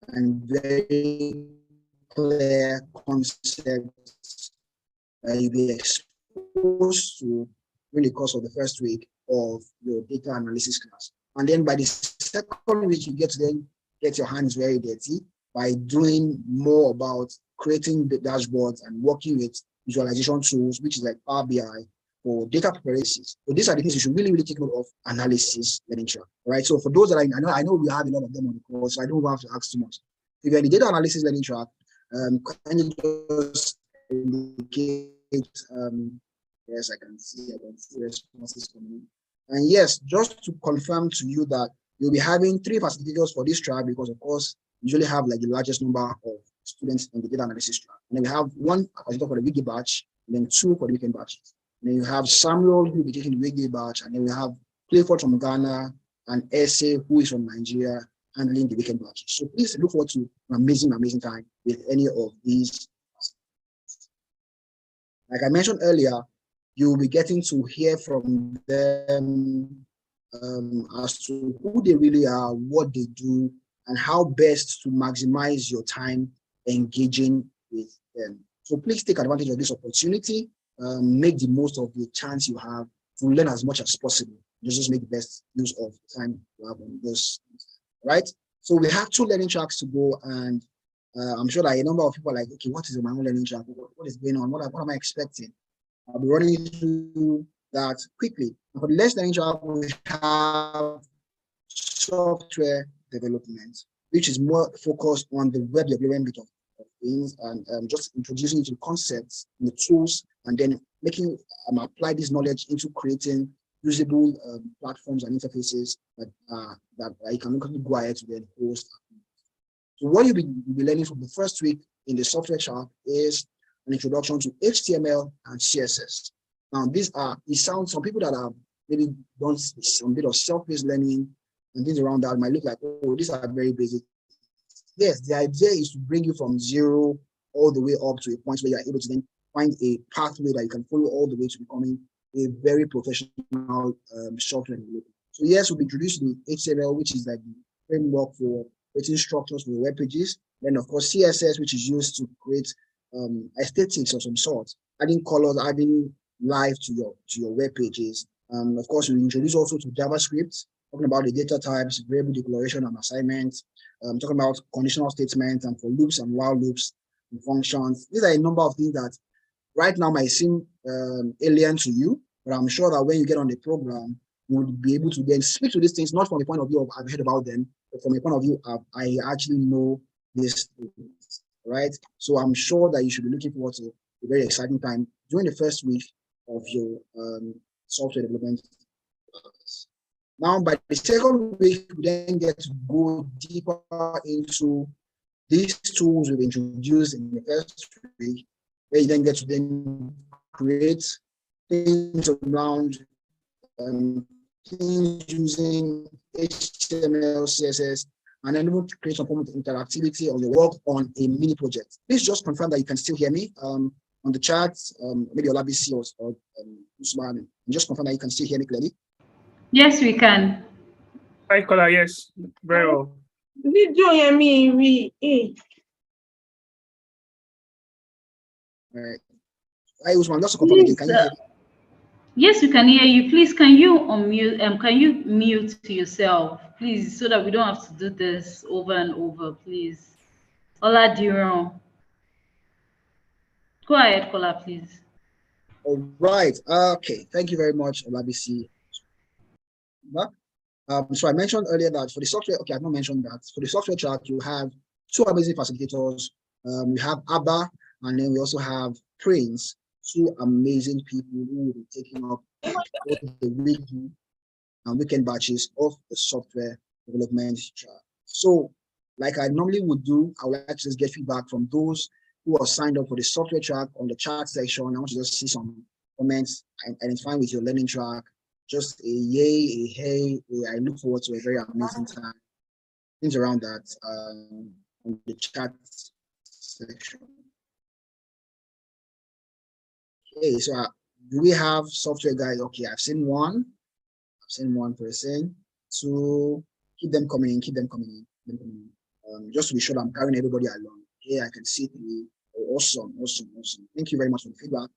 and very clear concepts that you'll be exposed to during the course of the first week of your data analysis class. And then by the second week, you get to then get your hands very dirty by doing more about creating the dashboards and working with visualization tools, which is like Power BI for data preparation. So these are the things you should really take note of. Analysis learning track, right? So for those that I know we have a lot of them on the course, so I don't have to ask too much. If you're in the data analysis learning track, can you just indicate? Yes, I can see responses coming in. And yes, just to confirm to you that you'll be having 3 facilitators for this track, because of course, you usually have like the largest number of students in the data analysis track. And then we have 1 facilitator for the weekday batch, and then 2 for the weekend batches. And then you have Samuel, who will be taking the weekday batch, and then we have Clifford from Ghana and Essay, who is from Nigeria, handling the weekend batches. So please look forward to an amazing time with any of these. Like I mentioned earlier, you'll be getting to hear from them as to who they really are, what they do, and how best to maximize your time engaging with them. So please take advantage of this opportunity. Make the most of the chance you have to learn as much as possible. Just make the best use of the time you have on this, right? So we have 2 learning tracks to go, and I'm sure that a number of people are like, okay, what is my own learning track? What is going on? What am I expecting? I'll be running through that quickly. For the next learning track, we have software development, which is more focused on the web development bit of things, and just introducing you to the concepts, the tools, and then making apply this knowledge into creating usable platforms and interfaces that you can go ahead to then host. So what you'll be learning from the first week in the software track is an introduction to HTML and CSS. Now, some people that have maybe done some bit of self-paced learning and things around that might look like, oh, these are very basic. Yes, the idea is to bring you from 0 all the way up to a point where you're able to then find a pathway that you can follow all the way to becoming a very professional software developer. So yes, we'll be introducing the HTML, which is like the framework for creating structures for web pages. Then of course CSS, which is used to create aesthetics of some sort, adding colors, adding life to your web pages. Of course, we introduce also to JavaScript, talking about the data types, variable declaration and assignments, talking about conditional statements and for loops and while loops and functions. These are a number of things that right now might seem alien to you, but I'm sure that when you get on the program, you will be able to then speak to these things, not from the point of view of I've heard about them, but from a point of view of I actually know this, right? So I'm sure that you should be looking forward to a very exciting time during the first week of your software development process. Now, by the second week, we then get to go deeper into these tools we've introduced in the first week, where you then get to then create things around things using HTML, CSS, and then even create some form of interactivity or your work on a mini project. Please just confirm that you can still hear me on the chat, maybe Olabisi or Usman, and just confirm that you can still hear me clearly. Yes, we can. Hi, Kola. Yes, very well. Did you hear me? All right. Hi, Usman. Just to confirm again, can you hear me? Yes, we can hear you. Please, can you unmute? Can you mute yourself, please, so that we don't have to do this over and over, please. Ola Diron. Go ahead, Kola, please. All right. Okay. Thank you very much, Olabisi. So I mentioned earlier that for the software, okay, I've not mentioned that. For the software track, you have 2 amazing facilitators. We have Abba, and then we also have Prince, 2 amazing people who will be taking up both the weekly and weekend batches of the software development track. So, like I normally would do, I would like to just get feedback from those who are signed up for the software track on the chat section. I want to just see some comments and it's fine with your learning track. Just a yay, a hey, I look forward to a very amazing time. Things around that on the chat section. Okay, so do we have software guys? Okay, I've seen one person. So keep them coming in, keep them coming in. Just to be sure that I'm carrying everybody along. Okay, I can see the awesome. Thank you very much for the feedback.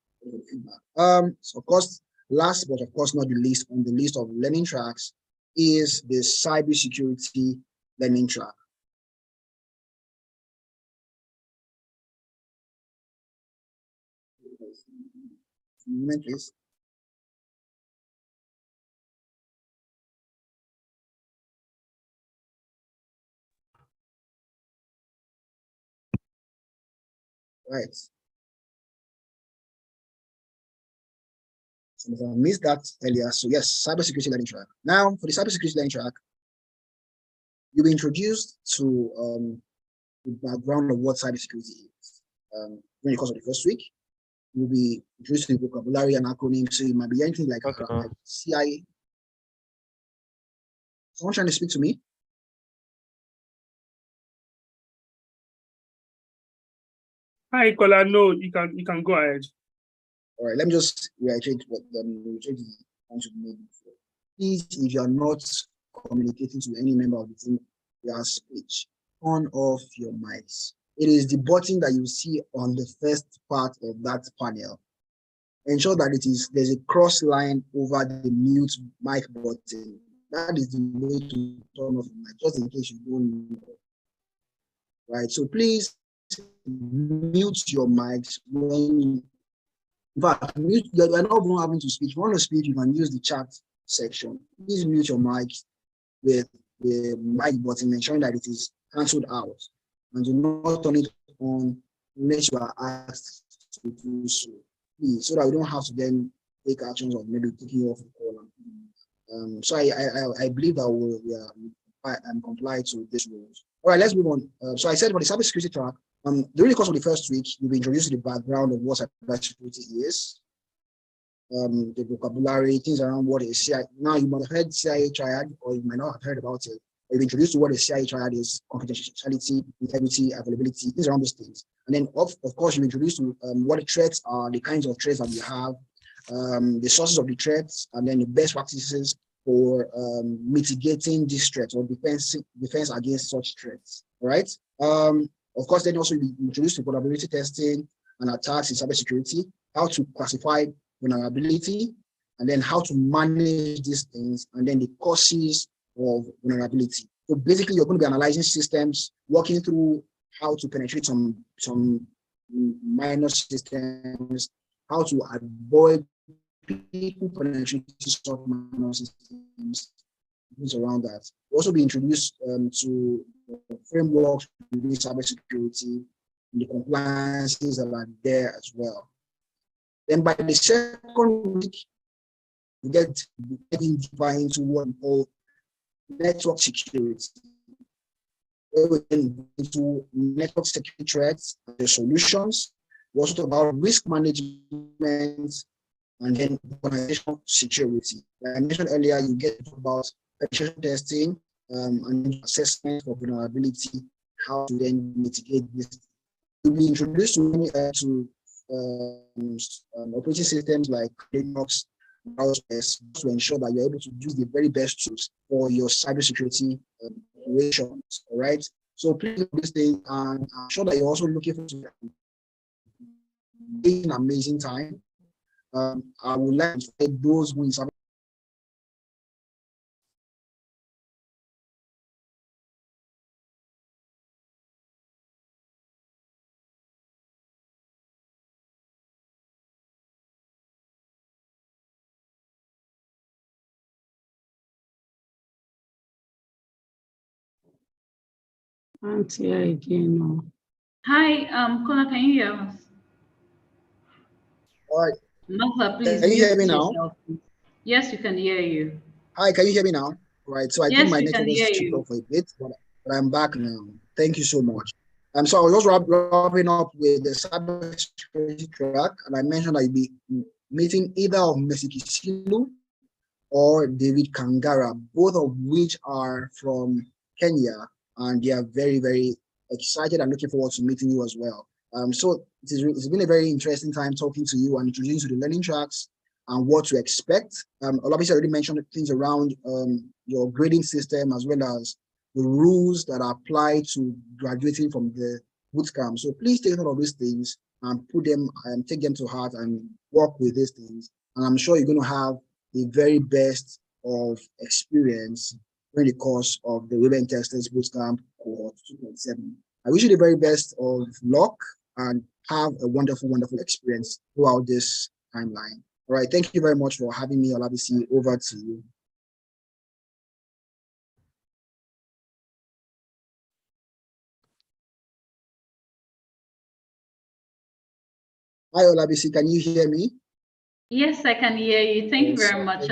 So of course, last but of course not the least on the list of learning tracks is the cybersecurity learning track. Moment, please. Right. So I missed that earlier. So yes, cybersecurity learning track. Now for the cybersecurity learning track, you'll be introduced to the background of what cybersecurity is. During the course of the first week, you'll be introduced to the vocabulary and acronyms. So it might be anything like CIA. Someone trying to speak to me? Hi, Kola. No, you can go ahead. All right, let me just reiterate what the want to make before. Please, if you are not communicating to any member of the team your speech. Turn off your mics. It is the button that you see on the first part of that panel. Ensure that there's a cross line over the mute mic button. That is the way to turn off the mic, just in case you don't know. Right, so please mute your mics when in fact, you're not even having to speak. If you want to speak, you can use the chat section. Please mute your mic with the mic button, ensuring that it is cancelled out. And do not turn it on unless you are asked to do so. Please, so that we don't have to then take actions of maybe taking you off the call. So I believe that we are comply to these rules. All right, let's move on. So I said for the cybersecurity track, during the course of the first week, you'll be introduced to the background of what cybersecurity is, the vocabulary, things around what is CIA. Now, you might have heard CIA triad, or you might not have heard about it. You'll be introduced to what a CIA triad is: confidentiality, integrity, availability, things around those things. And then, of course, you're introduced to what the threats are, the kinds of threats that you have, the sources of the threats, and then the best practices for mitigating these threats or defense against such threats. All right. Of course, then also be introduced to vulnerability testing and attacks in cybersecurity, how to classify vulnerability, and then how to manage these things, and then the causes of vulnerability. So basically, you're going to be analyzing systems, working through how to penetrate some minor systems, how to avoid people penetrating some minor systems, things around that. We'll also be introduced to frameworks within cybersecurity and the compliances that are there as well. Then by the second week, we get deeper into what we call network security. We get into network security threats and the solutions. We also talk about risk management and then organizational security. Like I mentioned earlier, you get to talk about penetration testing and assessment for vulnerability, how to then mitigate this. You'll be introduced to operating systems like Linux, browsers, to ensure that you're able to use the very best tools for your cybersecurity operations. All right. So please do this thing, and I'm sure that you're also looking for an amazing time. I would like to thank those who is. Can't hear again. No. Hi, Kona, can you hear us? All right. Martha, please. Can you hear me now? Yourself. Yes, we can hear you. Hi, can you hear me now? Right. So I yes, think my network was chipped off for a bit, but I'm back now. Thank you so much. So I was just wrapping up with the cybersecurity track, and I mentioned I'd be meeting either of Mesikisilu or David Kangara, both of which are from Kenya, and they are very, very excited and looking forward to meeting you as well. So it's been a very interesting time talking to you and introducing you to the learning tracks and what to expect. Olabisi already mentioned things around your grading system, as well as the rules that apply to graduating from the bootcamp. So please take note of these things and put them and take them to heart and work with these things. And I'm sure you're going to have the very best of experience during the course of the Women Techsters Bootcamp Cohort 2.7. I wish you the very best of luck and have a wonderful, wonderful experience throughout this timeline. All right, thank you very much for having me, Olabisi. Over to you. Hi, Olabisi, can you hear me? Yes, I can hear you. Thank you very much,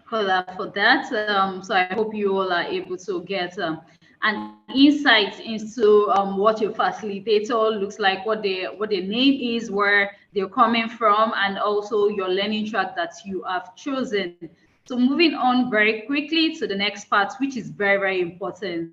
Kola, for that. So I hope you all are able to get an insight into what your facilitator looks like, what their name is, where they're coming from, and also your learning track that you have chosen. So moving on very quickly to the next part, which is very, very important.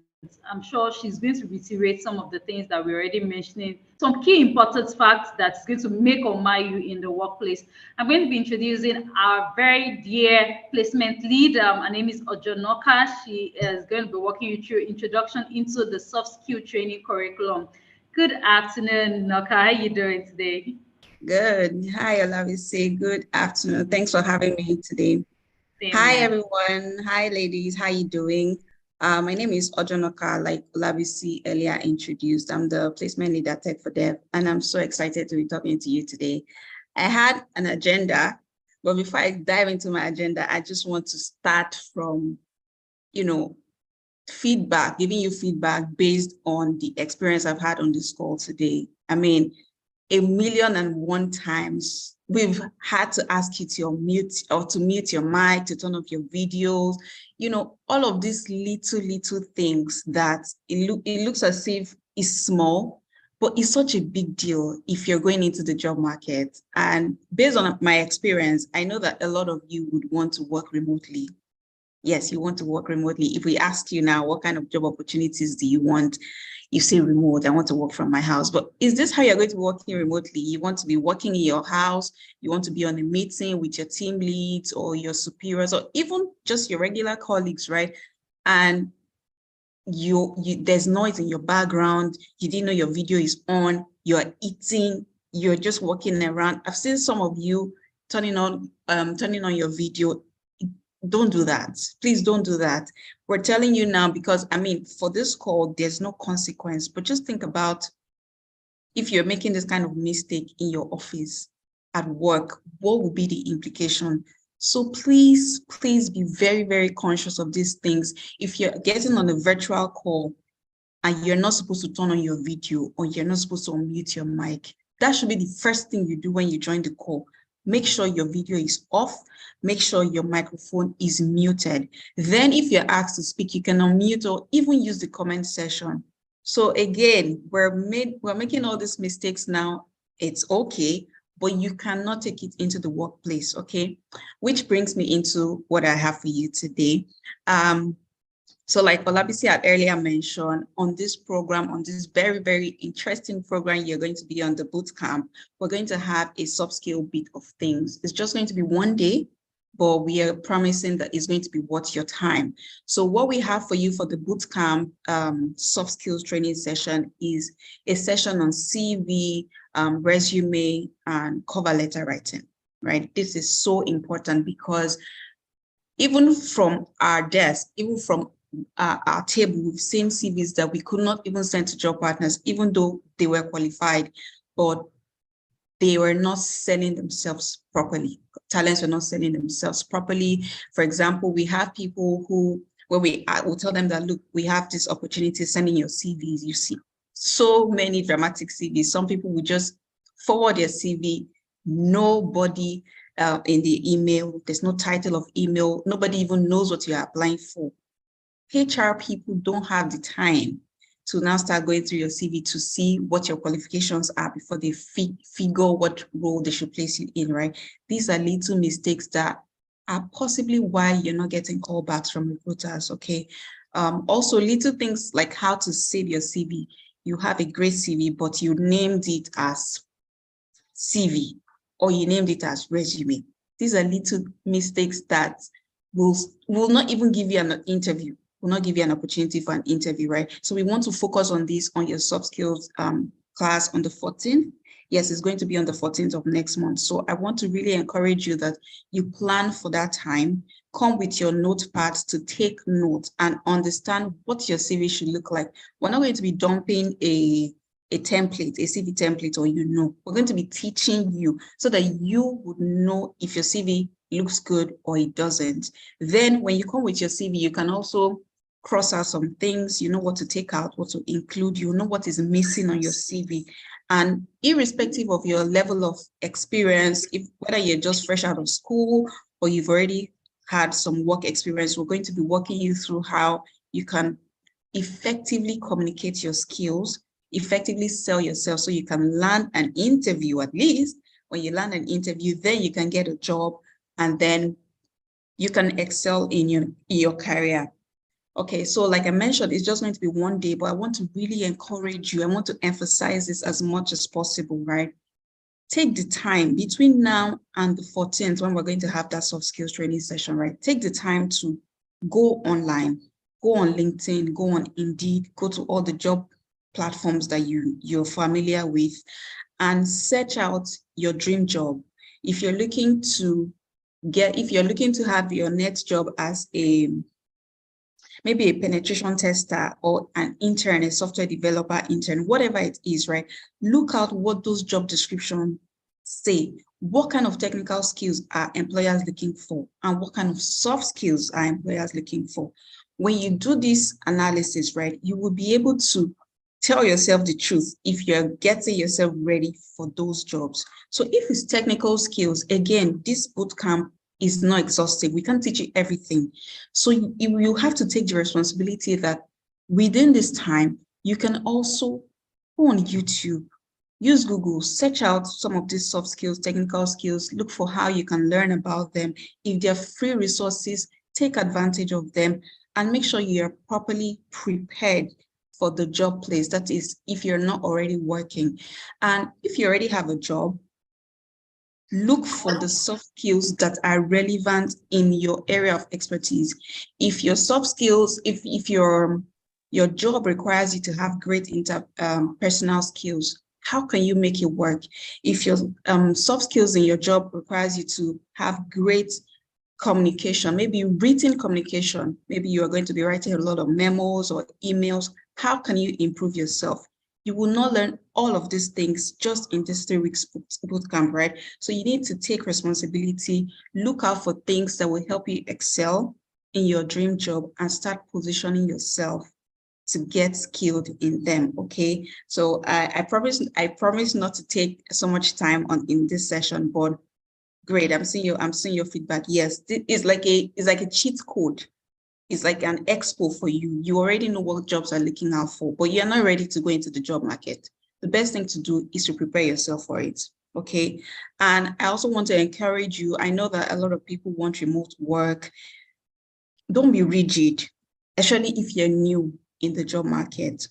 I'm sure she's going to reiterate some of the things that we're already mentioning, some key important facts that's going to make or mar you in the workplace. I'm going to be introducing our very dear placement lead. Her name is Ojonoka. She is going to be walking you through introduction into the soft skill training curriculum. Good afternoon, Noka. How are you doing today? Good. Hi, Olabisi. Good afternoon. Thanks for having me today. Hi, everyone. Hi, ladies. How you doing? My name is Ojonoka, like Olabisi earlier introduced. I'm the placement lead at Tech for Dev, and I'm so excited to be talking to you today. I had an agenda, but before I dive into my agenda, I just want to start from, feedback, giving you feedback based on the experience I've had on this call today. I mean, 1,000,001 times we've had to ask you to mute your mic, to turn off your videos, all of these little things that it looks as if it's small, but it's such a big deal if you're going into the job market. And based on my experience, I know that a lot of you would want to work remotely. Yes, you want to work remotely. If we ask you now, what kind of job opportunities do you want? You say remote, I want to work from my house. But is this how you're going to be working remotely? You want to be working in your house, you want to be on a meeting with your team leads or your superiors, or even just your regular colleagues, right? And there's noise in your background, you didn't know your video is on, you're eating, you're just walking around. I've seen some of you turning on your video. Don't do that. Please don't do that. We're telling you now because, for this call, there's no consequence, but just think about if you're making this kind of mistake in your office, at work, what would be the implication? So please be very, very conscious of these things. If you're getting on a virtual call and you're not supposed to turn on your video or you're not supposed to unmute your mic, that should be the first thing you do when you join the call. Make sure your video is off. Make sure your microphone is muted. Then if you're asked to speak, you can unmute or even use the comment section. So again, we're making all these mistakes now. It's okay, but you cannot take it into the workplace, okay? Which brings me into what I have for you today. So like Olabisi had earlier mentioned, on this program, on this very, very interesting program, you're going to be on the bootcamp, we're going to have a soft skill bit of things. It's just going to be one day, but we are promising that it's going to be worth your time. So what we have for you for the bootcamp soft skills training session is a session on CV, resume, and cover letter writing, right? This is so important because even from our desk, even from our table, we've seen CVs that we could not even send to job partners, even though they were qualified, but they were not selling themselves properly. Talents were not selling themselves properly. For example, we have people who, where we'll tell them that, look, we have this opportunity, sending your CVs. You see so many dramatic CVs. Some people will just forward their CV, nobody in the email, there's no title of email, nobody even knows what you're applying for. HR people don't have the time to now start going through your CV to see what your qualifications are before they figure what role they should place you in, right? These are little mistakes that are possibly why you're not getting callbacks from recruiters, okay? Also, little things like how to save your CV. You have a great CV, but you named it as CV or you named it as resume. These are little mistakes that will not even give you an interview. Will not give you an opportunity for an interview, right? So we want to focus on this on your soft skills class on the 14th. Yes, it's going to be on the 14th of next month. So I want to really encourage you that you plan for that time, come with your notepads to take notes and understand what your CV should look like. We're not going to be dumping a template, a CV template, or we're going to be teaching you so that you would know if your CV looks good or it doesn't. Then when you come with your CV, you can also cross out some things, you know what to take out, what to include, you know what is missing on your CV. And irrespective of your level of experience, whether you're just fresh out of school or you've already had some work experience, we're going to be walking you through how you can effectively communicate your skills, effectively sell yourself so you can land an interview. At least when you land an interview, then you can get a job and then you can excel in your career. Okay, so like I mentioned, it's just going to be one day, but I want to really encourage you. I want to emphasize this as much as possible, right? Take the time between now and the 14th when we're going to have that soft skills training session, right? Take the time to go online, go on LinkedIn, go on Indeed, go to all the job platforms that you're familiar with and search out your dream job. If you're looking to have your next job as maybe a penetration tester or an intern, a software developer intern, whatever it is, right? Look out what those job descriptions say. What kind of technical skills are employers looking for? And what kind of soft skills are employers looking for? When you do this analysis, right, you will be able to tell yourself the truth if you're getting yourself ready for those jobs. So if it's technical skills, again, this bootcamp is not exhaustive. We can't teach you everything. So you have to take the responsibility that within this time, you can also go on YouTube, use Google, search out some of these soft skills, technical skills, look for how you can learn about them. If they're free resources, take advantage of them and make sure you're properly prepared for the job place. That is, if you're not already working. And if you already have a job, look for the soft skills that are relevant in your area of expertise. If your soft skills, if your job requires you to have great personal skills, how can you make it work? If your soft skills in your job requires you to have great communication, maybe written communication, maybe you are going to be writing a lot of memos or emails, how can you improve yourself? You will not learn all of these things just in this 3 weeks bootcamp, right? So you need to take responsibility, look out for things that will help you excel in your dream job and start positioning yourself to get skilled in them, okay? So I promise not to take so much time in this session, but great, I'm seeing your feedback. Yes, it's like a cheat code. It's like an expo for you. You already know what jobs are looking out for, but you're not ready to go into the job market. The best thing to do is to prepare yourself for it, okay? And I also want to encourage you. I know that a lot of people want remote work. Don't be rigid, especially if you're new in the job market.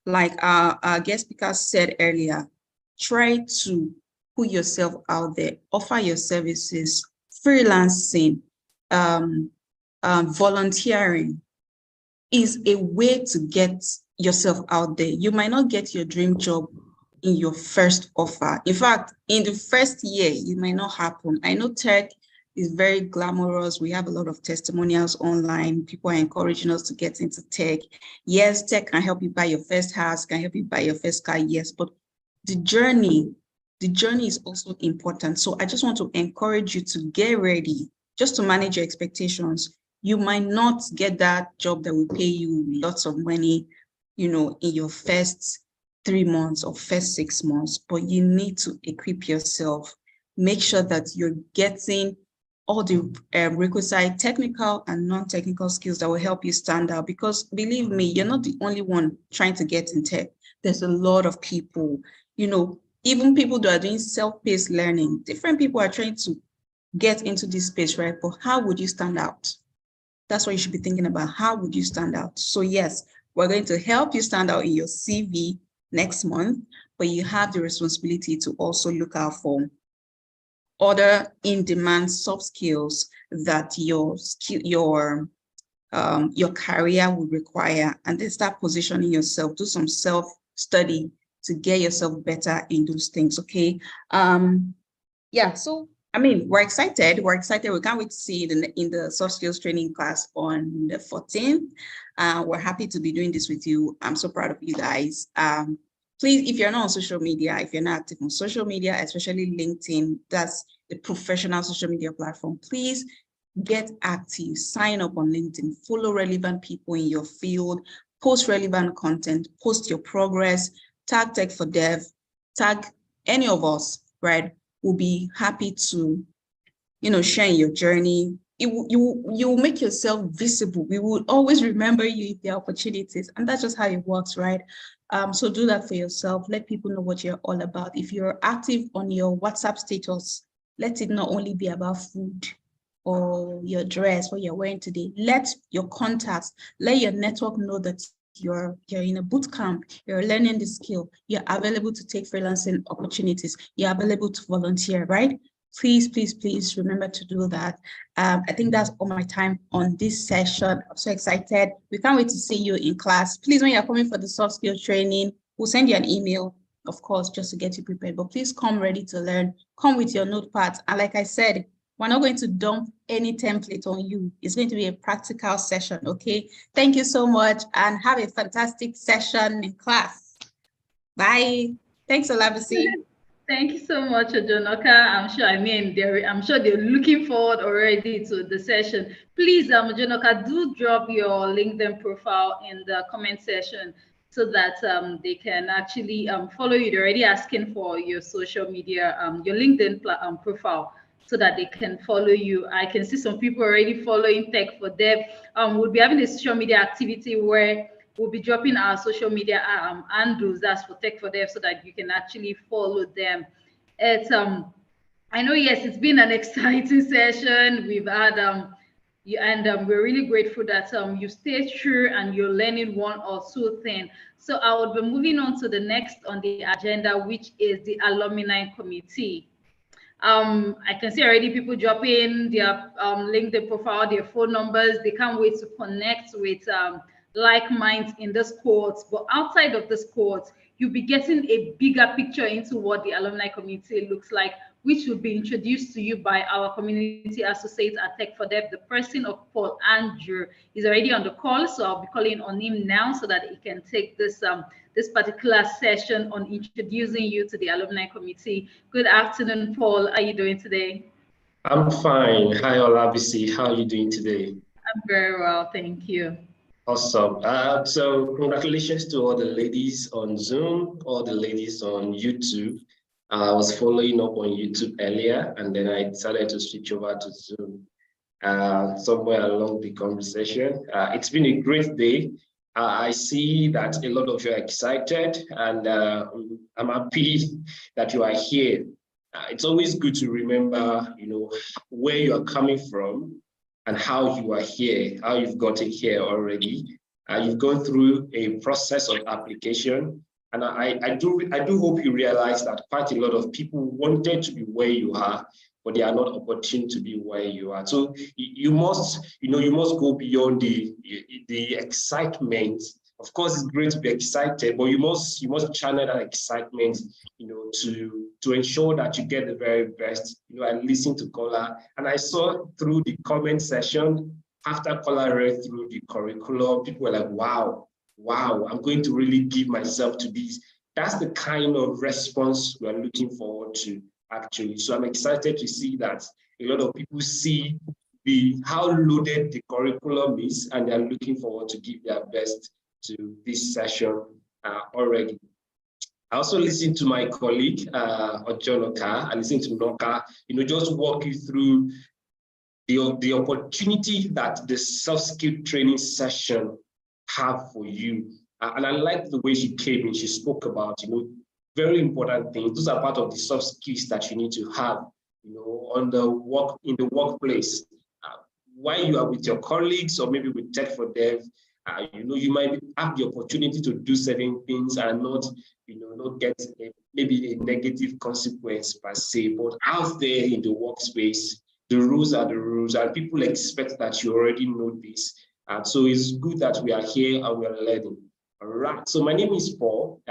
Like our guest speaker said earlier, try to put yourself out there, offer your services, freelancing, volunteering is a way to get yourself out there. You might not get your dream job in your first offer. In fact, in the first year, it might not happen. I know tech is very glamorous. We have a lot of testimonials online. People are encouraging us to get into tech. Yes, tech can help you buy your first house, can help you buy your first car, yes, but the journey is also important. So I just want to encourage you to get ready, just to manage your expectations. You might not get that job that will pay you lots of money, in your first 3 months or first 6 months, but you need to equip yourself. Make sure that you're getting all the requisite technical and non-technical skills that will help you stand out. Because believe me, you're not the only one trying to get in tech. There's a lot of people, even people that are doing self-paced learning. Different people are trying to get into this space, right? But how would you stand out? That's what you should be thinking about. How would you stand out? So yes, we're going to help you stand out in your CV next month, but you have the responsibility to also look out for other in-demand soft skills that your career will require, and then start positioning yourself. Do some self-study to get yourself better in those things. Okay. Yeah. So we're excited. We're excited. We can't wait to see you in the soft skills training class on the 14th. We're happy to be doing this with you. I'm so proud of you guys. Please, if you're not on social media, if you're not active on social media, especially LinkedIn, that's the professional social media platform, please get active, sign up on LinkedIn, follow relevant people in your field, post relevant content, post your progress, tag Tech for Dev, tag any of us, right? We'll be happy to, share your journey. You will make yourself visible. We will always remember you if there are opportunities, and that's just how it works, right? So do that for yourself. Let people know what you're all about. If you're active on your WhatsApp status, let it not only be about food or your dress, what you're wearing today. Let your contacts, let your network know that you're in a boot camp, you're learning the skill, you're available to take freelancing opportunities, you're available to volunteer, right? Please, please, please remember to do that. I think that's all my time on this session. I'm so excited. We can't wait to see you in class. Please, when you're coming for the soft skill training, we'll send you an email, of course, just to get you prepared. But please come ready to learn. Come with your notepads. And like I said, we're not going to dump any template on you. It's going to be a practical session, okay? Thank you so much and have a fantastic session in class. Bye. Thanks, Olabisi. Thank you so much, Ojonoka. I'm sure they're looking forward already to the session. Please, Ojonoka, do drop your LinkedIn profile in the comment section so that they can actually follow you. They're already asking for your social media, your LinkedIn profile, so that they can follow you. I can see some people already following Tech for Dev. We'll be having a social media activity where we'll be dropping our social media handles, that's for Tech for Dev, so that you can actually follow them. I know, yes, it's been an exciting session. We've had, we're really grateful that you stayed true and you're learning one or two things. So I will be moving on to the next on the agenda, which is the Alumni Committee. I can see already people dropping their LinkedIn profile, their phone numbers. They can't wait to connect with like minds in this cohort. But outside of this cohort, you'll be getting a bigger picture into what the alumni community looks like, which will be introduced to you by our community associate at Tech for Dev. The person of Paul Andrew is already on the call, so I'll be calling on him now so that he can take this this particular session on introducing you to the alumni committee. Good afternoon, Paul. How are you doing today? I'm fine. Hi, Olabisi. How are you doing today? I'm very well, thank you. Awesome. So congratulations to all the ladies on Zoom, all the ladies on YouTube. I was following up on YouTube earlier, and then I decided to switch over to Zoom somewhere along the conversation. It's been a great day. I see that a lot of you are excited, and I'm happy that you are here. It's always good to remember, where you are coming from and how you are here, how you've gotten here already. You've gone through a process of application, and I do hope you realize that quite a lot of people wanted to be where you are, but they are not opportune to be where you are. So you must go beyond the excitement. Of course, it's great to be excited, but you must channel that excitement, to ensure that you get the very best. I listened to Kola, and I saw through the comment section after Kola read through the curriculum, people were like, wow, I'm going to really give myself to this. That's the kind of response we're looking forward to, actually. So I'm excited to see that a lot of people see how loaded the curriculum is, and they're looking forward to give their best to this session already. I also listened to my colleague, Ojonoka. I listened to Noka, just walk you through the opportunity that the soft skill training session have for you. And I like the way she came in. She spoke about, very important things. Those are part of the soft skills that you need to have, in the workplace. While you are with your colleagues or maybe with Tech for Dev, you might have the opportunity to do certain things and not get maybe a negative consequence per se. But out there in the workspace, the rules are the rules, and people expect that you already know this. So it's good that we are here and we are learning. All right. So my name is Paul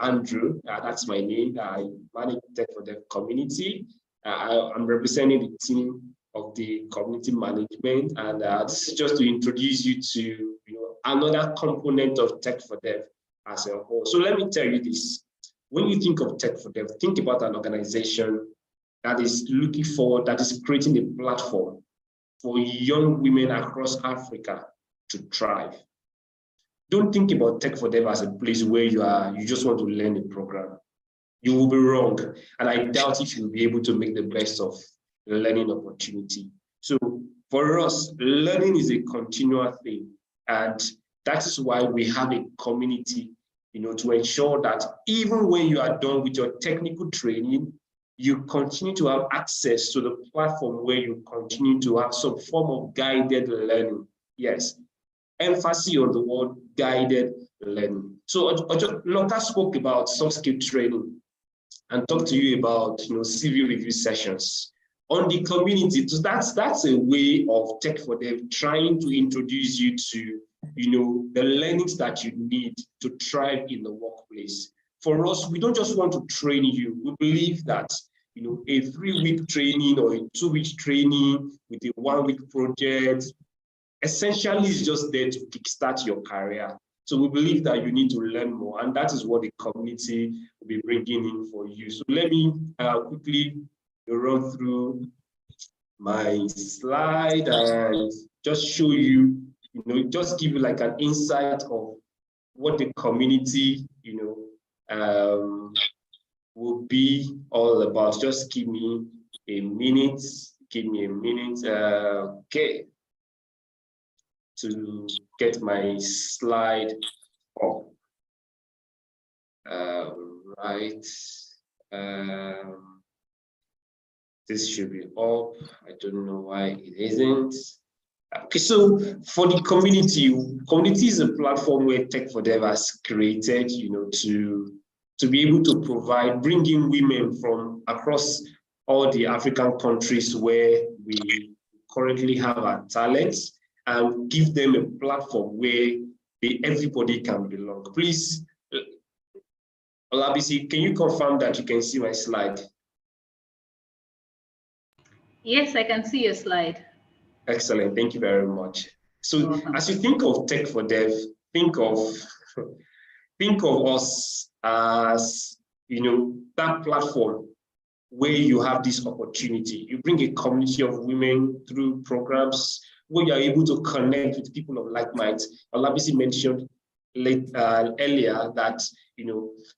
Andrew. That's my name. I manage Tech for Dev community. I'm representing the team of the community management, and this is just to introduce you to another component of Tech for Dev as a whole. So let me tell you this: when you think of Tech for Dev, think about an organization that is looking forward, that is creating a platform for young women across Africa to thrive. Don't think about Tech for Dev as a place where you just want to learn a program. You will be wrong, and I doubt if you'll be able to make the best of the learning opportunity. So for us, learning is a continual thing, and that is why we have a community, to ensure that even when you are done with your technical training, you continue to have access to the platform where you continue to have some form of guided learning. Yes, emphasis on the word guided learning. So Loka spoke about soft skill training and talked to you about CV review sessions on the community. So that's a way of Tech for Dev trying to introduce you to the learnings that you need to thrive in the workplace. For us, we don't just want to train you. We believe that a 3-week training or a 2-week training with a 1-week project essentially is just there to kickstart your career. So we believe that you need to learn more, and that is what the community will be bringing in for you. So let me quickly run through my slide and just show you, just give you like an insight of what the community, will be all about. Just give me a minute. Okay, to get my slide up. Right. This should be up. I don't know why it isn't. Okay, so for the community is a platform where Tech for Dev has created, to be able to bring in women from across all the African countries where we currently have our talents, and give them a platform where everybody can belong. Please, Olabisi, can you confirm that you can see my slide? Yes, I can see your slide. Excellent, thank you very much. So as you think of Tech for Dev, think of us as that platform where you have this opportunity. You bring a community of women through programs where you are able to connect with people of like minds. Olabisi mentioned earlier that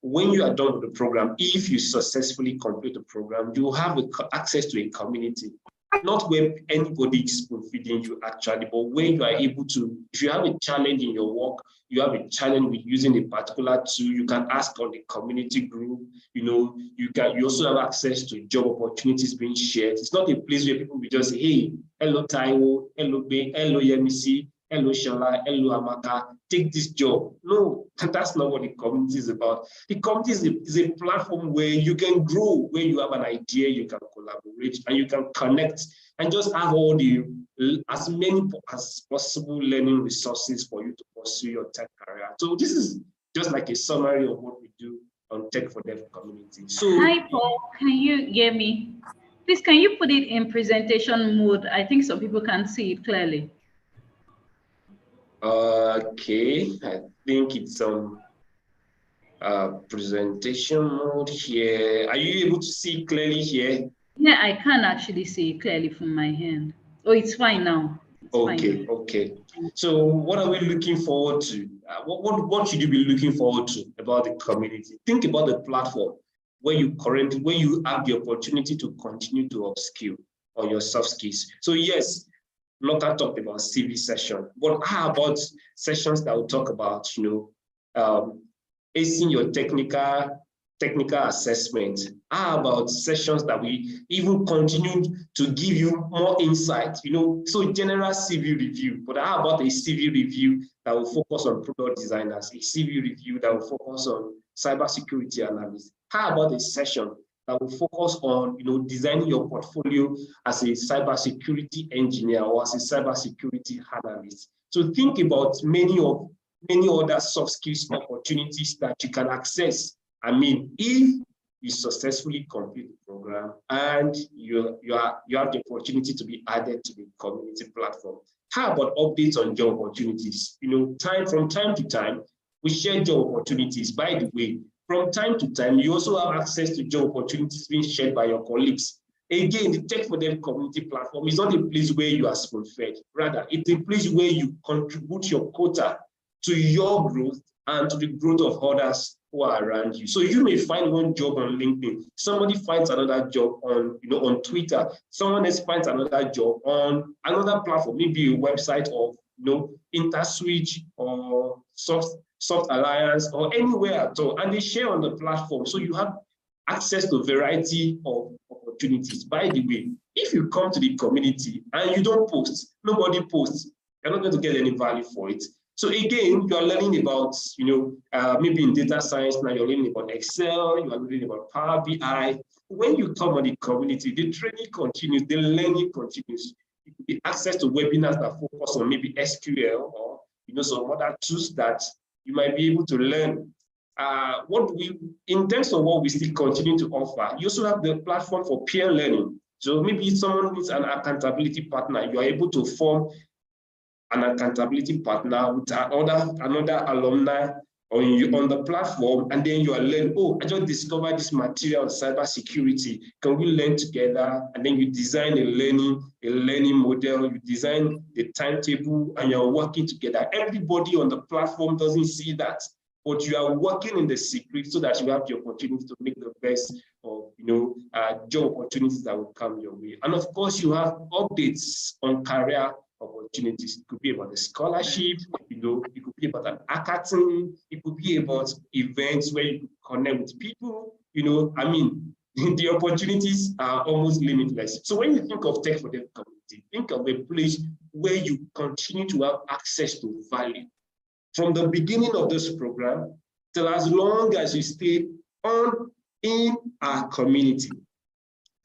when you are done with the program, if you successfully complete the program, you have access to a community. Not where anybody is spoon feeding you actually, but where you are able to, if you have a challenge in your work, you have a challenge with using a particular tool, you can ask on the community group. You also have access to job opportunities being shared. It's not a place where people will just say, hey, hello Taiwo, hello Be, hello Yemisi, hello Shala, hello Amaka, take this job. No, that's not what the community is about. The community is a platform where you can grow, where you have an idea, you can collaborate, and you can connect, and just have all as many as possible learning resources for you to pursue your tech career. So this is just like a summary of what we do on Tech for Dev community. So hi Paul, can you hear me? Please, can you put it in presentation mode? I think some people can't see it clearly. Okay, I think it's on presentation mode here. Are you able to see clearly here? Yeah, I can actually see it clearly from my hand. Oh, it's fine now. Okay, okay. So what are we looking forward to? What should you be looking forward to about the community? Think about the platform where you have the opportunity to continue to upskill on your soft skills. So yes, Loka talked about CV session, but how about sessions that will talk about, acing your technical assessment? How about sessions that we even continue to give you more insight, so general CV review, but how about a CV review that will focus on product designers, a CV review that will focus on cybersecurity analysts? How about a session that will focus on, designing your portfolio as a cybersecurity engineer or as a cybersecurity analyst? So think about many other soft skills opportunities that you can access. I mean, if you successfully complete the program and you have the opportunity to be added to the community platform. How about updates on job opportunities? From time to time, we share job opportunities. By the way, from time to time, you also have access to job opportunities being shared by your colleagues. Again, the Tech for Dev community platform is not a place where you are spoon-fed. Rather, it's a place where you contribute your quota to your growth and to the growth of others who are around you. So you may find one job on LinkedIn, somebody finds another job on, on Twitter, someone else finds another job on another platform, maybe a website of, InterSwitch or Soft Alliance or anywhere at all, and they share on the platform. So you have access to a variety of opportunities. By the way, if you come to the community and you don't post, nobody posts, you're not going to get any value for it. So again, you are learning about, maybe in data science, now you're learning about Excel, you are learning about Power BI. When you come on the community, the training continues, the learning continues. It could be access to webinars that focus on maybe SQL or some other tools that you might be able to learn. In terms of what we still continue to offer, you also have the platform for peer learning. So maybe someone needs an accountability partner, you are able to form an accountability partner with another alumni on the platform, and then you are learning, oh, I just discovered this material on cybersecurity. Can we learn together? And then you design a learning model, you design the timetable, and you're working together. Everybody on the platform doesn't see that, but you are working in the secret so that you have the opportunity to make the best of job opportunities that will come your way. And of course, you have updates on career opportunities. It could be about a scholarship, it could be about an hackathon, it could be about events where you connect with people, the opportunities are almost limitless. So when you think of Tech for Dev community, think of a place where you continue to have access to value. From the beginning of this program till as long as you stay on in our community.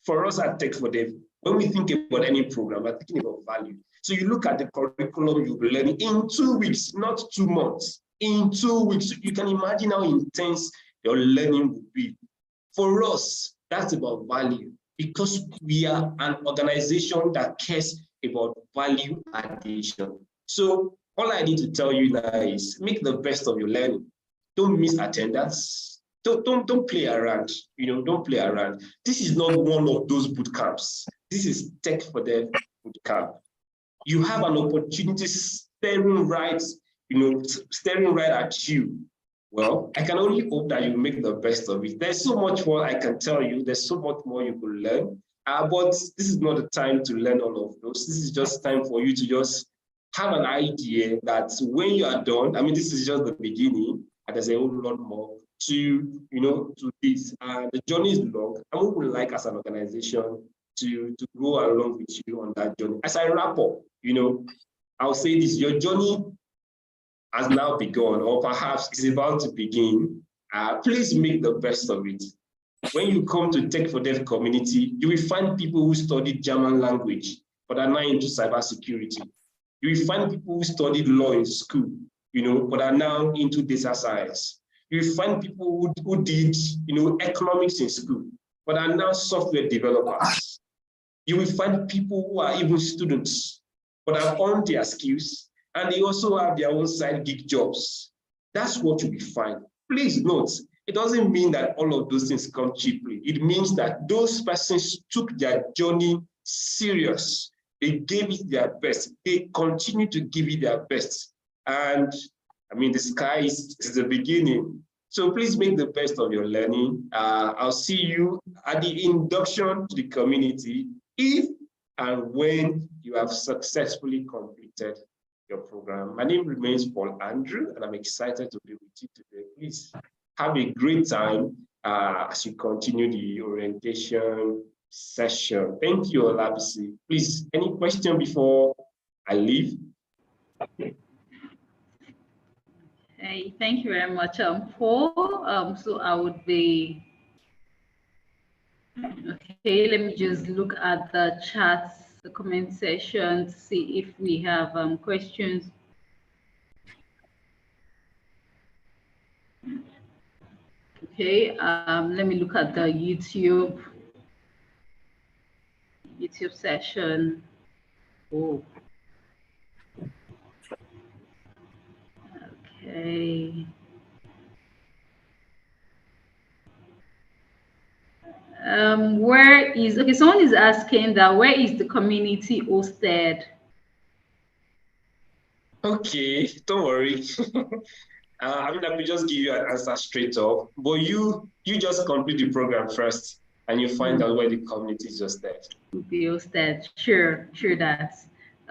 For us at Tech for Dev, when we think about any program, we're thinking about value. So you look at the curriculum you'll be learning in 2 weeks, not 2 months. In 2 weeks, you can imagine how intense your learning will be. For us, that's about value because we are an organization that cares about value addition. So all I need to tell you now is make the best of your learning. Don't miss attendance. Don't play around. Don't play around. This is not one of those boot camps. This is Tech for Dev Bootcamp. You have an opportunity staring right at you. Well, I can only hope that you make the best of it. There's so much more I can tell you. There's so much more you could learn. But this is not the time to learn all of those. This is just time for you to just have an idea that when you are done, this is just the beginning, and there's a whole lot more to this. The journey is long, and we would like as an organization to go along with you on that journey. As I wrap up, I'll say this, your journey has now begun, or perhaps is about to begin. Please make the best of it. When you come to Tech for Dev community, you will find people who studied German language, but are now into cybersecurity. You will find people who studied law in school, but are now into data science. You will find people who did, economics in school, but are now software developers. You will find people who are even students, but have earned their skills, and they also have their own side gig jobs. That's what you will find. Please note, it doesn't mean that all of those things come cheaply. It means that those persons took their journey serious. They gave it their best. They continue to give it their best. And the sky is the beginning. So please make the best of your learning. I'll see you at the induction to the community if and when you have successfully completed your program. My name remains Paul Andrew, and I'm excited to be with you today. Please have a great time as you continue the orientation session. Thank you, Olabisi. Please, any question before I leave? Hey, thank you very much, Paul. So I would be, okay, let me just look at the chats, the comment section, to see if we have questions. Okay, let me look at the YouTube session. Oh. Okay. Someone is asking that where is the community hosted? Okay, don't worry. I will just give you an answer straight up, but you just complete the program first and you find out where the community is hosted. Be hosted. Sure that.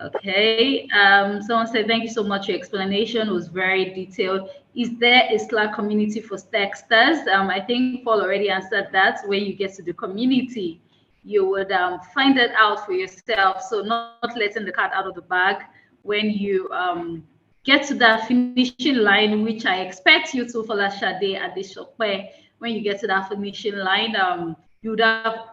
Okay. Someone said, thank you so much. Your explanation was very detailed. Is there a Slack community for Techsters? I think Paul already answered that. When you get to the community, you would find that out for yourself. So not letting the cat out of the bag. When you get to that finishing line, which I expect you to, Folashade at the Shokwe, when you get to that finishing line, you would have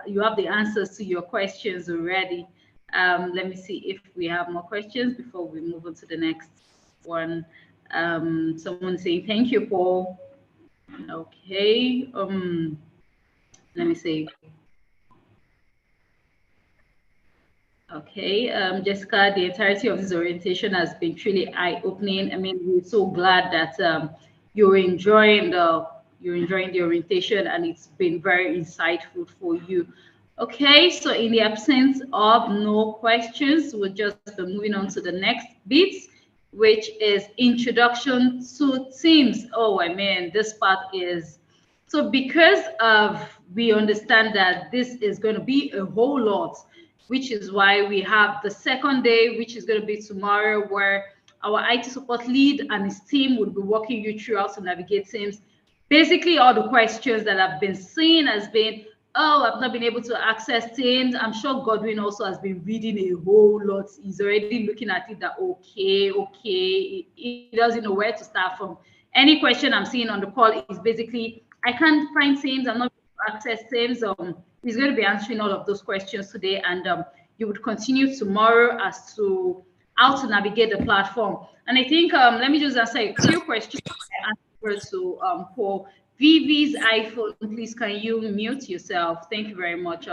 you have the answers to your questions already. Let me see if we have more questions before we move on to the next one. Someone saying thank you, Paul. Okay. Let me see. Okay, Jessica, the entirety of this orientation has been truly eye-opening. I mean, we're so glad that you're enjoying the orientation, and it's been very insightful for you. Okay, so in the absence of no questions, we'll just be moving on to the next bit, which is introduction to teams. Oh, I mean, this part is so because we understand that this is going to be a whole lot, which is why we have the second day, which is going to be tomorrow, where our IT support lead and his team will be walking you through how to navigate teams. Basically, all the questions that I've been seeing has been, oh, I've not been able to access teams. I'm sure Godwin also has been reading a whole lot. He's already looking at it that, okay. He doesn't know where to start from. Any question I'm seeing on the call is basically, I can't find teams, I'm not able to access teams. He's going to be answering all of those questions today, and you would continue tomorrow as to how to navigate the platform. And I think, let me just answer a few questions I answered to Paul. Vivi's iPhone, please, can you mute yourself? Thank you very much.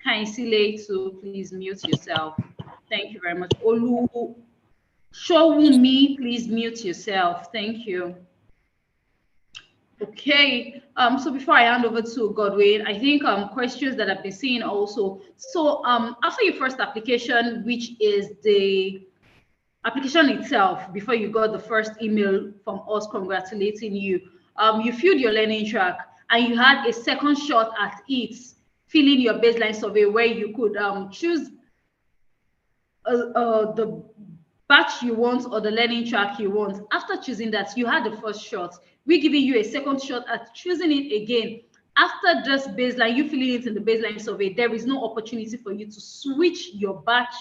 Kaisile too, please mute yourself. Thank you very much. Olu Showumi, please mute yourself. Thank you. Okay, so before I hand over to Godwin, I think questions that I've been seeing also. So after your first application, which is the application itself, before you got the first email from us congratulating you, you filled your learning track and you had a second shot at it, filling your baseline survey where you could choose the batch you want or the learning track you want. After choosing that, you had the first shot. We're giving you a second shot at choosing it again. After this baseline, you filling it in the baseline survey, there is no opportunity for you to switch your batch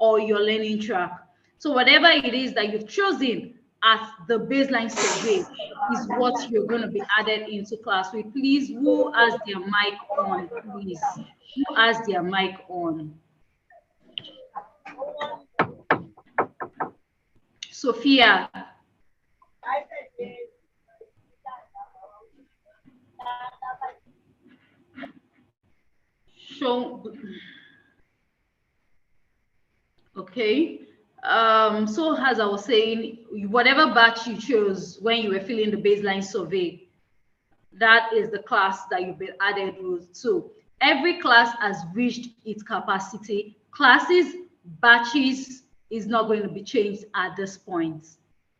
or your learning track. So whatever it is that you've chosen at the baseline survey is what you're going to be added into class with. Please, who has their mic on, please? Who has their mic on? Sophia. Okay. So as I was saying, whatever batch you chose when you were filling the baseline survey, that is the class that you've been added to. Every class has reached its capacity. Classes, batches is not going to be changed at this point.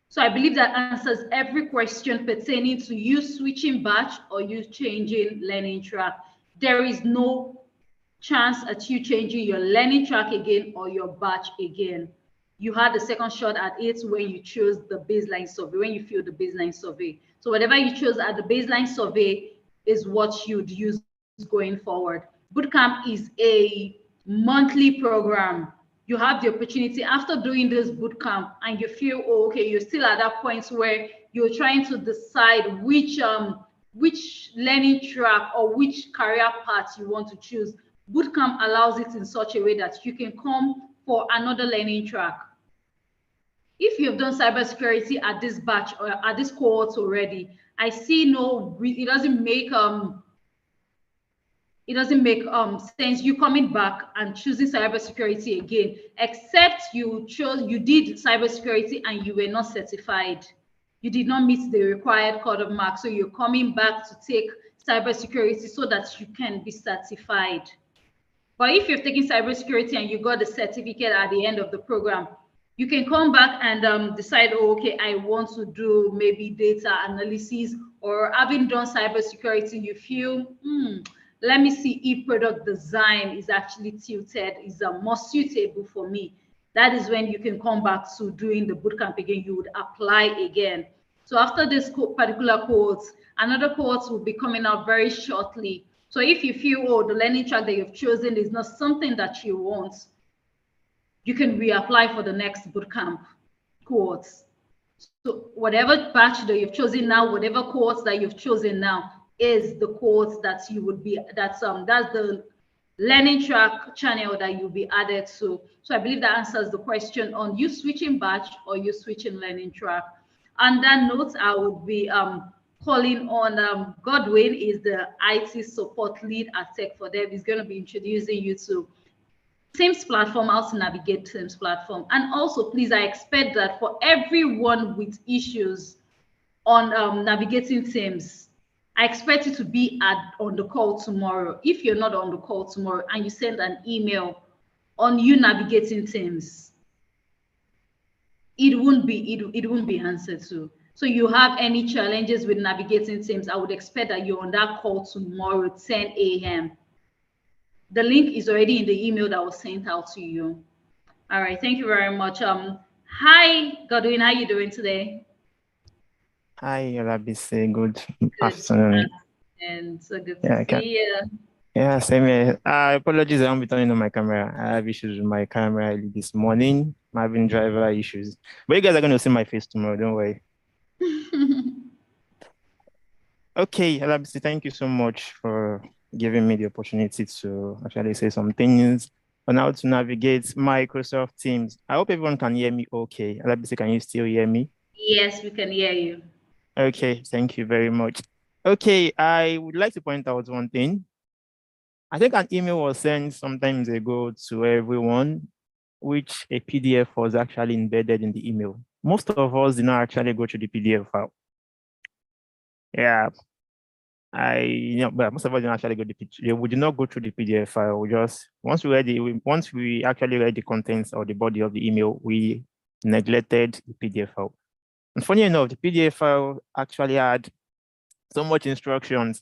So I believe that answers every question pertaining to you switching batch or you changing learning track. There is no chance at you changing your learning track again or your batch again. You had the second shot at it when you chose the baseline survey, when you filled the baseline survey. So whatever you chose at the baseline survey is what you'd use going forward. Bootcamp is a monthly program. You have the opportunity after doing this bootcamp and you feel, oh, okay, you're still at that point where you're trying to decide which learning track or which career path you want to choose. Bootcamp allows it in such a way that you can come for another learning track. If you've done cybersecurity at this batch or at this cohort already, I see no, it doesn't make sense you coming back and choosing cybersecurity again, except you did cybersecurity and you were not certified. You did not meet the required cut of marks, so you're coming back to take cybersecurity so that you can be certified. But if you've taken cybersecurity and you got the certificate at the end of the program, you can come back and decide, oh, okay, I want to do maybe data analysis, or having done cybersecurity, you feel, let me see if product design is actually tilted, is more suitable for me. That is when you can come back to doing the bootcamp again. You would apply again. So after this particular cohort, another cohort will be coming out very shortly. So if you feel, oh, the learning track that you've chosen is not something that you want, you can reapply for the next bootcamp cohorts. So whatever batch that you've chosen now, whatever cohorts that you've chosen now is the cohorts that you would be, that's the learning track channel that you'll be added to. So I believe that answers the question on you switching batch or you switching learning track. On that note, I would be calling on Godwin, is the IT support lead at Tech4Dev. He's going to be introducing you to Teams platform, how to navigate Teams platform. And also, please, I expect that for everyone with issues on navigating Teams, I expect you to be on the call tomorrow. If you're not on the call tomorrow and you send an email on you navigating Teams, it won't be answered to. So you have any challenges with navigating Teams, I would expect that you're on that call tomorrow, 10 a.m. The link is already in the email that was sent out to you. All right, thank you very much. Hi, Godwin, how are you doing today? Hi, Olabisi. Good afternoon. And so good to see you. Yeah, same here. Apologies, I won't be turning on my camera. I have issues with my camera early this morning. I'm having driver issues. But you guys are going to see my face tomorrow, don't worry. Okay, Olabisi, thank you so much for giving me the opportunity to actually say some things on how to navigate Microsoft Teams. I hope everyone can hear me okay. Olabisi, can you still hear me? Yes, we can hear you. Okay, thank you very much. Okay, I would like to point out one thing. I think an email was sent sometimes ago to everyone, which a PDF was actually embedded in the email. Most of us did not actually go to the PDF file. Yeah, but most of us didn't actually go to the PDF. We did not go through the PDF file. We just, once we actually read the contents or the body of the email, we neglected the PDF file. And funny enough, the PDF file actually had so much instructions.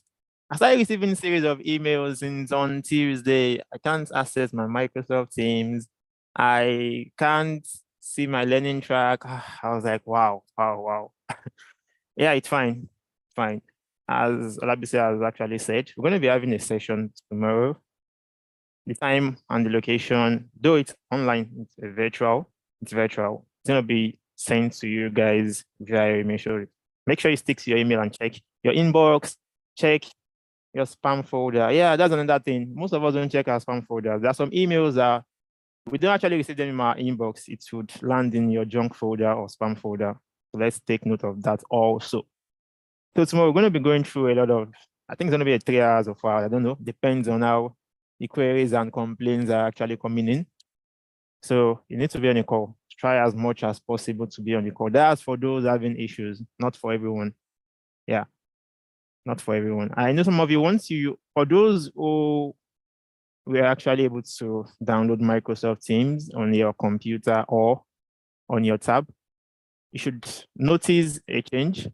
I started receiving a series of emails since on Tuesday. I can't access my Microsoft Teams. I can't see my learning track. I was like, wow. Yeah, it's fine. As Olabisi has actually said, we're going to be having a session tomorrow. The time and the location, though it's online, it's virtual. It's going to be sent to you guys via email. Make sure you stick to your email and check your inbox, check your spam folder. Yeah, that's another thing. Most of us don't check our spam folders. There are some emails that we don't actually receive them in our inbox. It would land in your junk folder or spam folder. So let's take note of that also. So tomorrow we're going to be going through a lot of, I think it's going to be 3 hours or 4 hours. I don't know. Depends on how the queries and complaints are actually coming in. So you need to be on the call. Try as much as possible to be on the call. That's for those having issues, not for everyone. Yeah, not for everyone. I know some of you, for those who were actually able to download Microsoft Teams on your computer or on your tab, you should notice a change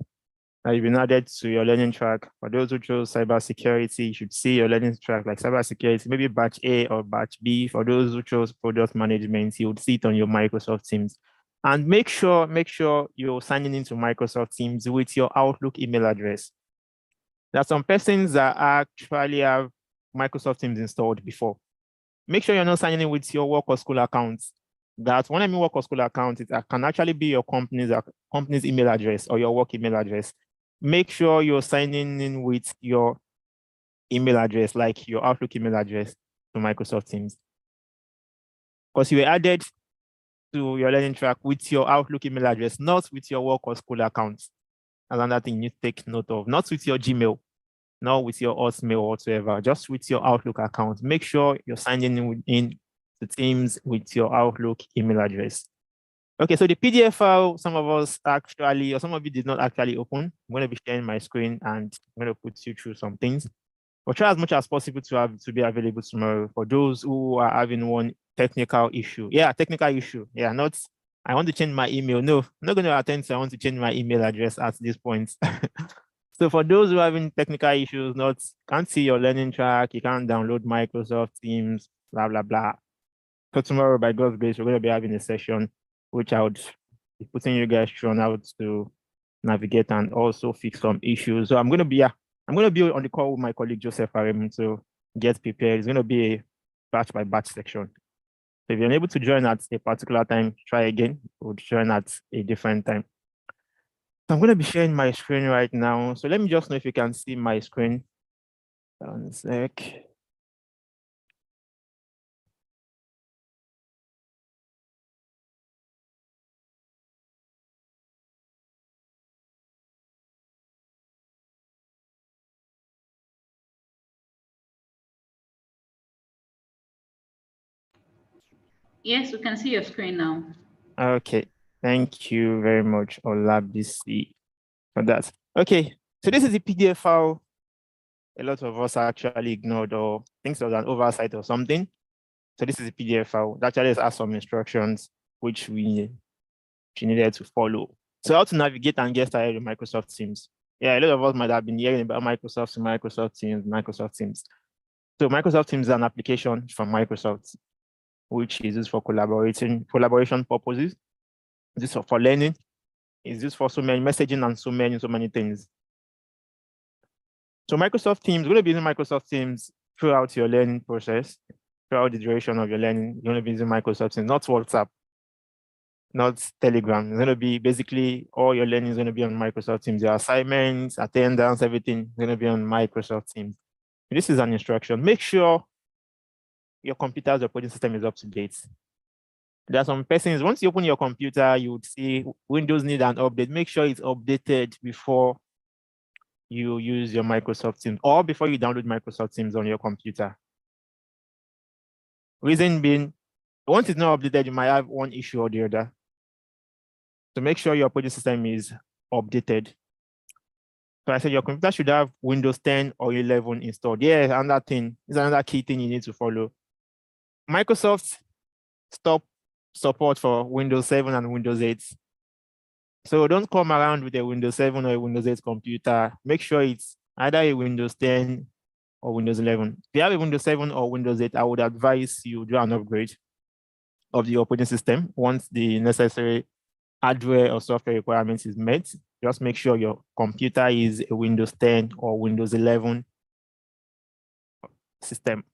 that you've been added to your learning track. For those who chose cybersecurity, you should see your learning track like cybersecurity, maybe batch A or batch B. For those who chose product management, you would see it on your Microsoft Teams. And make sure you're signing into Microsoft Teams with your Outlook email address. There are some persons that actually have Microsoft Teams installed before. Make sure you're not signing in with your work or school accounts. That when I mean work or school account, it can actually be your company's email address or your work email address. Make sure you're signing in with your email address, like your Outlook email address to Microsoft Teams. Because you were added to your learning track with your Outlook email address, not with your work or school accounts. Another thing you take note of, not with your Gmail, not with your Hotmail or whatever, just with your Outlook account. Make sure you're signing in to Teams with your Outlook email address. Okay, so the PDF file, some of us actually, or some of you did not actually open. I'm going to be sharing my screen and I'm going to put you through some things. But try as much as possible to be available tomorrow for those who are having one technical issue. Yeah, technical issue. Yeah, not, I want to change my email. No, I'm not going to attend, so I want to change my email address at this point. So for those who are having technical issues, can't see your learning track, you can't download Microsoft Teams, blah, blah, blah. So tomorrow, by God's grace, we're going to be having a session, which I would be putting you guys through on how to navigate and also fix some issues. So I'm going to be on the call with my colleague Joseph Arim, so get prepared. It's going to be a batch by batch section. So if you're unable to join at a particular time, try again, or join at a different time. So I'm going to be sharing my screen right now. So let me just know if you can see my screen. One sec. Yes, we can see your screen now. Okay, thank you very much, Olabisi, for that. Okay, so this is the PDF file a lot of us actually ignored or thinks it was an oversight or something. So this is the PDF file. That actually has some instructions which we needed to follow. So how to navigate and get started with Microsoft Teams. Yeah, a lot of us might have been hearing about Microsoft Teams. So Microsoft Teams is an application from Microsoft, which is used for collaboration purposes. This is for learning. It's used for so many messaging and so many things. So Microsoft Teams, we're going to be using Microsoft Teams throughout your learning process, throughout the duration of your learning. You're going to be using Microsoft Teams, not WhatsApp, not Telegram. It's going to be basically all your learning is going to be on Microsoft Teams. Your assignments, attendance, everything is going to be on Microsoft Teams. This is an instruction. Make sure your computer's operating system is up to date. There are some persons, once you open your computer, you would see Windows need an update. Make sure it's updated before you use your Microsoft Teams or before you download Microsoft Teams on your computer. Reason being, once it's not updated, you might have one issue or the other. So make sure your operating system is updated. So I said your computer should have Windows 10 or 11 installed. Yeah, another thing is another key thing you need to follow. Microsoft stopped support for Windows 7 and Windows 8. So don't come around with a Windows 7 or a Windows 8 computer. Make sure it's either a Windows 10 or Windows 11. If you have a Windows 7 or Windows 8, I would advise you do an upgrade of the operating system once the necessary hardware or software requirements is met. Just make sure your computer is a Windows 10 or Windows 11 system.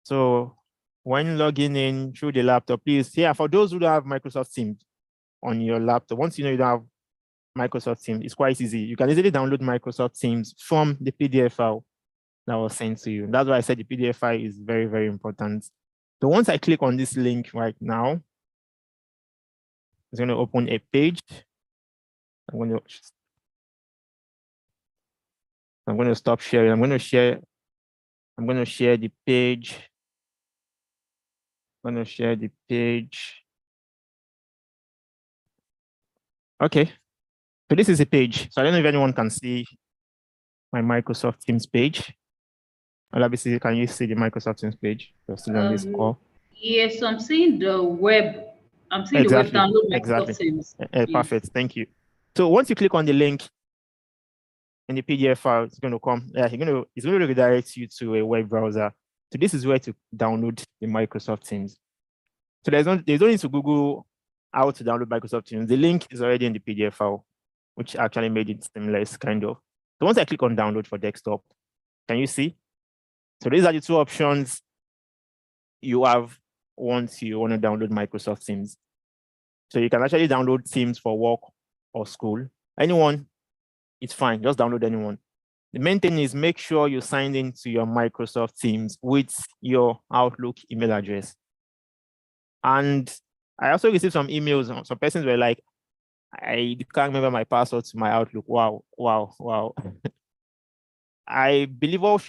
So when logging in through the laptop, please, for those who don't have Microsoft Teams on your laptop, once you know you don't have Microsoft Teams, it's quite easy. You can easily download Microsoft Teams from the PDF file that was sent to you. That's why I said the PDF file is very, very important. So once I click on this link right now, it's going to open a page. I'm going to stop sharing. I'm going to share the page. I'm going to share the page. Okay. So this is a page. So I don't know if anyone can see my Microsoft Teams page. Olabisi, can you see the Microsoft Teams page? You're still on this call. Yes, I'm seeing the web. I'm seeing the web download Microsoft Teams. Perfect. Yes. Thank you. So once you click on the link in the PDF file, it's going to come. It's going to redirect you to a web browser. So this is where to download the Microsoft Teams. So there's no need to Google how to download Microsoft Teams. The link is already in the PDF file, which actually made it seamless, kind of. So once I click on download for desktop, can you see? So these are the two options you have once you want to download Microsoft Teams. So you can actually download Teams for work or school. Anyone, it's fine, just download anyone. The main thing is make sure you sign into your Microsoft Teams with your Outlook email address. And I also received some emails. Some persons were like, I can't remember my password to my Outlook. Wow. I believe what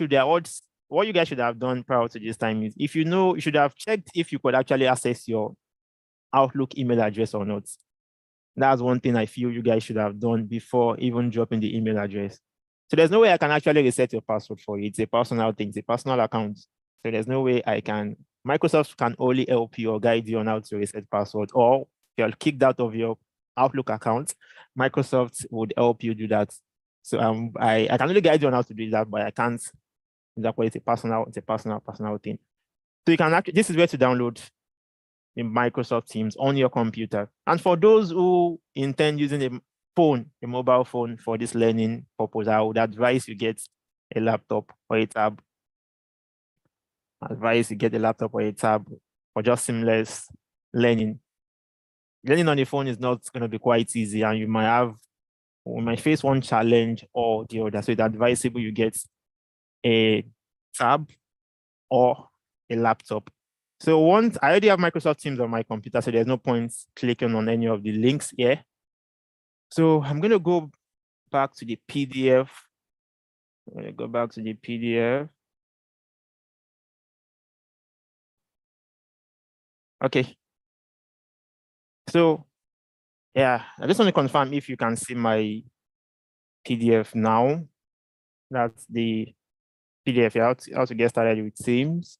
you guys should have done prior to this time is, if you know, you should have checked if you could actually access your Outlook email address or not. That's one thing I feel you guys should have done before even dropping the email address. So there's no way I can actually reset your password for you. It's a personal thing, it's a personal account. So there's no way I can. Microsoft can only help you or guide you on how to reset password, or if you're kicked out of your Outlook account, Microsoft would help you do that. So I can only guide you on how to do that, but I can't. It's a personal thing. So you can actually, this is where to download the Microsoft Teams on your computer. And for those who intend using a phone, a mobile phone for this learning purpose, I would advise you get a laptop or a tab. Advise you get a laptop or a tab for just seamless learning. Learning on the phone is not going to be quite easy, and you might face one challenge or the other. So it's advisable you get a tab or a laptop. So once I already have Microsoft Teams on my computer, so there's no point clicking on any of the links here. So I'm going to go back to the PDF. I'm going to go back to the PDF. Okay. So yeah, I just want to confirm if you can see my PDF now. That's the PDF, how to get started with Teams.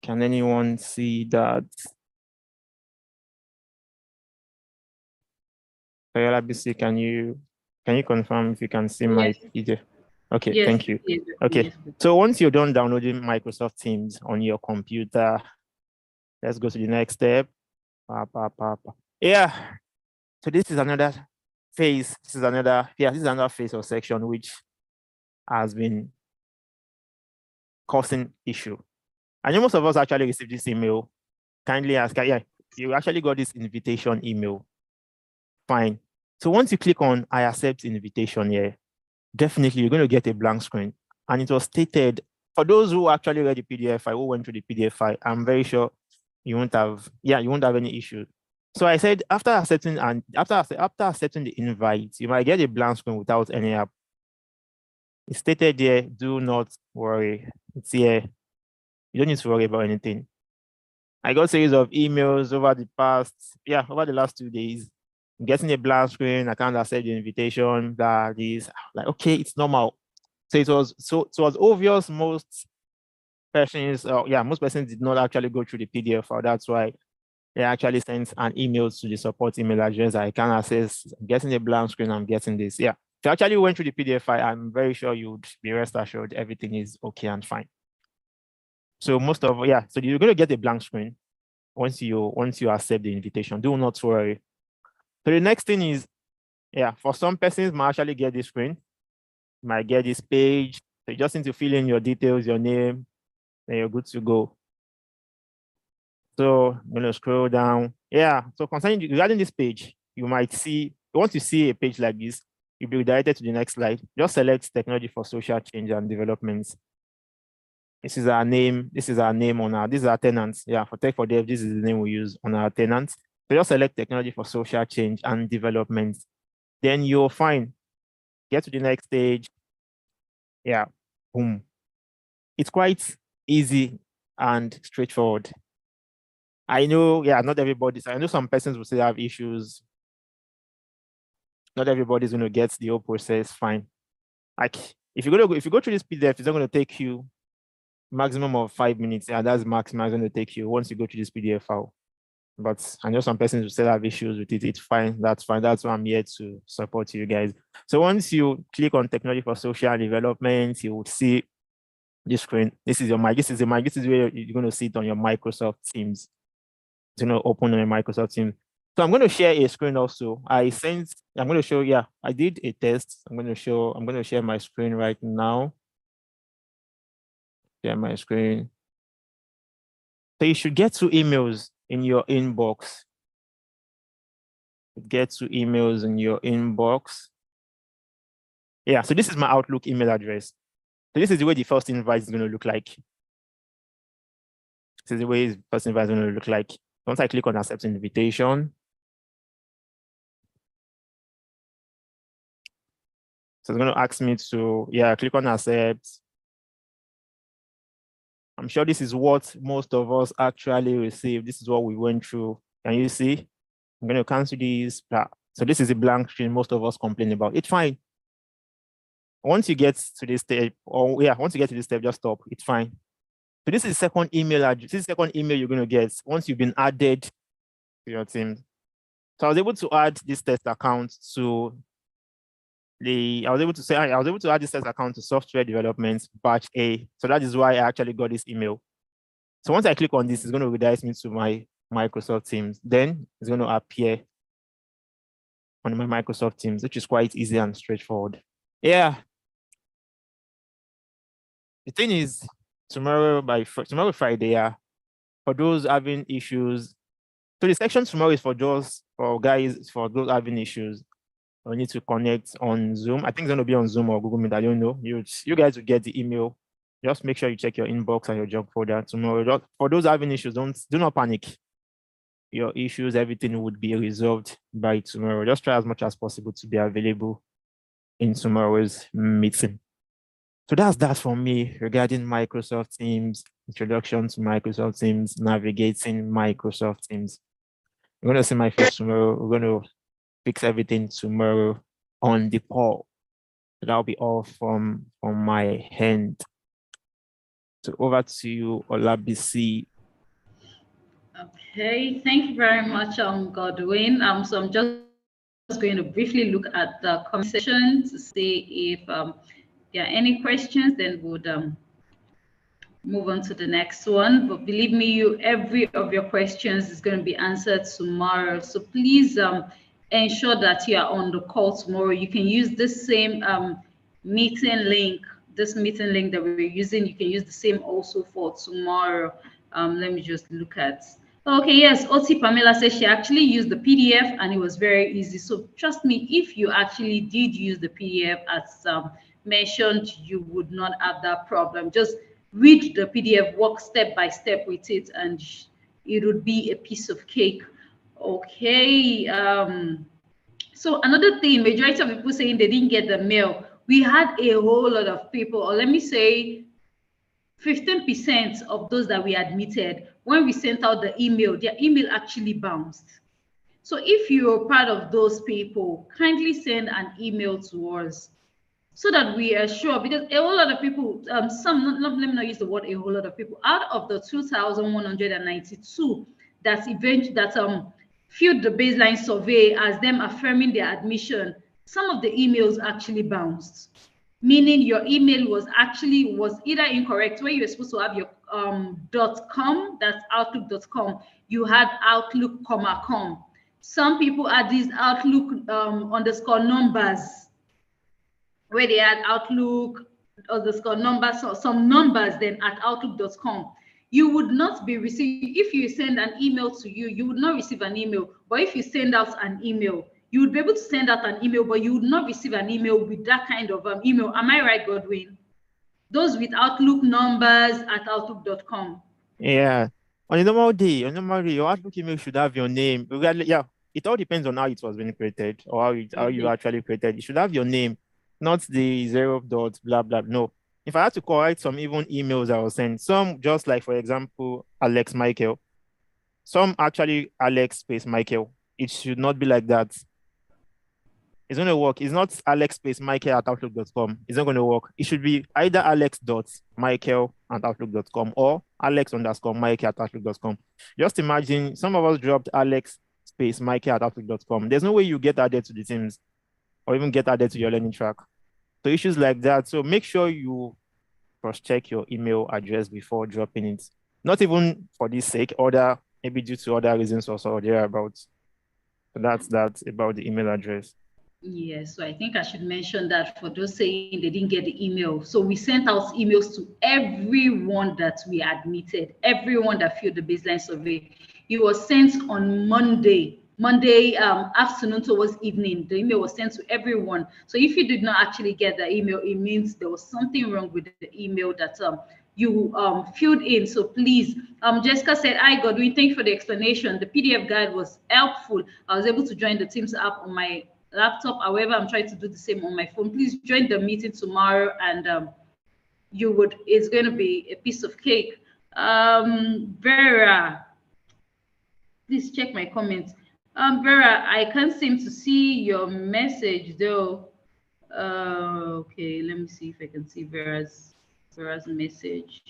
Can anyone see that? BC, can you confirm if you can see my PDF? Okay, Yes, thank you. yes, Okay, yes. so once you're done downloading Microsoft Teams on your computer, let's go to the next step. Yeah, so this is another phase. This is another phase or section which has been causing issue. I know most of us actually received this email. Kindly ask, yeah, you actually got this invitation email. Fine. So once you click on I accept invitation here, definitely you're going to get a blank screen. And it was stated, for those who actually read the PDF file, who went through the PDF file, I'm very sure you won't have any issue. So I said, after accepting the invite, you might get a blank screen without any app. It's stated there, do not worry. It's here. You don't need to worry about anything. I got a series of emails over the last 2 days. I'm getting a blank screen. I can't accept the invitation. Like, okay, it's normal. So it was obvious most persons did not actually go through the PDF file. That's why they actually sent an email to the support email address. I can't access. I'm getting a blank screen. I'm getting this. Yeah. If you actually went through the PDF file, I'm very sure you'd be rest assured everything is okay and fine. So so you're going to get a blank screen once you accept the invitation. Do not worry. So the next thing is, for some persons might actually get this screen, might get this page. So you just need to fill in your details, your name, then you're good to go. So I'm going to scroll down. So regarding this page, you might see, once you see a page like this, you'll be redirected to the next slide. Just select technology for social change and developments. This is our name. This is our tenants. For Tech for Dev, this is the name we use on our tenants. So just select technology for social change and development. Then you'll find, get to the next stage. Boom. It's quite easy and straightforward. I know, not everybody. I know some persons will still have issues. Not everybody's going to get the whole process fine. Like if you go through this PDF, it's not going to take you maximum of 5 minutes. That's maximum going to take you once you go to this PDF file. But I know some persons will still have issues with it. It's fine. That's fine. That's why I'm here to support you guys. So once you click on technology for social development, you would see this screen. This is your mic. This is where you're going to see it on your Microsoft Teams. It's going to open on your Microsoft Teams. So I'm going to share a screen also. I'm going to show, I did a test. I'm going to share my screen right now. Share my screen. So you should get 2 emails in your inbox. Get 2 emails in your inbox. So this is my Outlook email address. So this is the way the first invite is going to look like. This is the way the first invite is going to look like. Once I click on accept invitation, so it's going to ask me to, click on accept. I'm sure this is what most of us actually received. This is what we went through. Can you see? I'm going to cancel this. So this is a blank screen most of us complain about. It's fine. Once you get to this step, just stop. It's fine. So this is the second email address. This is the second email you're going to get once you've been added to your team. So I was able to add this test account to I was able to add this test account to software development batch A. So that is why I actually got this email. So once I click on this, it's going to redirect me to my Microsoft Teams. Then it's going to appear on my Microsoft Teams, which is quite easy and straightforward. Yeah. The thing is, tomorrow Friday, yeah, for those having issues. So the section tomorrow is for those having issues. We need to connect on Zoom. I think it's going to be on Zoom or Google Meet. I don't know. You guys will get the email. Just make sure you check your inbox and your junk folder tomorrow. For those having issues, do not panic. Your issues, everything would be resolved by tomorrow. Just try as much as possible to be available in tomorrow's meeting. So that's that from me regarding Microsoft Teams, introduction to Microsoft Teams, navigating Microsoft Teams. You're going to see my face tomorrow. We're going to fix everything tomorrow on the call. So that'll be all from my hand. So over to you, Olabisi. Okay, thank you very much, Godwin. So I'm just going to briefly look at the comment section to see if there are any questions, then we'll move on to the next one. But believe me, every of your questions is going to be answered tomorrow. So please ensure that you are on the call tomorrow. You can use this same meeting link that we're using. You can use the same also for tomorrow. Let me just look at. Okay, yes, Oti Pamela says she actually used the PDF and it was very easy. So trust me, if you actually did use the PDF as mentioned, you would not have that problem. Just read the PDF, walk step by step with it, and it would be a piece of cake. Okay. So another thing, majority of people saying they didn't get the mail. We had a whole lot of people, or let me say 15% of those that we admitted, when we sent out the email, their email actually bounced. So if you're part of those people, kindly send an email to us so that we are sure, because a whole lot of people, let me not use the word a whole lot of people, out of the 2,192 that filled the baseline survey as them affirming their admission, some of the emails actually bounced, meaning your email was either incorrect, where you were supposed to have your .com, that's outlook.com, you had outlook, com. Some people had these outlook underscore numbers, where they had outlook underscore numbers, or some numbers then at outlook.com. You would not be receiving, if you send an email to you, you would not receive an email. But if you send out an email, you would be able to send out an email, but you would not receive an email with that kind of email. Am I right, Godwin? Those with Outlook numbers at outlook.com. Yeah. On a normal day, your Outlook email should have your name. Yeah, it all depends on how it was being created or how you actually created. It should have your name, not the 0 dot blah blah. No. If I had to correct some even emails I was sent, some just like, for example, Alex Michael, some actually Alex space Michael. It should not be like that. It's going to work. It's not Alex space Michael at outlook.com. It's not going to work. It should be either alex.michael at outlook.com or alex_Michael at outlook.com. Just imagine some of us dropped Alex space Michael at outlook.com. There's no way you get added to the teams or even get added to your learning track. So issues like that. So make sure you cross-check your email address before dropping it. Not even for this sake, maybe due to other reasons also thereabouts. So that's about the email address. Yes, so I think I should mention that for those saying they didn't get the email. So we sent out emails to everyone that we admitted, everyone that filled the baseline survey. It was sent on Monday afternoon towards evening. The email was sent to everyone. So if you did not actually get the email, it means there was something wrong with the email that you filled in. So please, Jessica said, "Hi Godwin, thank you for the explanation. The PDF guide was helpful. I was able to join the Teams app on my laptop. However, I'm trying to do the same on my phone. Please join the meeting tomorrow, and it's going to be a piece of cake." Vera, please check my comments. Vera, I can't seem to see your message though. Okay, let me see if I can see Vera's message.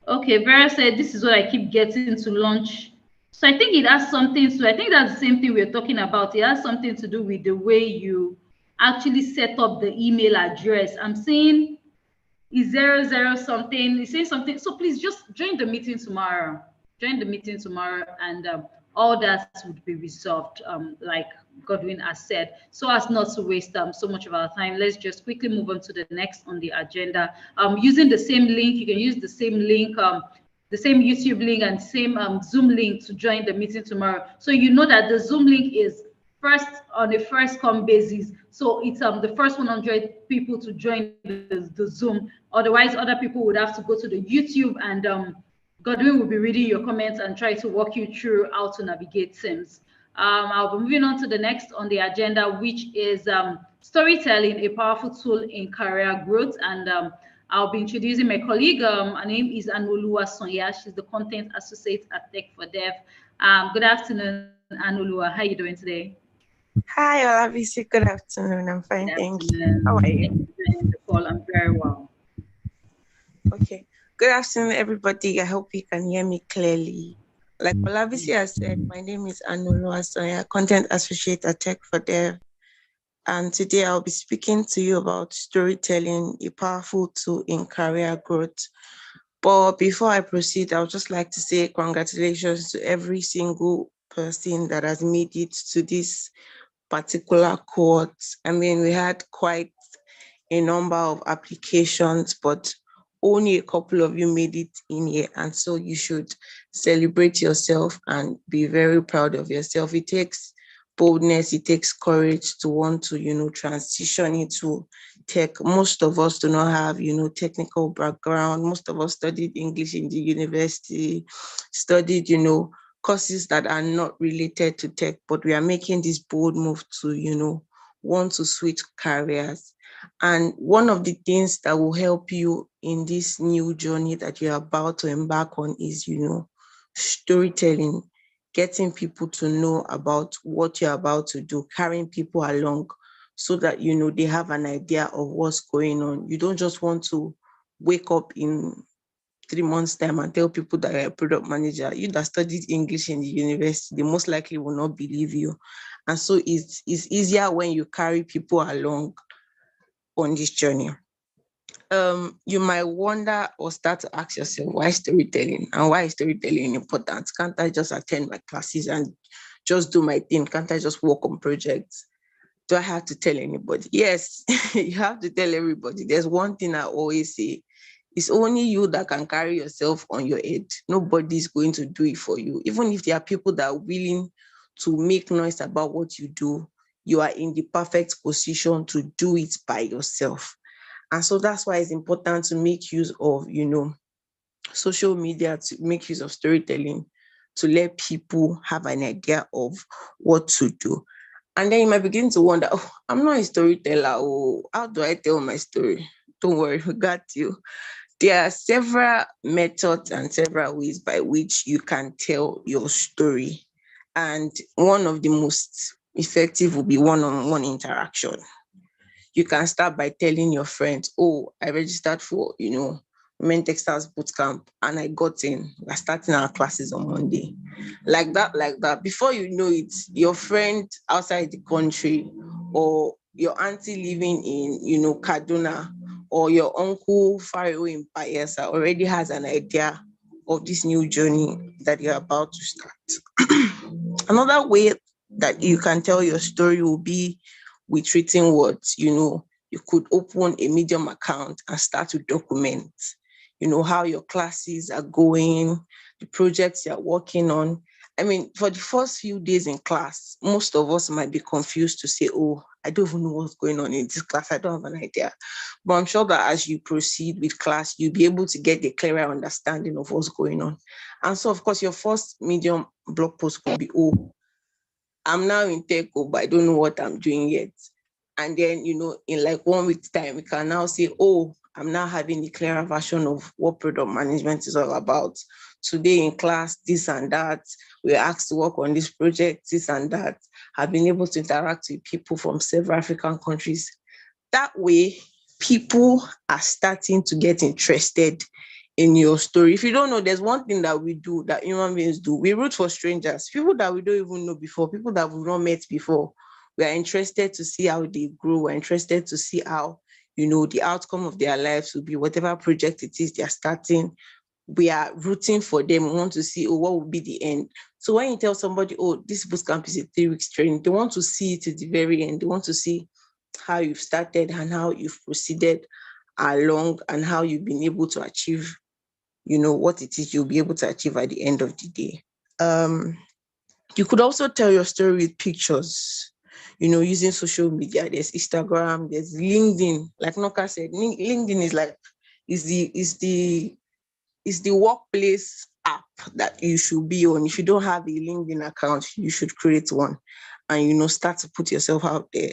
Okay, Vera said, "This is what I keep getting to launch." So I think it has something to, I think that's the same thing we're talking about. It has something to do with the way you actually set up the email address. I'm seeing is 00 something, it's saying something. So please just join the meeting tomorrow. Join the meeting tomorrow, and all that would be resolved, like Godwin has said, so as not to waste so much of our time. Let's just quickly move on to the next on the agenda. Using the same link, you can use the same link, the same YouTube link and same Zoom link to join the meeting tomorrow. So you know that the Zoom link is first on a first come basis. So it's the first 100 people to join the Zoom. Otherwise, other people would have to go to the YouTube, and Godwin will be reading your comments and try to walk you through how to navigate Teams. I'll be moving on to the next on the agenda, which is storytelling, a powerful tool in career growth. And I'll be introducing my colleague. Her name is Anulua Sonya. She's the content associate at Tech for Dev. Good afternoon, Anulua. How are you doing today? Hi, Olavisi. Good afternoon. I'm fine, thank you. How are you? I'm very well. Okay. Good afternoon, everybody. I hope you can hear me clearly. Like Olavisi has said, my name is Anulua Sonya, content associate at Tech for Dev. And today I'll be speaking to you about storytelling, a powerful tool in career growth. But before I proceed, I would just like to say congratulations to every single person that has made it to this particular cohort. I mean, we had quite a number of applications, but only a couple of you made it in here. And so you should celebrate yourself and be very proud of yourself. It takes boldness, it takes courage to want to, transition into tech. Most of us do not have, technical background. Most of us studied English in the university, studied, courses that are not related to tech, but we are making this bold move to, want to switch careers. And one of the things that will help you in this new journey that you're about to embark on is, storytelling, getting people to know about what you're about to do, carrying people along so that, they have an idea of what's going on. You don't just want to wake up in 3 months' time and tell people that you're a product manager. You that studied English in the university, they most likely will not believe you. And so it's easier when you carry people along on this journey. You might wonder or start to ask yourself, why storytelling? And why is storytelling important? Can't I just attend my classes and just do my thing? Can't I just work on projects? Do I have to tell anybody? Yes, you have to tell everybody. There's one thing I always say. It's only you that can carry yourself on your head. Nobody's going to do it for you. Even if there are people that are willing to make noise about what you do, you are in the perfect position to do it by yourself. And so that's why it's important to make use of, social media, to make use of storytelling, to let people have an idea of what to do. And then you might begin to wonder, oh, I'm not a storyteller. Oh, how do I tell my story? Don't worry, we got you. There are several methods and several ways by which you can tell your story. And one of the most effective will be one-on-one interaction. You can start by telling your friends, oh, I registered for, Women Techsters Bootcamp and I got in. We're starting our classes on Monday. Like that. Before you know it, your friend outside the country or your auntie living in, Kaduna or your uncle far away in Bayelsa already has an idea of this new journey that you're about to start. Another way that you can tell your story will be with written words. You could open a Medium account and start to document, how your classes are going, the projects you're working on. I mean, for the first few days in class, most of us might be confused to say, oh, I don't even know what's going on in this class. I don't have an idea. But I'm sure that as you proceed with class, you'll be able to get a clearer understanding of what's going on. And so, of course, your first Medium blog post could be, oh, I'm now in tech, but I don't know what I'm doing yet. And then, in like 1 week's time, we can now say, oh, I'm now having a clearer version of what product management is all about. Today in class, this and that. We're asked to work on this project, this and that. I've been able to interact with people from several African countries. That way, people are starting to get interested in your story. If you don't know, there's one thing that we do, that human beings do. We root for strangers, people that we don't even know before, people that we've not met before. We are interested to see how they grow. We're interested to see how, the outcome of their lives will be, whatever project it is they're starting. we are rooting for them. We want to see, what will be the end. So when you tell somebody, this bootcamp is a 3 weeks training, they want to see it to the very end. They want to see how you've started and how you've proceeded along and how you've been able to achieve, what it is you'll be able to achieve at the end of the day. You could also tell your story with pictures, using social media. There's Instagram, there's LinkedIn. Like Noka said, LinkedIn is the workplace app that you should be on. If you don't have a LinkedIn account, you should create one and, start to put yourself out there.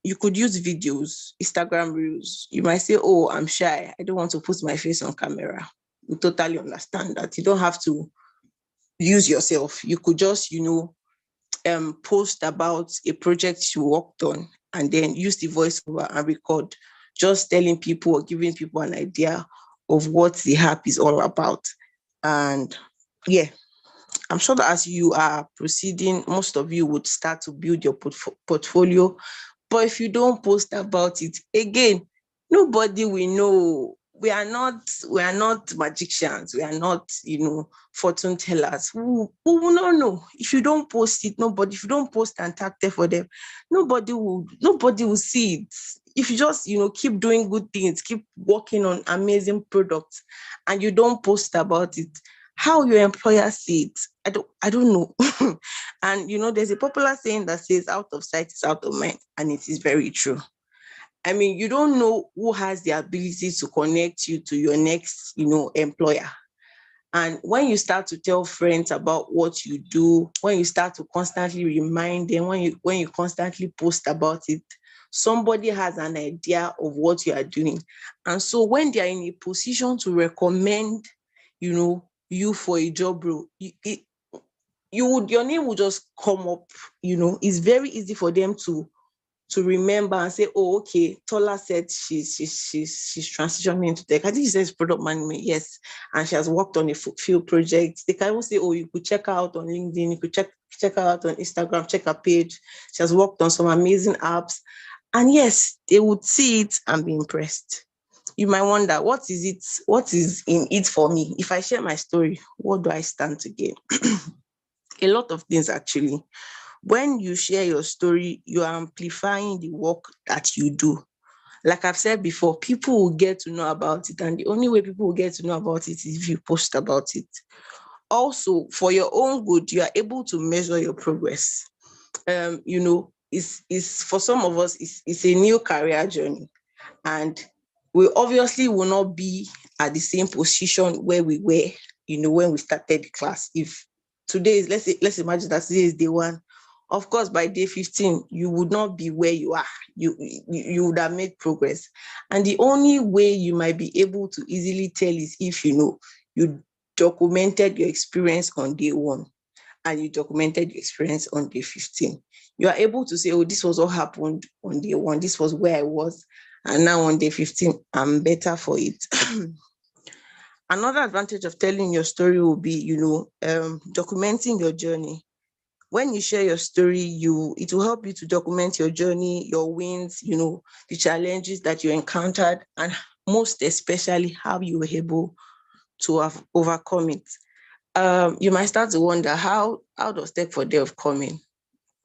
You could use videos, Instagram reels. You might say, I'm shy. I don't want to put my face on camera. We totally understand that. You don't have to use yourself. You could just, post about a project you worked on and then use the voiceover and record, just telling people or giving people an idea of what the app is all about. And yeah, I'm sure that as you are proceeding, most of you would start to build your portfolio. But if you don't post about it, again, nobody will know. We are not magicians. We are not, fortune tellers. Who will not know? If you don't post it, if you don't post and tag them for them, nobody will see it. If you just, keep doing good things, keep working on amazing products, and you don't post about it, how your employer see it, I don't know. And there's a popular saying that says out of sight is out of mind, and it is very true. I mean, you don't know who has the ability to connect you to your next, employer. And when you start to tell friends about what you do, when you start to constantly remind them, when you constantly post about it, somebody has an idea of what you are doing. And so when they are in a position to recommend, you for a job role, your name will just come up. It's very easy for them to remember and say, okay, Tola said she's transitioning into tech. I think she says product management, yes, and she has worked on a few projects. They can even say, you could check her out on LinkedIn, you could check her out on Instagram, check her page. She has worked on some amazing apps. And yes, they would see it and be impressed. You might wonder, what is in it for me? If I share my story, what do I stand to gain? A lot of things, actually. When you share your story, you are amplifying the work that you do. Like I've said before, people will get to know about it, and the only way people will get to know about it is if you post about it. Also, for your own good, you are able to measure your progress. It's for some of us, it's a new career journey, and we obviously will not be at the same position where we were, when we started the class. If today is, let's imagine that today is day 1. Of course, by day 15, you would not be where you are. You would have made progress. And the only way you might be able to easily tell is if you documented your experience on day 1 and you documented your experience on day 15. You are able to say, this was what happened on day 1. This was where I was. And now on day 15, I'm better for it. Another advantage of telling your story will be, documenting your journey. When you share your story, it will help you to document your journey, your wins, the challenges that you encountered, and most especially how you were able to have overcome it. You might start to wonder, how does Tech for Dev come in?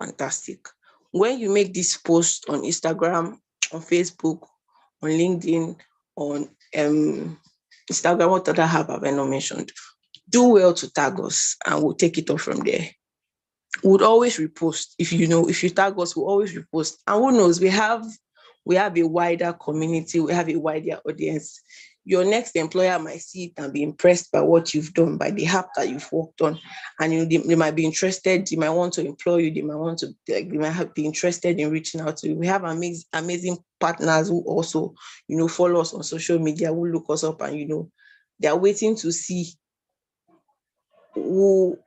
Fantastic. When you make this post on Instagram, on Facebook, on LinkedIn, on Instagram, what other app have I not mentioned? Do well to tag us and we'll take it off from there. Would always repost. If you tag us, we'll always repost. And who knows, we have a wider community, we have a wider audience. Your next employer might see it and be impressed by what you've done, by the app that you've worked on. And they might be interested, they might want to employ you, they might be interested in reaching out to you. We have amazing partners who also, follow us on social media, who look us up and, they're waiting to see who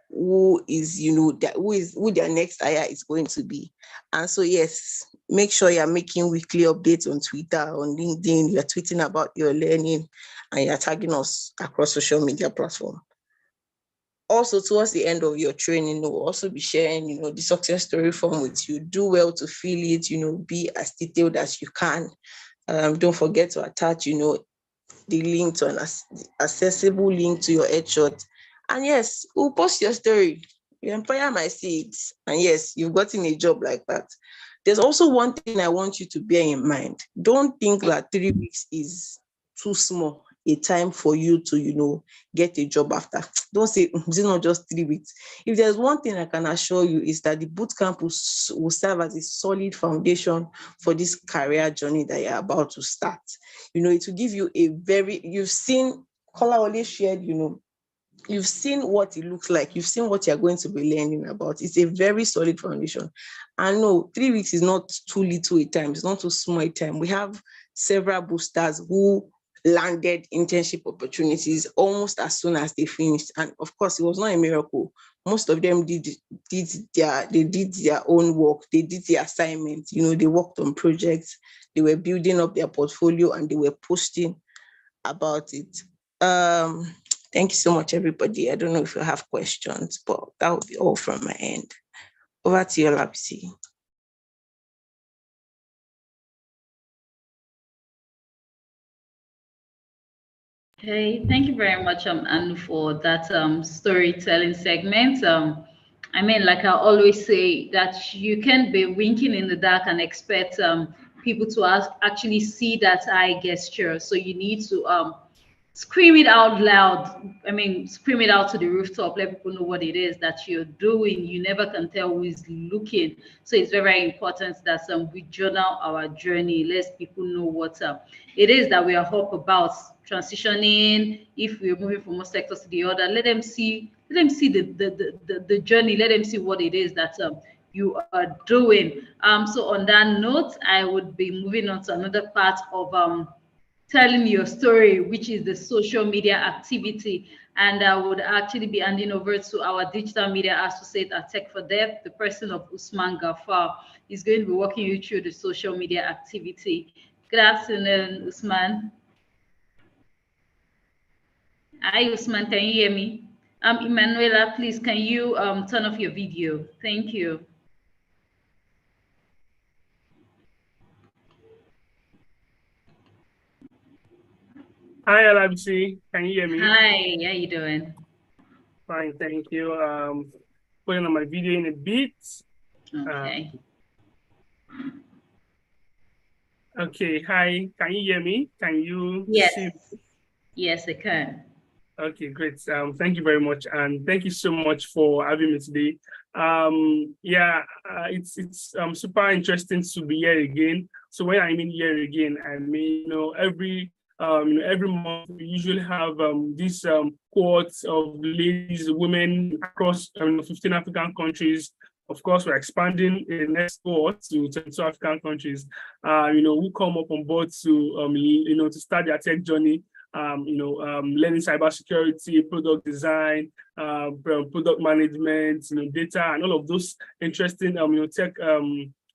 their next hire is going to be. And so yes, make sure you're making weekly updates on Twitter, on LinkedIn, you're tweeting about your learning, and you're tagging us across social media platforms. Also, towards the end of your training, we'll also be sharing, the success story form with you. Do well to fill it, be as detailed as you can. Don't forget to attach, the link to an accessible link to your headshot. And yes, we'll post your story. Your employer might see it. And yes, you've gotten a job like that. There's also one thing I want you to bear in mind. Don't think that 3 weeks is too small a time for you to, get a job after. Don't say, it's not just 3 weeks. If there's one thing I can assure you is that the bootcamp will serve as a solid foundation for this career journey that you're about to start. It will give you you've seen, Kola always shared, you've seen what it looks like. You've seen what you're going to be learning about. It's a very solid foundation. And no, 3 weeks is not too little a time. It's not too small a time. We have several boosters who landed internship opportunities almost as soon as they finished. And of course, it was not a miracle. Most of them did their own work. They did the assignment. They worked on projects. They were building up their portfolio and they were posting about it. Thank you so much, everybody. I don't know if you have questions, but that will be all from my end. Over to you, Lapsi. Okay, thank you very much, Anu, for that storytelling segment. Like I always say, that you can't be winking in the dark and expect people to actually see that eye gesture. So you need to scream it out loud. Scream it out to the rooftop. Let people know what it is that you're doing. You never can tell who is looking. So it's very, very important that we journal our journey. Let people know what it is that we are hope about transitioning. If we're moving from one sector to the other, let them see the journey. Let them see what it is that you are doing. So on that note, I would be moving on to another part of telling your story, which is the social media activity. And I would actually be handing over to our digital media associate at Tech for Dev, the person of Usman Gafar. He's going to be walking you through the social media activity. Good afternoon, Usman. Hi, Usman, can you hear me? Emanuela, please, can you turn off your video? Thank you. Hi, LMC. Can you hear me? Hi, how you doing? Fine, thank you. Putting on my video in a bit. Okay. Okay, hi. Can you hear me? Can you see me? Yes, I can. Okay, great. Thank you very much, and thank you so much for having me today. It's super interesting to be here again. So when I mean here again, I mean every month we usually have these cohorts of ladies, women across 15 African countries. Of course, we're expanding in the next cohort to 22 African countries. Who come up on board to to start their tech journey. Learning cybersecurity, product design, product management, data, and all of those interesting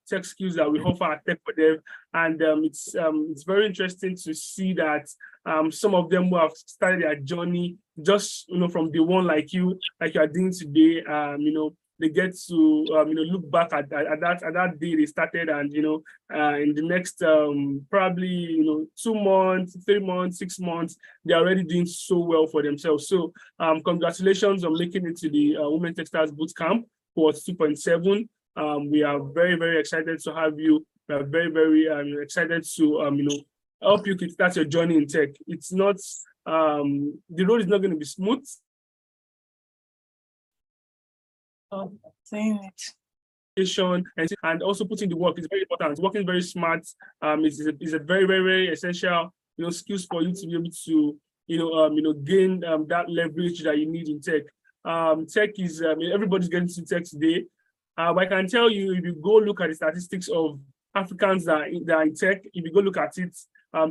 tech skills that we offer at Tech for Dev. And it's very interesting to see that some of them who have started their journey just from day one, like you are doing today. They get to look back at that day they started, and in the next probably 2 months, 3 months, 6 months, they're already doing so well for themselves. So congratulations on making it to the Women Techsters Bootcamp Cohort 2.7. We are very, very excited to have you. We are very, very excited to help you kickstart your journey in tech. It's not the road is not going to be smooth. Saying it. And also putting the work is very important. Working very smart is a very, very, very essential skills for you to be able to gain that leverage that you need in tech. Tech is everybody's getting to tech today. But I can tell you, if you go look at the statistics of Africans that are in tech, if you go look at it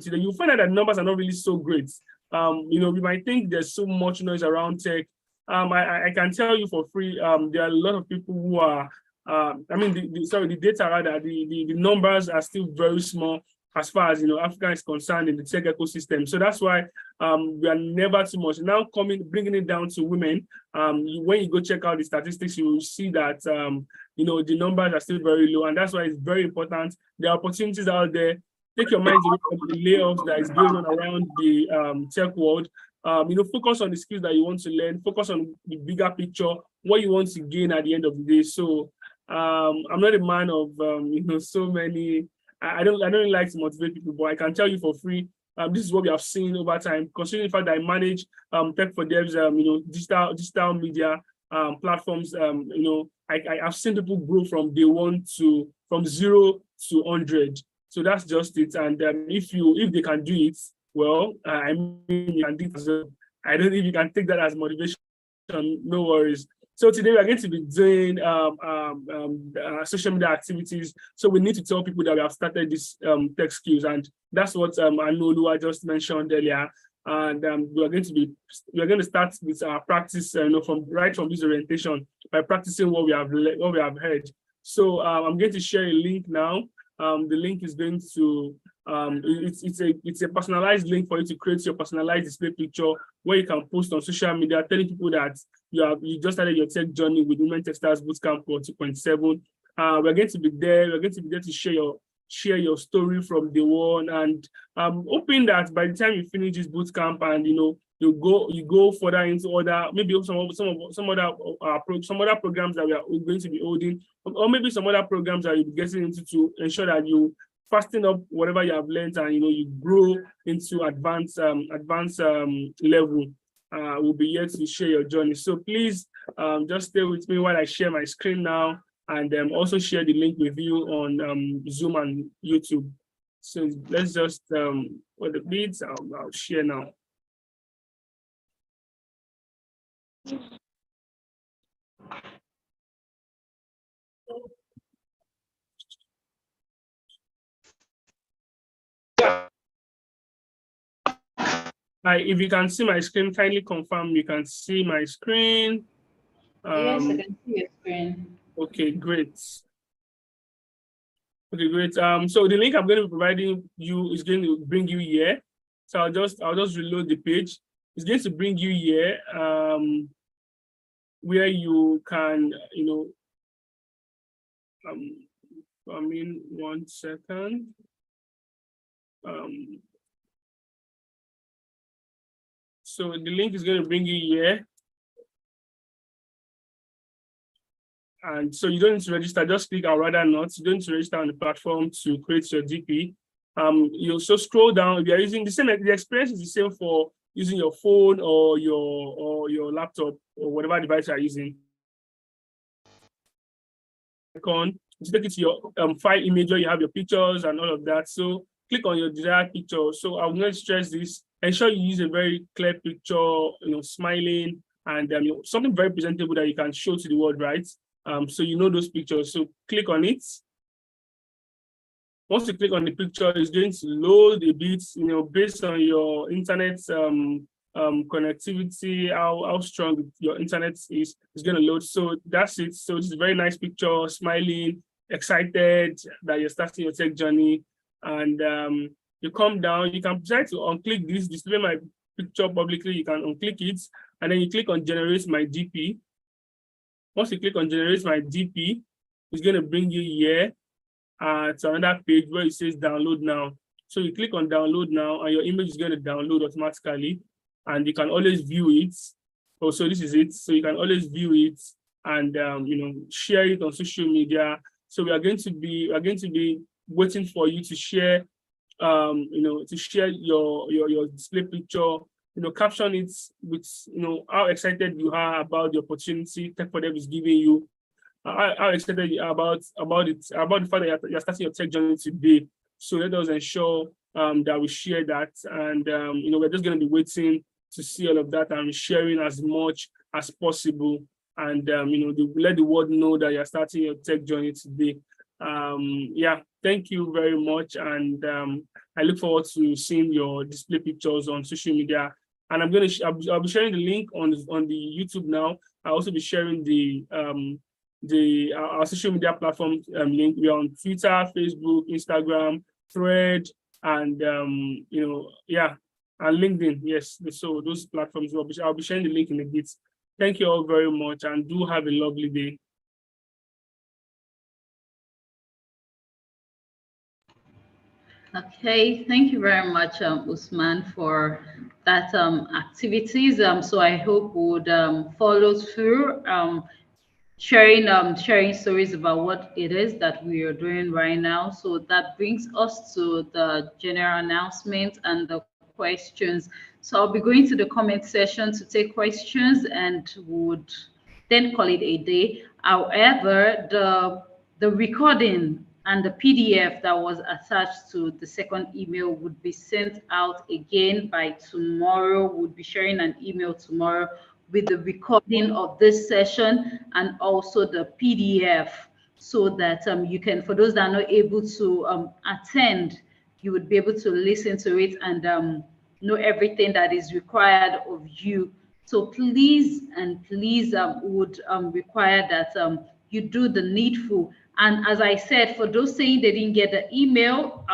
today, you'll find out that numbers are not really so great. We might think there's so much noise around tech. I can tell you for free, there are a lot of people who are, the data rather, the numbers are still very small as far as Africa is concerned in the tech ecosystem. So that's why we are never too much. Now bringing it down to women, when you go check out the statistics, you will see that the numbers are still very low, and that's why it's very important. There are opportunities out there. take your mind away from the layoffs that is going on around the tech world. Focus on the skills that you want to learn, focus on the bigger picture, what you want to gain at the end of the day. So I'm not a man of so many. I don't really like to motivate people, but I can tell you for free, this is what we have seen over time. Considering the fact that I manage Tech for Devs, digital media platforms, I've seen people grow from day one from 0 to 100. So that's just it. And if they can do it, well, I mean, you can do it as well. I don't know if you can take that as motivation. No worries. So today we are going to be doing social media activities. So we need to tell people that we have started this tech skills, and that's what Anolua just mentioned earlier. And we are going to start with our practice, from this orientation by practicing what we have heard. So I'm going to share a link now. The link is going to it's a personalized link for you to create your personalized display picture where you can post on social media, telling people that you just started your tech journey with Women Techsters Bootcamp for 2.7. We're going to be there. We're going to be there to share your story from day one, and I'm hoping that by the time you finish this bootcamp and you go further into other, maybe some other programs that we are going to be holding, or maybe some other programs that you'll be getting into to ensure that you fasten up whatever you have learned and you grow into advanced level. We'll be here to share your journey. So please just stay with me while I share my screen now, and also share the link with you on Zoom and YouTube. So let's just for the beats, I'll share now. If you can see my screen, kindly confirm you can see my screen. Yes, I can see your screen. Okay, great. Okay, great. So the link I'm going to be providing you is going to bring you here. So I'll just reload the page. It's going to bring you here, where you can, I mean, 1 second. So the link is going to bring you here. And so you don't need to register, just click I'd rather not. You don't need to register on the platform to create your DP. You also scroll down. If you're using the experience is the same for using your phone or your laptop or whatever device you're using. To take it to your file image where you have your pictures and all of that. So click on your desired picture. So I'm going to stress this. Ensure you use a very clear picture, smiling, and something very presentable that you can show to the world, right? So those pictures. So click on it. Once you click on the picture, it's going to load a bit, based on your internet connectivity, how strong your internet is, it's going to load. So that's it. So it's a very nice picture, smiling, excited that you're starting your tech journey. And you come down, you can try to unclick this, display my picture publicly, you can unclick it, and then you click on generate my DP. Once you click on generate my DP, it's going to bring you here to another page where it says download now. So you click on download now, and your image is going to download automatically, and you can always view it. Oh, so this is it. So you can always view it and share it on social media. So we are going to be waiting for you to share, to share your display picture. Caption it with how excited you are about the opportunity Tech for Dev is giving you. How excited you are about the fact that you're starting your tech journey today. So let us ensure that we share that, and we're just going to be waiting to see all of that and sharing as much as possible, and let the world know that you're starting your tech journey today. Yeah, thank you very much, and I look forward to seeing your display pictures on social media. And I'll be sharing the link on the YouTube now. I'll also be sharing our social media platform link. We are on Twitter, Facebook, Instagram, Thread, and and LinkedIn. Yes, so those platforms. I'll be sharing the link in a bit. Thank you all very much, and do have a lovely day. Okay, thank you very much, Usman, for that activities. So I hope we would follow through, sharing stories about what it is that we are doing right now. So that brings us to the general announcement and the questions. So I'll be going to the comment section to take questions and would then call it a day. However, the recording and the PDF that was attached to the second email would be sent out again by tomorrow. We'll be sharing an email tomorrow with the recording of this session and also the PDF, so that you can, for those that are not able to attend, you would be able to listen to it and know everything that is required of you. So please would require that you do the needful. And as I said, for those saying they didn't get the email,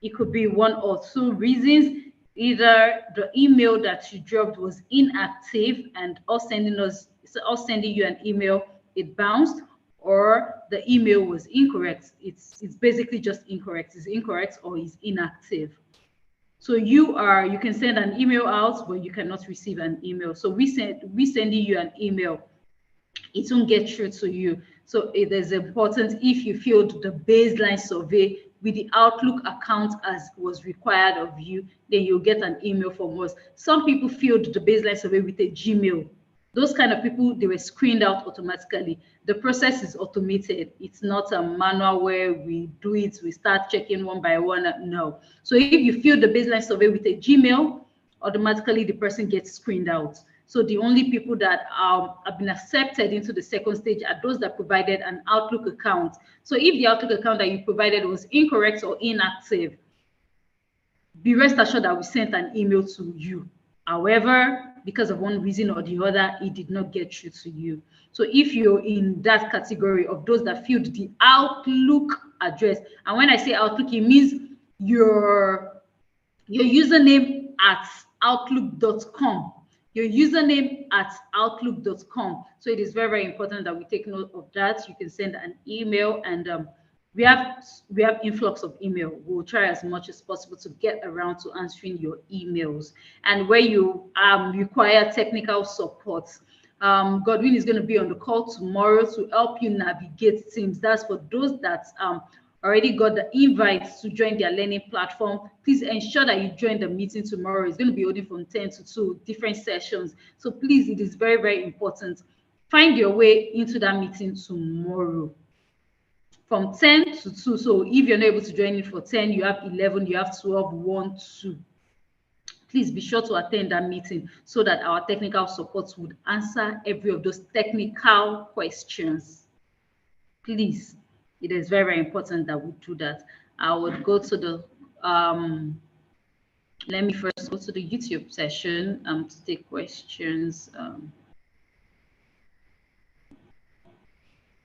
it could be one or two reasons. Either the email that you dropped was inactive and us sending you an email, it bounced, or the email was incorrect. It's basically just incorrect. It's incorrect or is inactive. So you can send an email out, but you cannot receive an email. So we sending you an email, it won't get through to you. So it is important, if you filled the baseline survey with the Outlook account as was required of you, then you'll get an email from us. Some people filled the baseline survey with a Gmail. Those kind of people, they were screened out automatically. The process is automated. It's not a manual where we do it, we start checking one by one. No. So if you fill the baseline survey with a Gmail, automatically the person gets screened out. So the only people that have been accepted into the second stage are those that provided an Outlook account. So if the Outlook account that you provided was incorrect or inactive, be rest assured that we sent an email to you. However, because of one reason or the other, it did not get through to you. So if you're in that category of those that filled the Outlook address, and when I say Outlook, it means your username at outlook.com. Your username at outlook.com. So it is very, very important that we take note of that. You can send an email, and we have influx of email. We'll try as much as possible to get around to answering your emails. And where you require technical support, Godwin is going to be on the call tomorrow to help you navigate Teams. That's for those that already got the invites to join their learning platform. Please ensure that you join the meeting tomorrow. It's going to be holding from 10 to 2 different sessions. So please, it is very, very important. Find your way into that meeting tomorrow from 10 to 2. So if you're not able to join it for 10, you have 11, you have 12, 1, 2. Please be sure to attend that meeting so that our technical support would answer every of those technical questions. Please. It is very, very important that we do that. I would go to the, let me first go to the YouTube session to take questions.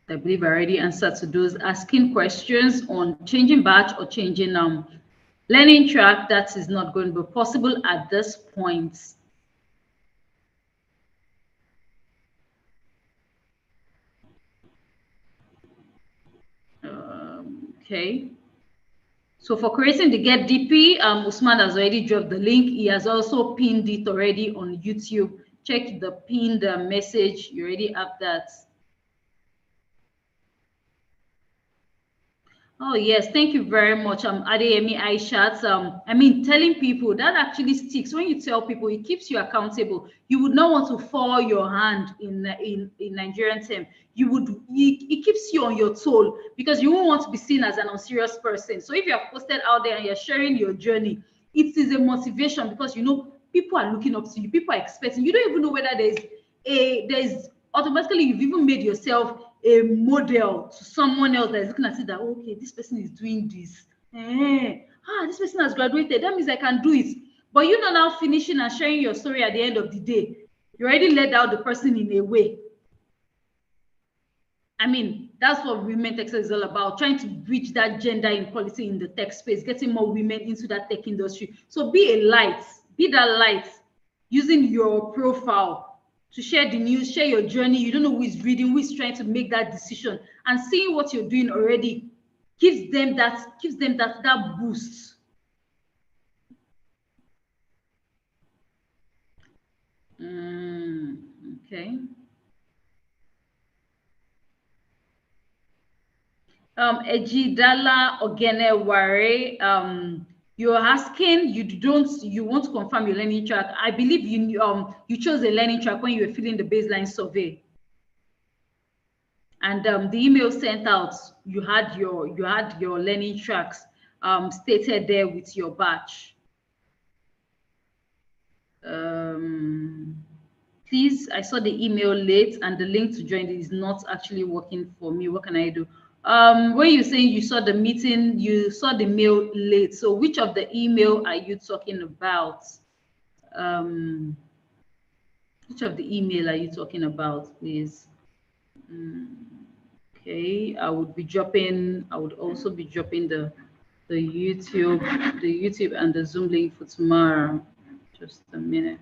I believe I already answered to those asking questions on changing batch or changing learning track. That is not going to be possible at this point. Okay. So for creating the Get DP, Usman has already dropped the link. He has also pinned it already on YouTube. Check the pinned message. You already have that. Oh, yes. Thank you very much, Adeyemi Aishat. Telling people that actually sticks. When you tell people, it keeps you accountable. You would not want to fall your hand in Nigerian term. It keeps you on your toe because you won't want to be seen as an unserious person. So if you have posted out there and you're sharing your journey, it is a motivation because people are looking up to you. People are expecting. You don't even know whether there's automatically you've even made yourself a model to someone else that is looking at it that, okay, this person is doing this. This person has graduated. That means I can do it. But you're not now finishing and sharing your story at the end of the day. You already let out the person in a way. That's what Women Techsters is all about, trying to bridge that gender inequality in the tech space, getting more women into that tech industry. So be a light, be that light, using your profile to share the news, share your journey. You don't know who is reading, who is trying to make that decision, and seeing what you're doing already gives them that boost. Okay. Ejidala Ogeneware, you're asking, you want to confirm your learning track. I believe you chose a learning track when you were filling the baseline survey. And the email sent out, you had your learning tracks stated there with your batch. Please, I saw the email late and the link to join is not actually working for me. What can I do? When you're saying you saw the meeting, you saw the mail late. So which of the email are you talking about? Which of the email are you talking about, please? Okay, I would also be dropping the YouTube and the Zoom link for tomorrow. Just a minute.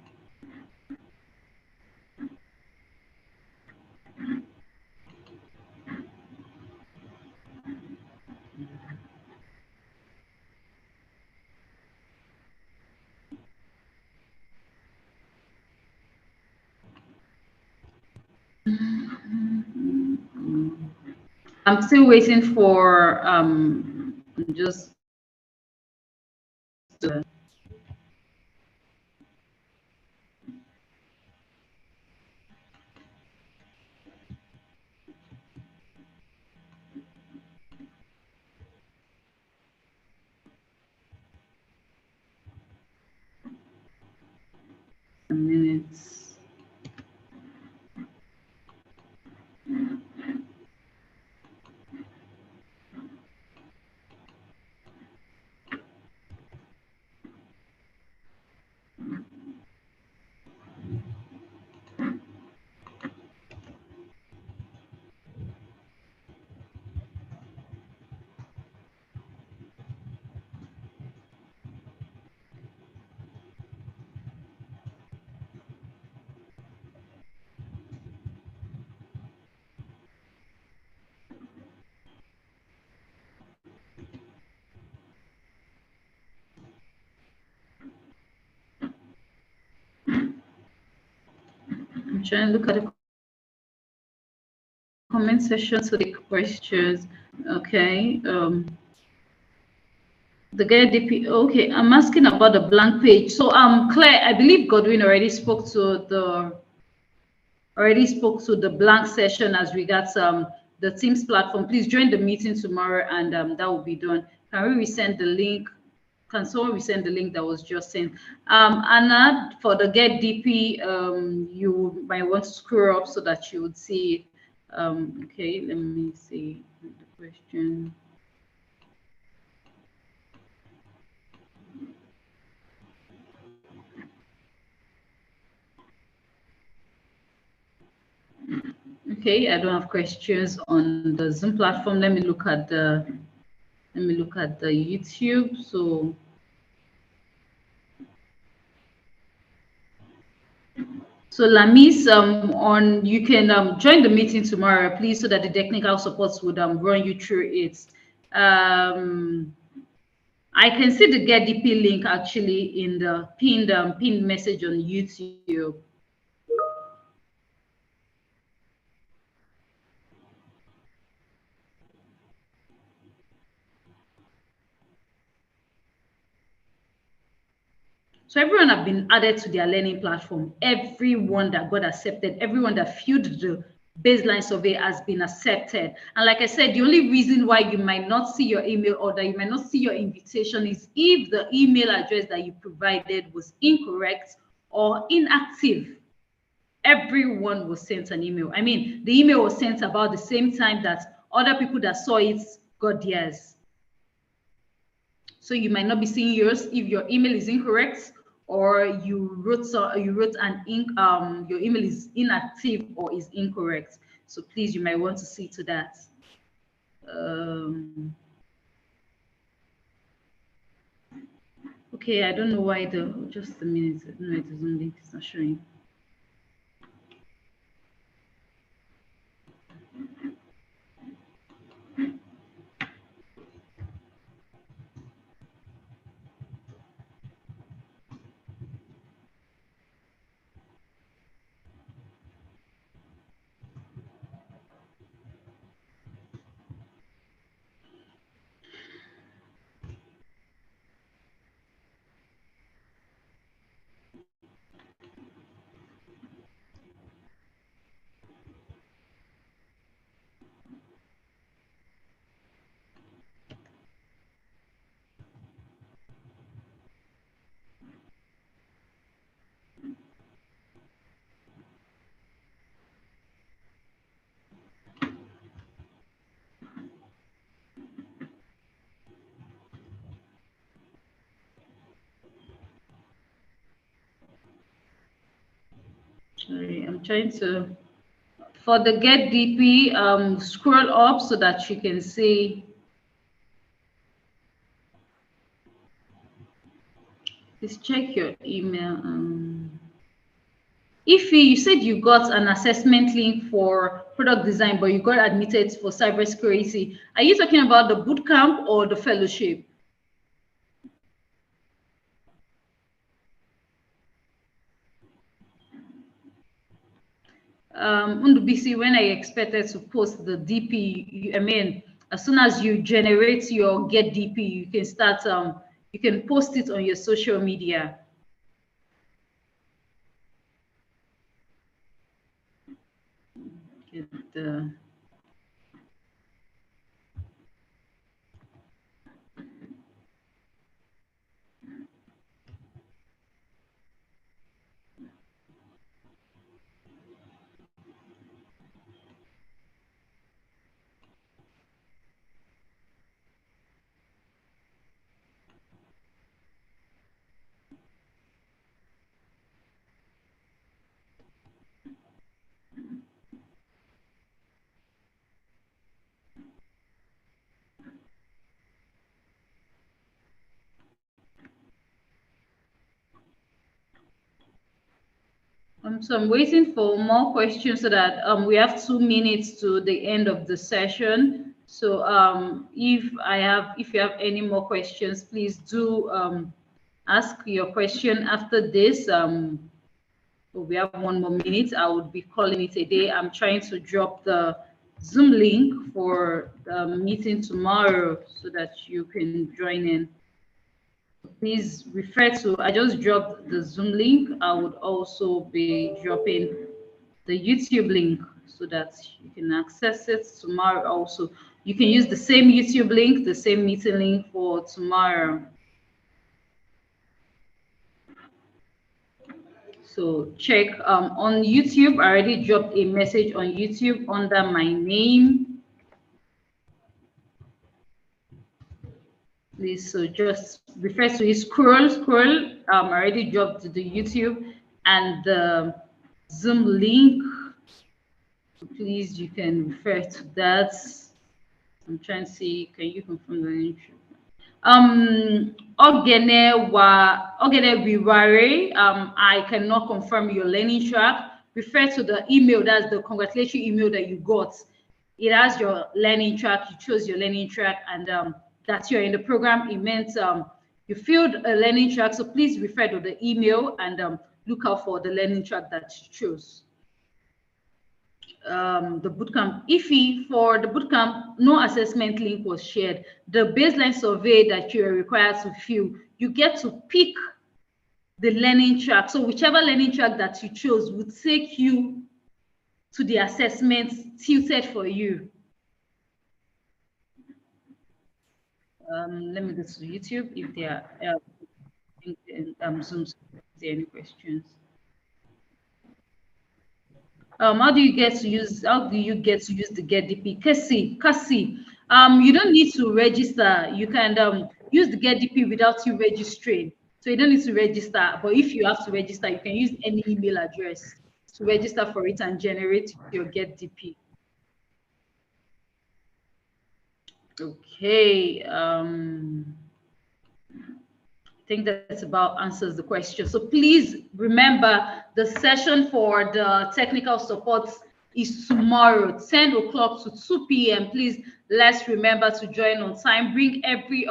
I'm still waiting for just a minute. I'm trying to look at the comment section to the questions. Okay. The guy DP. Okay, I'm asking about the blank page. So Claire, I believe Godwin already spoke to the blank session as regards the Teams platform. Please join the meeting tomorrow, and that will be done. Can we resend the link? Can someone resend the link that was just sent? Anna, for the get DP, you might want to scroll up so that you would see it. Okay, let me see the question. Okay, I don't have questions on the Zoom platform. Let me look at the YouTube. So Lamis, you can join the meeting tomorrow, please, so that the technical supports would run you through it. I can see the get DP link actually in the pinned message on YouTube. So everyone have been added to their learning platform. Everyone that got accepted, everyone that filled the baseline survey has been accepted. And like I said, the only reason why you might not see your email or that you might not see your invitation is if the email address that you provided was incorrect or inactive. Everyone was sent an email. I mean, the email was sent about the same time that other people that saw it got theirs. So you might not be seeing yours if your email is incorrect, or you wrote an your email is inactive or is incorrect. So please, you might want to see to that. Okay, I don't know why just a minute. I don't know, it doesn't link, it's not showing. Sorry, I'm trying to, for the get DP, scroll up so that you can see. Please check your email. If you said you got an assessment link for product design, but you got admitted for cybersecurity, are you talking about the bootcamp or the fellowship? BC, when I expected to post the DP, I mean, as soon as you generate your get DP, you can start, you can post it on your social media. Get the so I'm waiting for more questions so that we have 2 minutes to the end of the session. So if you have any more questions, please do ask your question after this. We have 1 more minute. I would be calling it a day. I'm trying to drop the Zoom link for the meeting tomorrow so that you can join in. Please refer to, I just dropped the Zoom link. I would also be dropping the YouTube link so that you can access it tomorrow also. You can use the same YouTube link, the same meeting link for tomorrow. So check on YouTube. I already dropped a message on YouTube under my name. Please, so just refer to it, scroll. I already dropped the YouTube and the Zoom link. So please, you can refer to that. I'm trying to see, can you confirm the link? Ogene Wiware, I cannot confirm your learning track. Refer to the email, that's the congratulatory email that you got. It has your learning track, you chose your learning track, and that you're in the program. It meant you filled a learning track, so please refer to the email and look out for the learning track that you chose. The bootcamp. For the bootcamp, no assessment link was shared. The baseline survey that you are required to fill, you get to pick the learning track. So whichever learning track that you chose would take you to the assessment tilted for you. Let me go to YouTube if there are Zoom. Is there any questions? How do you get to use the get DP? Cassie, you don't need to register. You can use the get DP without you registering. So you don't need to register. But if you have to register, you can use any email address to register for it and generate your get DP. Okay. I think that's about answers the question. So please remember the session for the technical support is tomorrow, 10 o'clock to 2 p.m. Please, let's remember to join on time. Bring every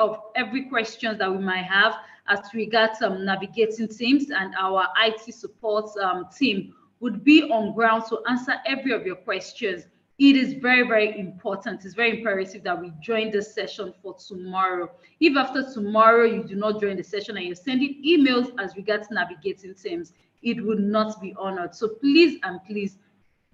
question that we might have as regards navigating teams, and our IT support team would be on ground to answer every of your questions. It is very, very important. It's very imperative that we join this session for tomorrow. If after tomorrow you do not join the session and you're sending emails as regards navigating teams, it would not be honored. So please and please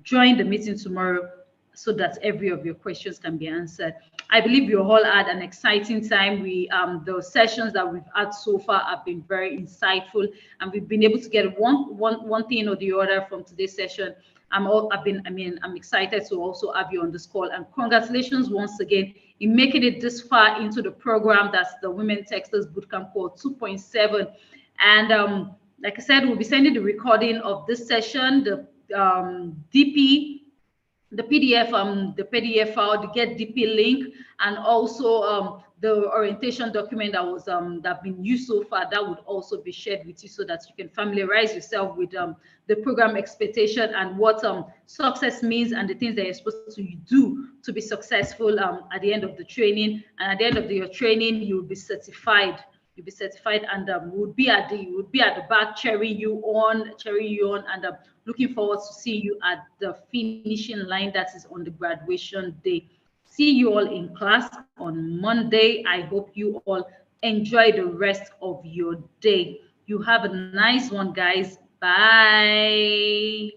join the meeting tomorrow so that every of your questions can be answered. I believe you all had an exciting time. The sessions that we've had so far have been very insightful, and we've been able to get one thing or the other from today's session. I'm excited to also have you on this call, and congratulations once again in making it this far into the program. That's the Women Techsters Bootcamp Cohort 2.7. And like I said, we'll be sending the recording of this session. The DP, the PDF file, the get DP link, and also the orientation document that was that been used so far, that would also be shared with you so that you can familiarize yourself with the program expectation and what success means and the things that you're supposed to do to be successful at the end of the training. And at the end of your training, you'll be certified. You'll be certified, and would be at the back cheering you on, and looking forward to seeing you at the finishing line, that is on the graduation day. See you all in class on Monday. I hope you all enjoy the rest of your day. You have a nice one, guys. Bye.